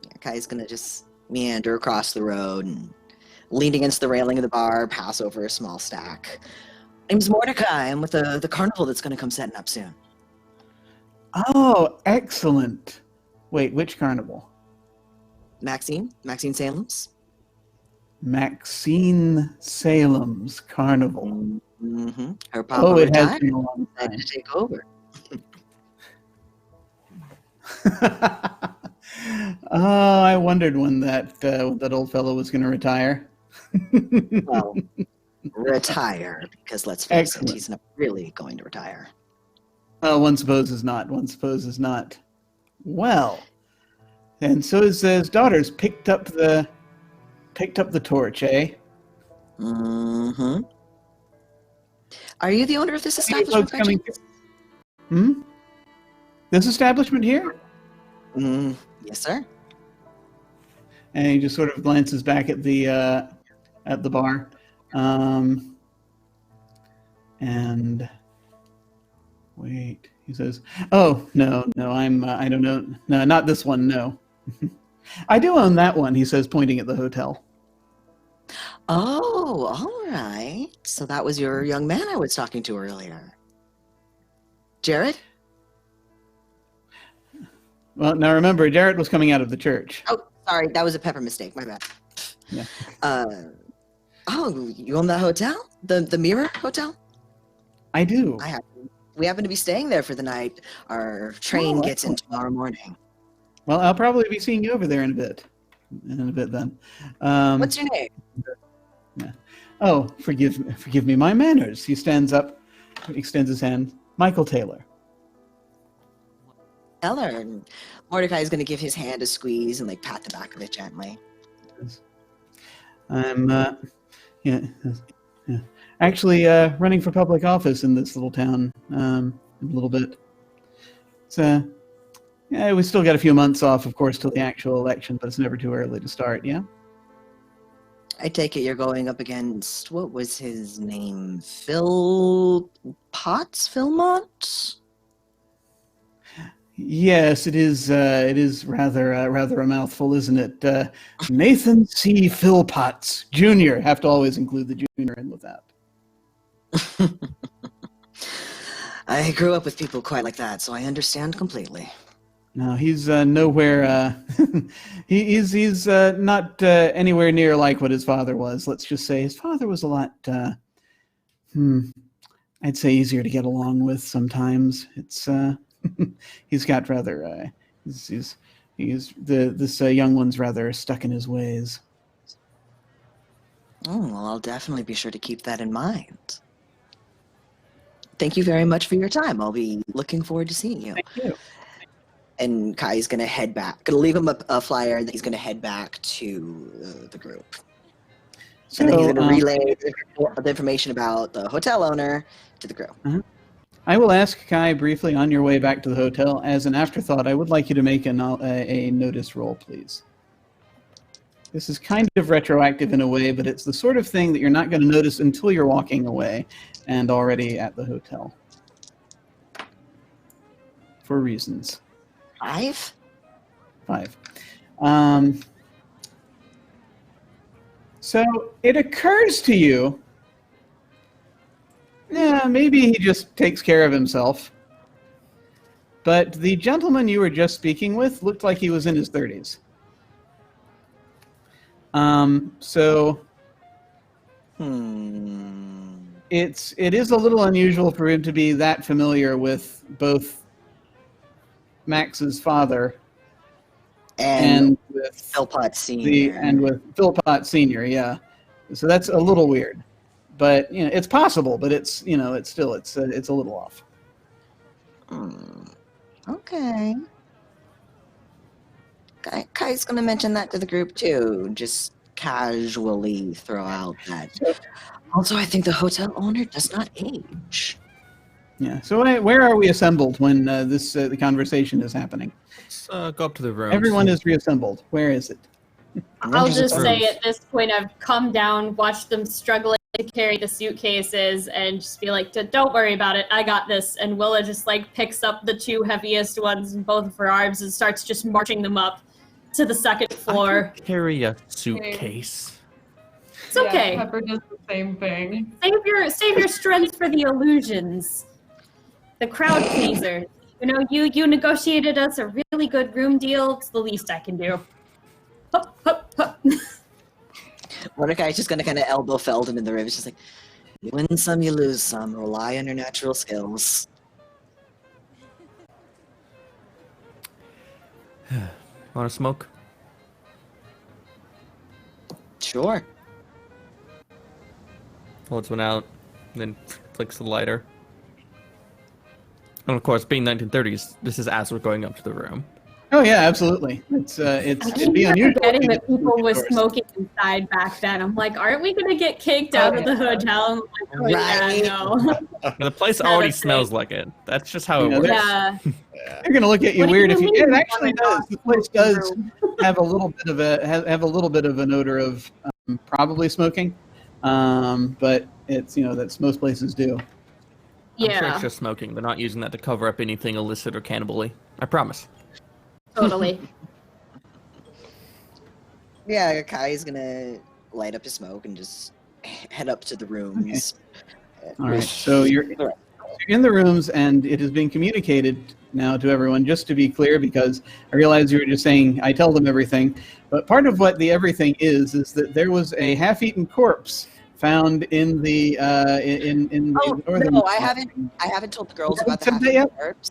Yeah, Kai's going to just meander across the road and lean against the railing of the bar, pass over a small stack. Name's Mordecai. I'm with the Carnival that's going to come setting up soon. Oh, excellent. Wait, which Carnival? Maxine Salem's. Maxine Salem's Carnival. Mm-hmm. Her papa it has retired. been a long time. Decided to take over. Oh, I wondered when that old fellow was going to retire. Well, retire, because let's face Excellent. it, he's not really going to retire. Oh, one supposes not. One supposes not. Well, and so his daughters picked up the torch, eh? Mm-hmm. Are you the owner of this Any establishment? folks coming? This establishment here? Yes, sir. And he just sort of glances back at the bar, and wait, He says, "Oh, no, I don't know. No, not this one, no." "I do own that one," he says, pointing at the hotel. Oh, all right. So that was your young man I was talking to earlier. Jared? Well, now remember, Jared was coming out of the church. Oh, sorry. That was a Pepper mistake. My bad. Yeah. Oh, you own that hotel? The Mirror Hotel? I do. We happen to be staying there for the night. Our train gets in tomorrow morning. Well, I'll probably be seeing you over there in a bit. Then. What's your name? Yeah. "Oh, forgive me my manners." He stands up, extends his hand. "Michael Taylor." Eller. And Mordecai is going to give his hand a squeeze and pat the back of it gently. "I'm actually running for public office in this little town in a little bit. So we still got a few months off, of course, till the actual election, but it's never too early to start. Yeah. I take it you're going up against, what was his name? Philmont? Yes, it is. It is rather a mouthful, isn't it? Nathan C. Philpotts Jr. Have to always include the junior in with that. I grew up with people quite like that, so I understand completely. No, he's nowhere. He's not anywhere near like what his father was. Let's just say his father was a lot. I'd say easier to get along with sometimes. It's he's got rather. This young one's rather stuck in his ways. Oh, well, I'll definitely be sure to keep that in mind. Thank you very much for your time. I'll be looking forward to seeing you. Thank you. And Kai's going to head back. Going to leave him a flyer that he's going to head back to the group. So, and then he's going to relay the information about the hotel owner to the group. I will ask Kai briefly on your way back to the hotel. As an afterthought, I would like you to make a notice roll, please. This is kind of retroactive in a way, but it's the sort of thing that you're not going to notice until you're walking away and already at the hotel. For reasons. 5? 5. So it occurs to you, maybe he just takes care of himself. But the gentleman you were just speaking with looked like he was in his 30s. It is a little unusual for him to be that familiar with both Max's father and with Philpott Sr. with Philpott Sr. Yeah, so that's a little weird, but it's possible. But it's it's a little off. Okay. Kai's going to mention that to the group too. Just casually throw out that. Also, I think the hotel owner does not age. Yeah. So where are we assembled when the conversation is happening? Let's go up to the room. Everyone is reassembled. Where is it? I'll just say at this point I've come down, watched them struggling to carry the suitcases, and just be like, "Don't worry about it, I got this." And Willa just picks up the 2 heaviest ones in both of her arms and starts just marching them up to the second floor. I can carry a suitcase. It's okay. Yeah, Pepper does the same thing. Save your strength for the illusions. The crowd pleaser. You negotiated us a really good room deal. It's the least I can do. Hup, hup, hup. Mordecai's just going to kind of elbow Felden in the ribs. Just like, you win some, you lose some. Rely on your natural skills. Want to smoke? Sure. Holds one out, then flicks the lighter. And of course, being 1930s, this is as we're going up to the room. Oh yeah, absolutely. It'd be unusual. Forgetting that people were smoking inside back then. I'm like, aren't we gonna get kicked out of the hotel? I'm like, Right. yeah, no. The place already smells like it. That's just how it works. Yeah. They're gonna look at you What do weird you if you. mean? It actually does. The place does have a little bit of have a little bit of an odor of probably smoking, but it's that's most places do. I'm sure Yeah. it's just smoking. They're not using that to cover up anything illicit or cannibal-y. I promise. Totally. Yeah, Kai's gonna light up his smoke and just head up to the rooms. All right. So you're in the rooms, and it is being communicated now to everyone. Just to be clear, because I realize you were just saying I tell them everything, but part of what the everything is that there was a half-eaten corpse found in the in the northern. No, I haven't told the girls about the Said that yet? corpse.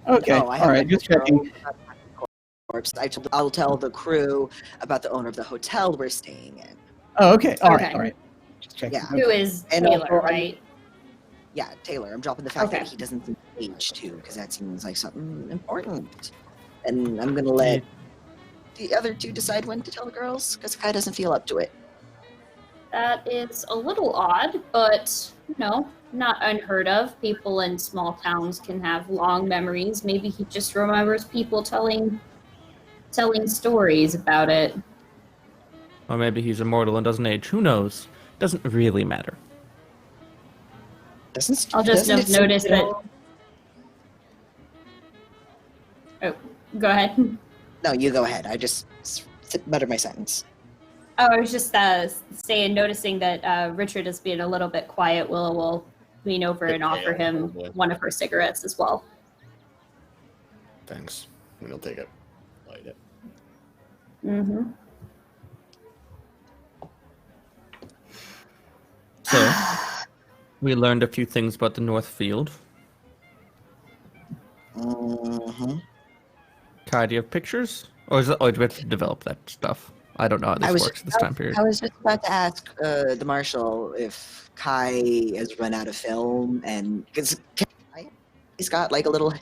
Okay. No, I All right. haven't Just told the checking. girls about the corpse. I'll tell the crew about the owner of the hotel we're staying in. Oh, okay. All right. Okay. All right. Just checking. Yeah. Who is And Taylor, also, right? Yeah, Taylor. I'm dropping the fact Okay. that he doesn't age too, because that seems like something important. And I'm gonna let the other two decide when to tell the girls, because Kai doesn't feel up to it. That is a little odd, but not unheard of. People in small towns can have long memories. Maybe he just remembers people telling stories about it. Or maybe he's immortal and doesn't age. Who knows? Doesn't really matter. I'll just doesn't it seem- notice that. Oh, go ahead. No, you go ahead. I just mutter my sentence. Oh, I was just noticing that Richard is being a little bit quiet. Willa will lean over and offer him one of her cigarettes as well. Thanks. And he'll take it. Light it. Mm-hmm. So, we learned a few things about the North Field. Mm-hmm. Kai, do you have pictures? Or do we have to develop that stuff? I don't know how this works this time period. I was just about to ask the marshal if Kai has run out of film, and because he's got like a little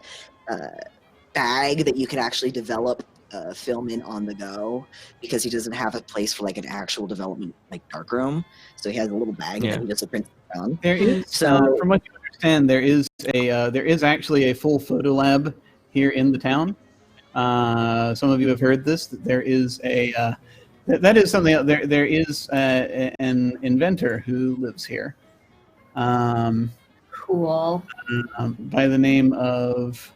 bag that you can actually develop film in on the go, because he doesn't have a place for like an actual development like darkroom, so he has a little bag that he just prints around. There is, from what you understand, there is actually a full photo lab here in the town. Some of you have heard this. That there is that is something. There is an inventor who lives here. Cool. By the name of,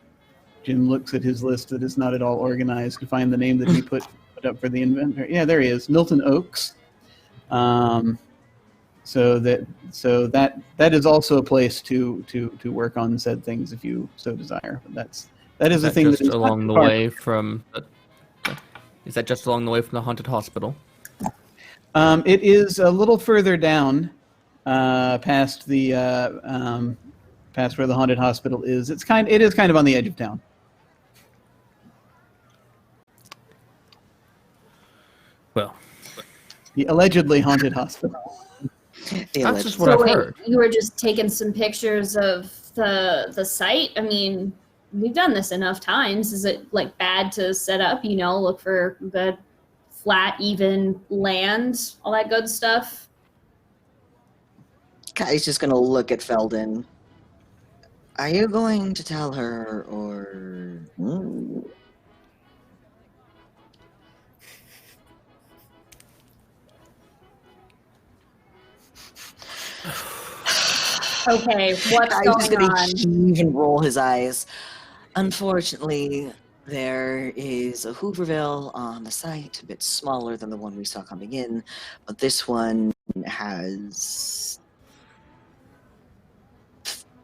Jim looks at his list that is not at all organized to find the name that he put up for the inventor. Yeah, there he is, Milton Oakes. So that is also a place to work on said things if you so desire. But that is the thing just that is along the way from. Is that just along the way from the haunted hospital? It is a little further down, past the past where the haunted hospital is. It is kind of on the edge of town. Well, The allegedly haunted hospital. that's just what I've heard. You were just taking some pictures of the site. I mean, we've done this enough times. Is it like bad to set up? Look for good, flat, even land, all that good stuff. Kai's just gonna look at Felden. Are you going to tell her, or? Okay, what's Kai's just going gonna on? heave and roll his eyes. Unfortunately, there is a Hooverville on the site, a bit smaller than the one we saw coming in, but this one has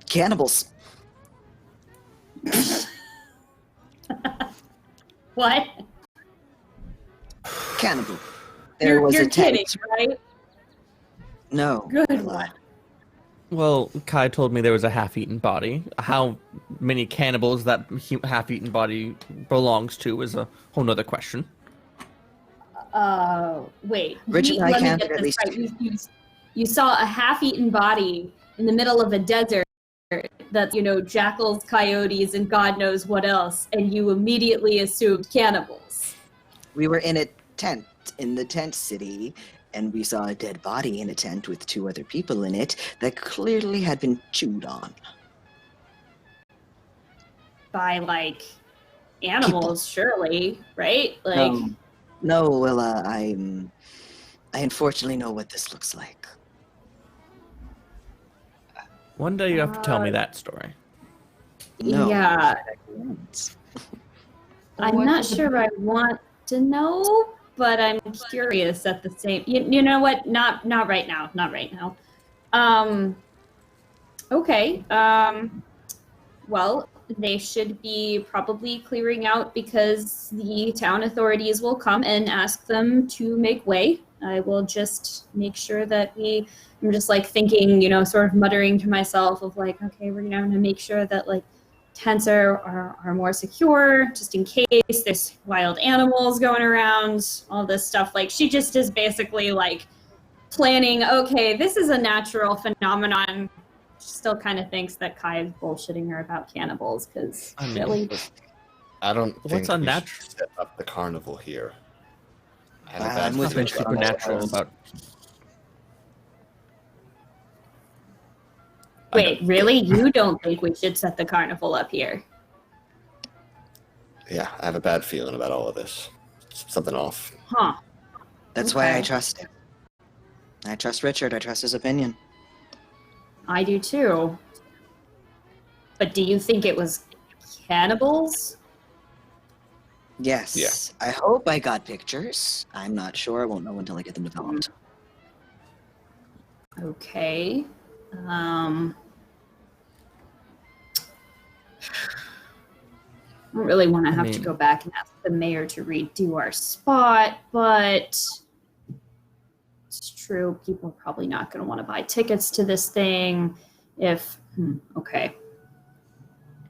cannibals. What? Cannibal. There was You're a tent. kidding, right? No. Good Willa. one. Well, Kai told me there was a half-eaten body. How many cannibals that half-eaten body belongs to is a whole nother question. Wait. Richard and I let me counted get at this least right. You saw a half-eaten body in the middle of a desert that's, jackals, coyotes, and God knows what else, and you immediately assumed cannibals. We were in a tent in the tent city, and we saw a dead body in a tent with 2 other people in it that clearly had been chewed on. By, animals, surely, right? No, Willa, I unfortunately know what this looks like. One day you have to tell me that story. No. Yeah. I'm What not is the- sure I want to know, but I'm curious at the same. You know what? Not right now. Not right now. Okay. Well, they should be probably clearing out because the town authorities will come and ask them to make way. I will just make sure that I'm just like thinking, sort of muttering to myself of like, okay, we're going to make sure that like tents are more secure just in case there's wild animals going around, all this stuff. Like she just is basically like planning, okay, this is a natural phenomenon. She still kind of thinks that Kai is bullshitting her about cannibals because I mean, really, I don't What's think unnatural? we should set up the carnival here. I have a I'm bad with Nothing Richard. supernatural about. wait, really? You don't think we should set the carnival up here? Yeah, I have a bad feeling about all of this. Something off. Huh. That's why I Okay. trust him. I trust Richard. I trust his opinion. I do too. But do you think it was cannibals? Yes. Yeah. I hope I got pictures. I'm not sure. I won't know until I get them developed. Okay. I don't really want to have to mean- go back and ask the mayor to redo our spot, but it's true. People are probably not going to want to buy tickets to this thing if. Okay.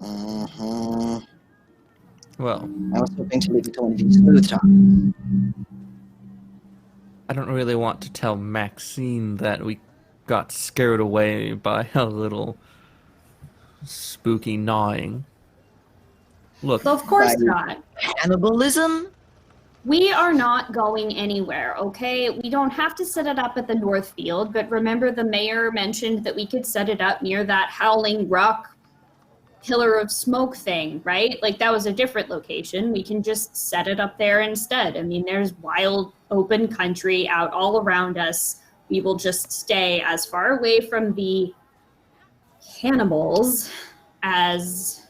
Mhm. Well, I was hoping to leave it to one of you smooth talk. I don't really want to tell Maxine that we got scared away by a little spooky gnawing. Look, Well, of course Right. not. Cannibalism? We are not going anywhere, okay? We don't have to set it up at the North Field, but remember the mayor mentioned that we could set it up near that Howling Rock pillar of smoke thing, right? Like that was a different location. We can just set it up there instead. I mean, there's wild open country out all around us. We will just stay as far away from the cannibals as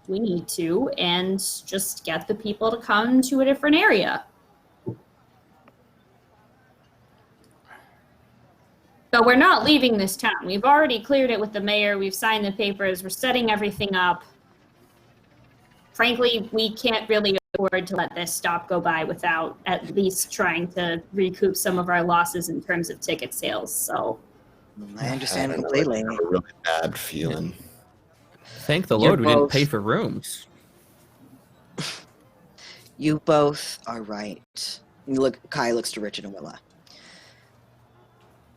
we need to and just get the people to come to a different area. But we're not leaving this town. We've already cleared it with the mayor. We've signed the papers. We're setting everything up. Frankly, we can't really afford to let this stop go by without at least trying to recoup some of our losses in terms of ticket sales. So, I understand I completely. have a really bad feeling. thank the You're Lord we didn't both- pay for rooms. You both are right. Look, Kai looks to Richard and Willa.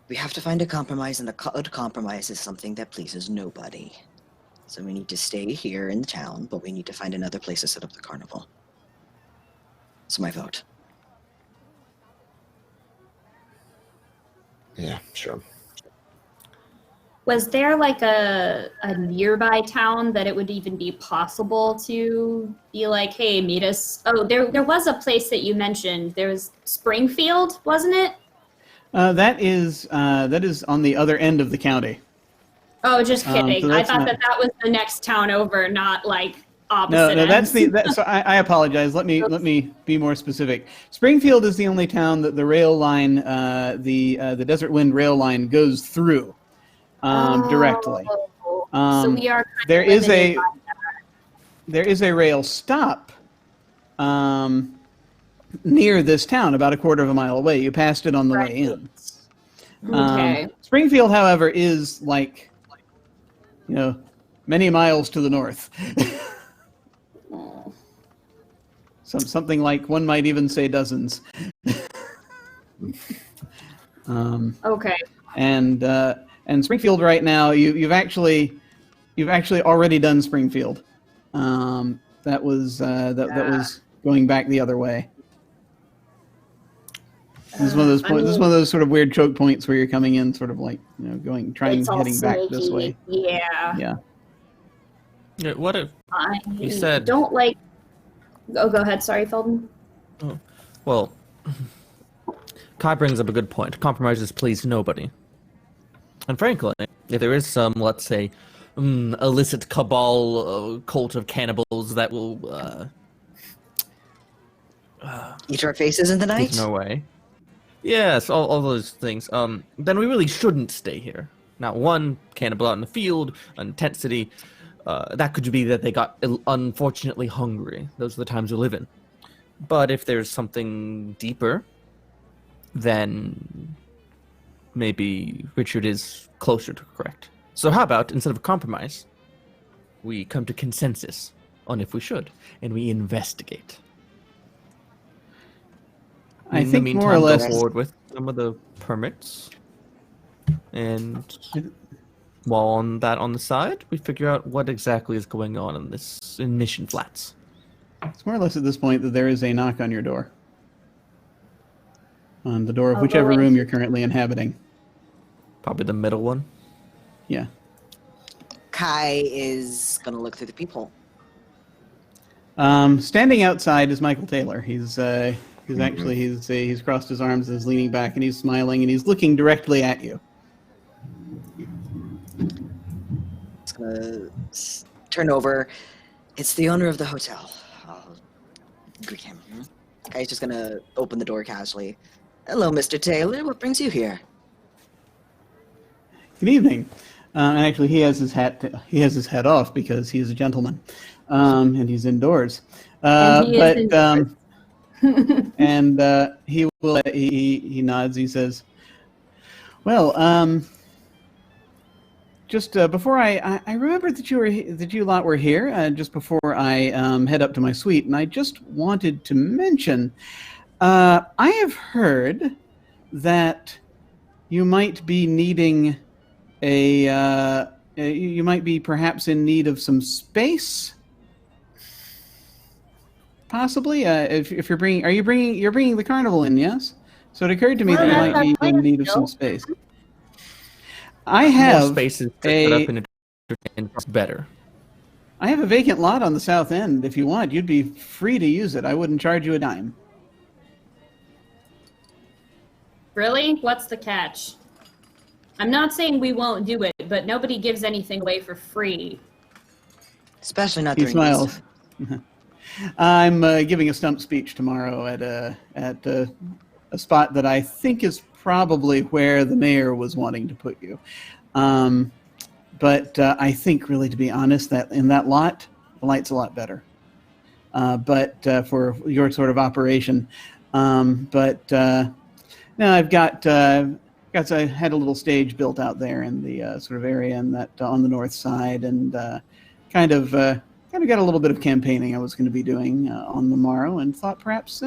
We have to find a compromise, and a good compromise is something that pleases nobody. So we need to stay here in the town, but we need to find another place to set up the carnival. That's my vote. Yeah, sure. was there like a nearby town that it would even be possible to be like, hey, meet us? Oh, there was a place that you mentioned. There was Springfield, wasn't it? That is on the other end of the county. Oh, just kidding. so I that's thought not- that was the next town over, not like opposite No, that's ends. so I apologize. Let me be more specific. Springfield is the only town that the rail line, the Desert Wind rail line goes through directly. Oh, so Um, we are kind there of is limited a by there is a rail stop near this town, about a quarter of a mile away. You passed it on the way in. Okay. Springfield, however, is like, many miles to the north. Oh. Something like one might even say dozens. Okay. And Springfield right now, you've actually already done Springfield. That was going back the other way. This is one of those points. This is one of those sort of weird choke points where you're coming in, sort of like It's all heading back this snaky. way. Yeah. Yeah. Yeah, what if? I You said- don't like. Oh, go ahead. Sorry, Felden. Well, Kai brings up a good point. Compromises please nobody. And frankly, if there is some, let's say, illicit cabal cult of cannibals that will Eat our faces in the get night? in our way. Yes, all those things. Then we really shouldn't stay here. Now, one, cannibal out in the field, intensity. That could be that they got unfortunately hungry. Those are the times we live in. But if there's something deeper, then maybe Richard is closer to correct. So how about, instead of a compromise, we come to consensus on if we should, and we investigate. I In the think meantime, more or less. go forward with some of the permits, and while on the side, we figure out what exactly is going on in Mission Flats. It's more or less at this point that there is a knock on your door. On the door of I'll whichever go room in. you're currently inhabiting. Probably the middle one. Yeah. Kai is gonna look through the peephole. Standing outside is Michael Taylor. He's crossed his arms and is leaning back and he's smiling and he's looking directly at you. He's gonna turn over. It's the owner of the hotel. I'll greet him. Kai's just gonna open the door casually. Hello, Mr. Taylor. What brings you here? Good evening. And actually, he has his hat off because he is a gentleman, and he's indoors. And he is indoors. And he will. He nods. He says, "Well, just before I remembered that you lot were here. Just before I head up to my suite, and I just wanted to mention, I have heard that you might be needing you might be perhaps in need of some space. Possibly, if you're bringing the carnival in, yes. So it occurred to me that you might be in need of some space. I have More spaces to set up in it's better. I have a vacant lot on the south end. If you want, you'd be free to use it. I wouldn't charge you a dime. Really? What's the catch? I'm not saying we won't do it, but nobody gives anything away for free. Especially not He during smiles. I'm giving a stump speech tomorrow at a spot that I think is probably where the mayor was wanting to put you. But I think, really, to be honest, that in that lot, the light's a lot better. But for your sort of operation. No, I've got I had a little stage built out there in the sort of area in that on the north side, and kind of got a little bit of campaigning I was going to be doing on the morrow, and thought perhaps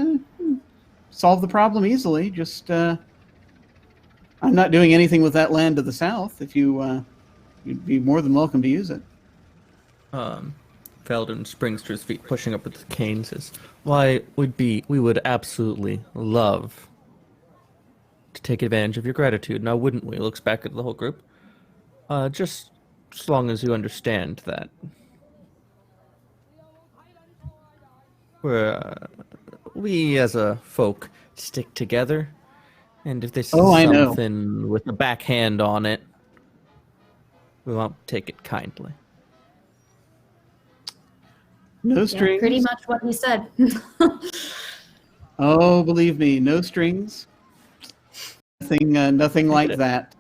solve the problem easily. Just I'm not doing anything with that land to the south. If you'd be more than welcome to use it. Felden springs to his feet, pushing up with the cane, says, "Why, we would absolutely love to take advantage of your gratitude, now wouldn't we?" Looks back at the whole group. Just as long as you understand that we as a folk stick together, and if this is something with a backhand on it, we won't take it kindly. No strings. Yeah, pretty much what he said. Oh, believe me, no strings. Nothing like that.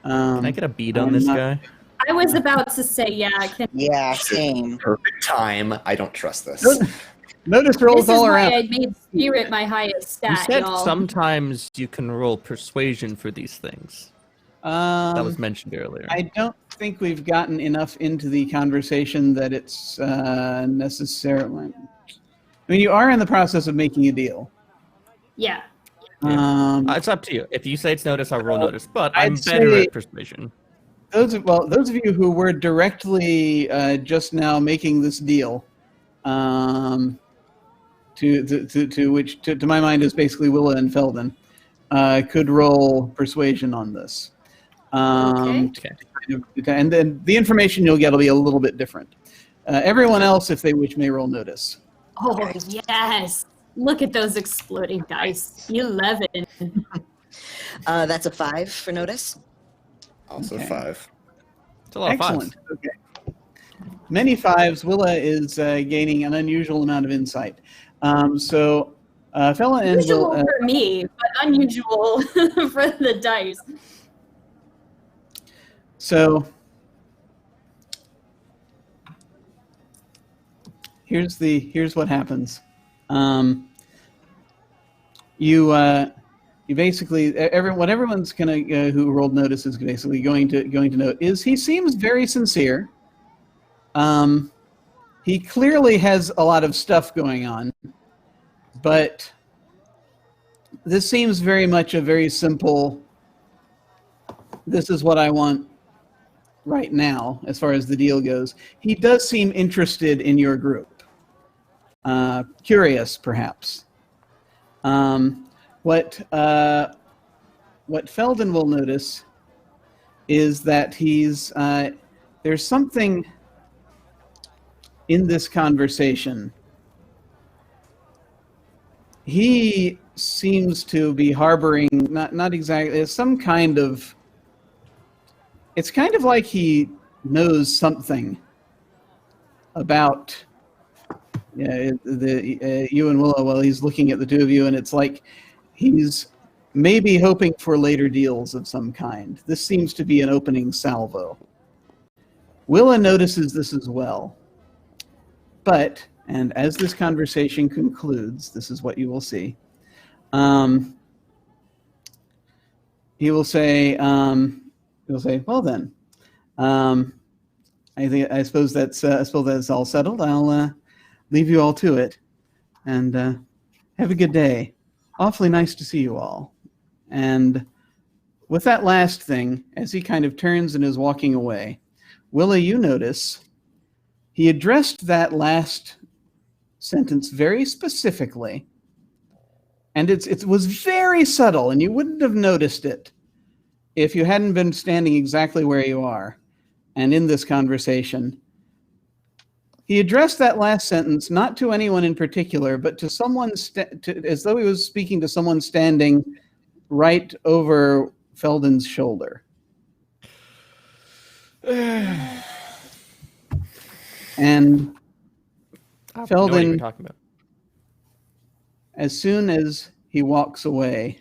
Can I get a beat on this guy? I was about to say, Yeah, same. Perfect time. I don't trust this. Notice rolls This is all why around. I made spirit my highest stat, You said y'all. sometimes you can roll persuasion for these things. That was mentioned earlier. I don't think we've gotten enough into the conversation that it's necessarily. I mean, you are in the process of making a deal. Yeah. It's up to you. If you say it's notice, I'll roll notice. But I'm I'd better say- at persuasion. Those of you who were directly just now making this deal, to which to my mind is basically Willa and Felden, could roll persuasion on this. And then the information you'll get will be a little bit different. Everyone else, if they wish, may roll notice. Oh, yes. Look at those exploding dice. 11. That's a 5 for notice. Also Okay. 5. It's a lot Excellent. of 5s. Okay. Many 5s. Willa is gaining an unusual amount of insight. So, Felden and Usual Will. for me, but unusual for the dice. So, here's what happens. You basically what everyone's gonna who rolled notice is basically going to note is he seems very sincere. He clearly has a lot of stuff going on, but this seems very much a very simple. This is what I want right now, as far as the deal goes. He does seem interested in your group, curious perhaps. What Felden will notice is that there's something in this conversation. He seems to be harboring not exactly some kind of. It's kind of like he knows something about you and Willa while he's looking at the two of you, and it's like he's maybe hoping for later deals of some kind. This seems to be an opening salvo. Willa notices this as well. But, and as this conversation concludes, this is what you will see. He will say, well then, I suppose that's all settled. I'll leave you all to it, and have a good day. Awfully nice to see you all. And with that last thing, as he kind of turns and is walking away, Willa, you notice he addressed that last sentence very specifically, and it was very subtle, and you wouldn't have noticed it if you hadn't been standing exactly where you are and in this conversation. He addressed that last sentence not to anyone in particular, but to someone, as though he was speaking to someone standing right over Felden's shoulder. And I have no idea what Felden, you're talking about. as soon as he walks away,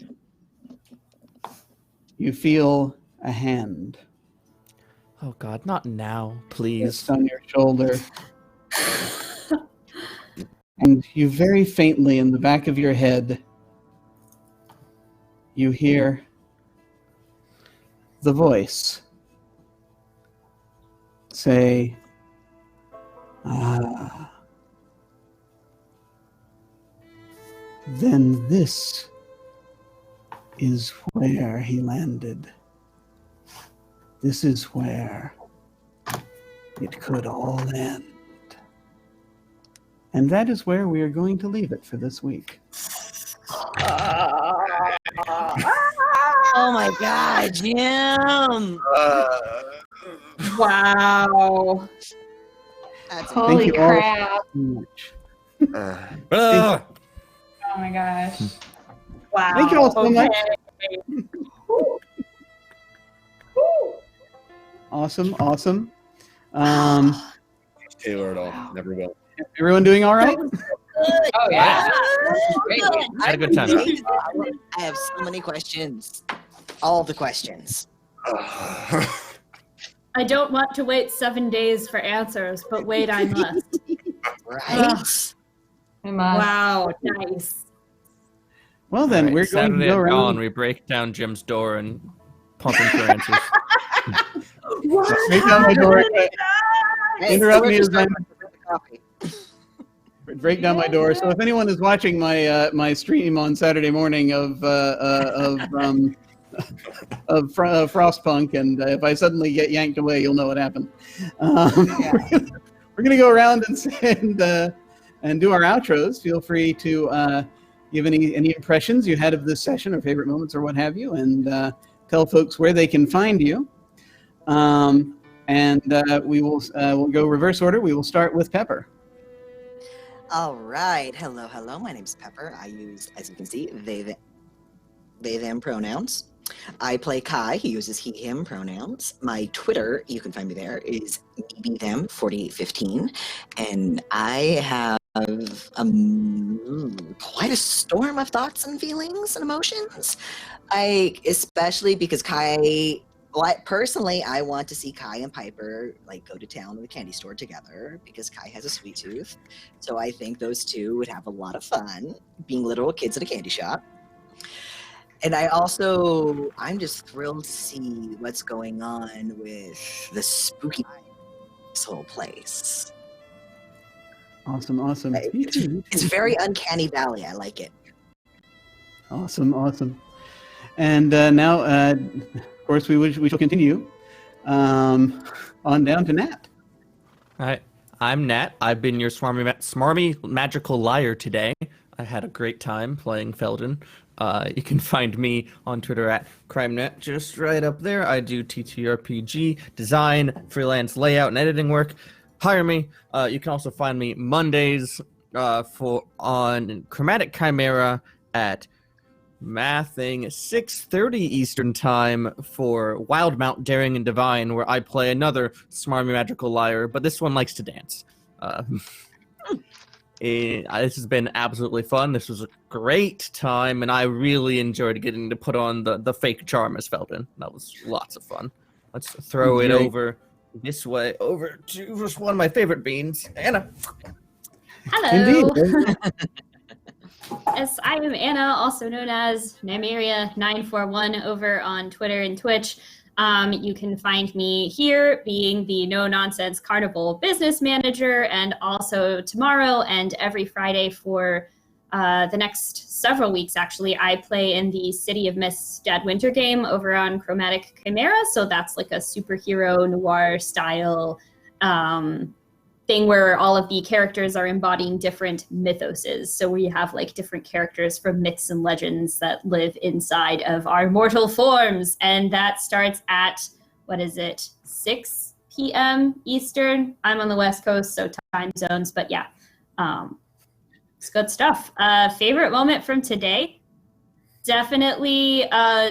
you feel a hand Oh God, not now, please. rest on your shoulder. And you very faintly in the back of your head, you hear the voice say, "Ah, then this is where he landed. This is where it could all end." And that is where we are going to leave it for this week. Oh my God, Jim! Wow. That's Holy you all. crap. So much. Ah! Oh my gosh. Wow. Thank you all so much. Awesome. Taylor at all. Never will. Everyone doing all right? Oh yeah. great. Had a good time. I have so many questions. All the questions. I don't want to wait 7 days for answers, but wait, I must. Right? I must. Wow, nice. Well then, Alright, we're going to Saturday go at dawn, around. we break down Jim's door and pump him for answers. Break down my door. Hey, Interrupt where'd me you as start I'm with the coffee? break down my door. So if anyone is watching my stream on Saturday morning of Frostpunk, and if I suddenly get yanked away, you'll know what happened. We're gonna go around and do our outros. Feel free to give any impressions you had of this session or favorite moments or what have you, and tell folks where they can find you. We'll go reverse order. We will start with Pepper. All right. Hello. My name's Pepper. I use, as you can see, they them pronouns. I play Kai. He uses he, him pronouns. My Twitter, you can find me there, is them4815. And I have quite a storm of thoughts and feelings and emotions. Especially because Kai, personally, I want to see Kai and Piper go to town to the candy store together because Kai has a sweet tooth. So I think those two would have a lot of fun being literal kids at a candy shop. And I'm just thrilled to see what's going on with the spooky this whole place. Awesome. It's very uncanny valley. I like it. Awesome. And now, of course, we shall continue on down to Nat. Hi, I'm Nat. I've been your smarmy magical liar today. I had a great time playing Felden. You can find me on Twitter at CrimeNet, just right up there. I do TTRPG, design, freelance layout, and editing work. Hire me. You can also find me Mondays on Chromatic Chimera at mathing 6:30 Eastern Time for Wildmount Daring and Divine, where I play another smarmy magical liar, but this one likes to dance. This has been absolutely fun. This was a great time, and I really enjoyed getting to put on the fake charm as Felden. That was lots of fun. Let's throw it over this way, over to just one of my favorite beans, Anna. Hello. Indeed. Yes, I am Anna, also known as Nymeria941 over on Twitter and Twitch. You can find me here being the no-nonsense Carnival business manager, and also tomorrow and every Friday for the next several weeks, actually, I play in the City of Mist Dead Winter game over on Chromatic Chimera. So that's like a superhero noir style thing where all of the characters are embodying different mythoses. So we have different characters from myths and legends that live inside of our mortal forms. And that starts at, 6 p.m. Eastern. I'm on the West Coast, so time zones, but yeah, it's good stuff. Favorite moment from today? Definitely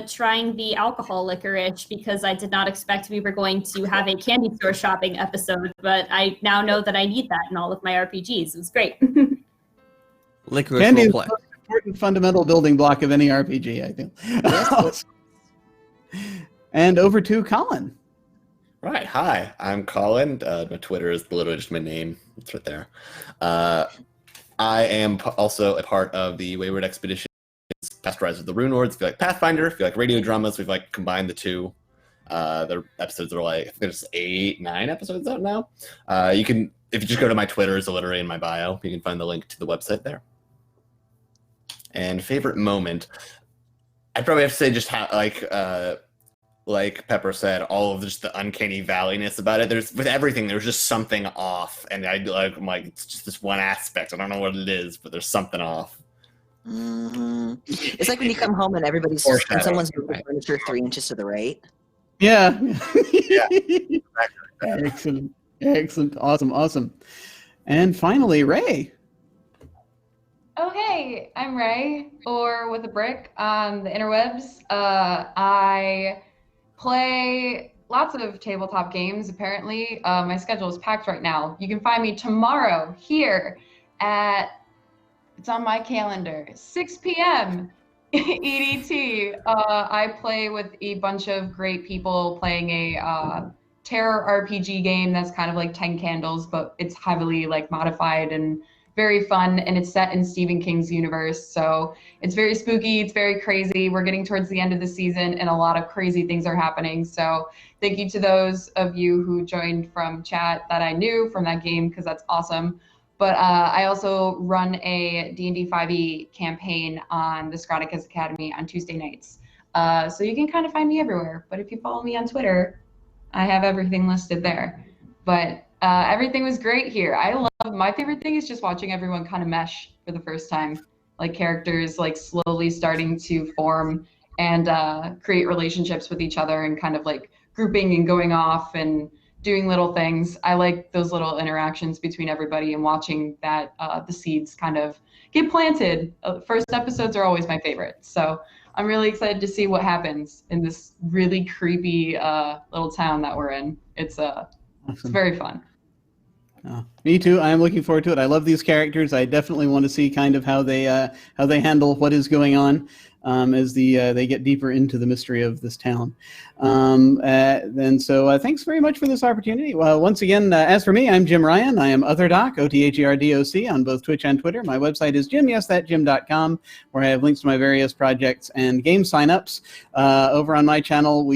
trying the alcohol licorice, because I did not expect we were going to have a candy store shopping episode, but I now know that I need that in all of my RPGs. It was great. Licorice Candy is the roleplay. most important fundamental building block of any RPG, I think. And over to Colin. Right. Hi, I'm Colin. My Twitter is literally just my name. It's right there. I am also a part of the Wayward Expedition, Past Rise of the Rune Lords. If you like Pathfinder, if you like radio dramas, we've combined the two. The episodes are I think there's 8-9 episodes out now. You can, if you just go to my Twitter, it's literally in my bio. You can find the link to the website there. And favorite moment, I'd probably have to say just how like Pepper said, all of just the uncanny valleyness about it. With everything, there's just something off, and I'm like, it's just this one aspect. I don't know what it is, but there's something off. Mm-hmm. It's like when you come home and and someone's moving furniture 3 inches to the right. Yeah. Yeah. Excellent. Awesome. And finally, Ray. Oh, hey, I'm Ray, or with a brick on the interwebs. I play lots of tabletop games, apparently. My schedule is packed right now. You can find me tomorrow here at, it's on my calendar, 6 p.m. EDT. I play with a bunch of great people playing a terror RPG game that's kind of like 10 Candles, but it's heavily modified and very fun, and it's set in Stephen King's universe. So it's very spooky, it's very crazy. We're getting towards the end of the season and a lot of crazy things are happening. So thank you to those of you who joined from chat that I knew from that game, because that's awesome. But I also run a D&D 5e campaign on the Scroticus Academy on Tuesday nights. So you can kind of find me everywhere. But if you follow me on Twitter, I have everything listed there. But everything was great here. My favorite thing is just watching everyone kind of mesh for the first time. Characters slowly starting to form and create relationships with each other, and kind of grouping and going off and doing little things. I like those little interactions between everybody and watching that the seeds kind of get planted. First episodes are always my favorite. So I'm really excited to see what happens in this really creepy little town that we're in. It's very fun. Me too. I am looking forward to it. I love these characters. I definitely want to see kind of how they handle what is going on as they get deeper into the mystery of this town. And so thanks very much for this opportunity. Well, once again, as for me, I'm Jim Ryan. I am OtherDoc, OTHERDOC, on both Twitch and Twitter. My website is jimyesthatjim.com, where I have links to my various projects and game signups. Over on my channel,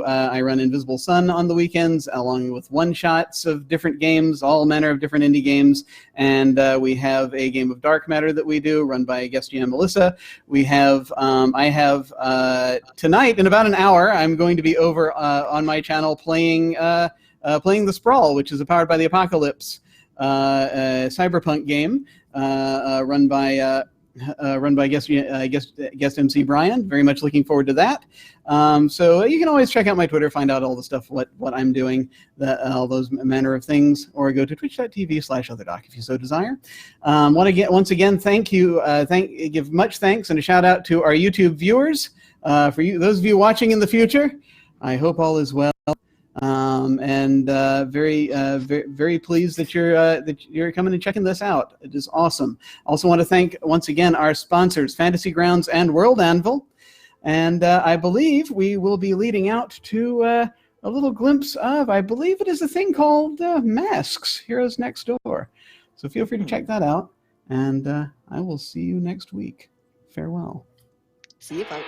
I run Invisible Sun on the weekends, along with one-shots of different games, all manner of different indie games. And we have a game of Dark Matter that we do, run by guest GM Melissa. We have I have tonight in about an hour. I'm going to be over on my channel playing The Sprawl, which is a Powered by the Apocalypse cyberpunk game run by guest MC Brian. Very much looking forward to that. So you can always check out my Twitter, find out all the stuff, what I'm doing, all those manner of things, or go to twitch.tv/otherdoc if you so desire. Want to once again thank you, give much thanks and a shout out to our YouTube viewers. For you, those of you watching in the future, I hope all is well. And very pleased that you're coming and checking this out. It is awesome. Also want to thank once again our sponsors, Fantasy Grounds and World Anvil. And I believe we will be leading out to a little glimpse of, I believe it is a thing called Masks, Heroes Next Door. So feel free to check that out. And I will see you next week. Farewell. See you, folks.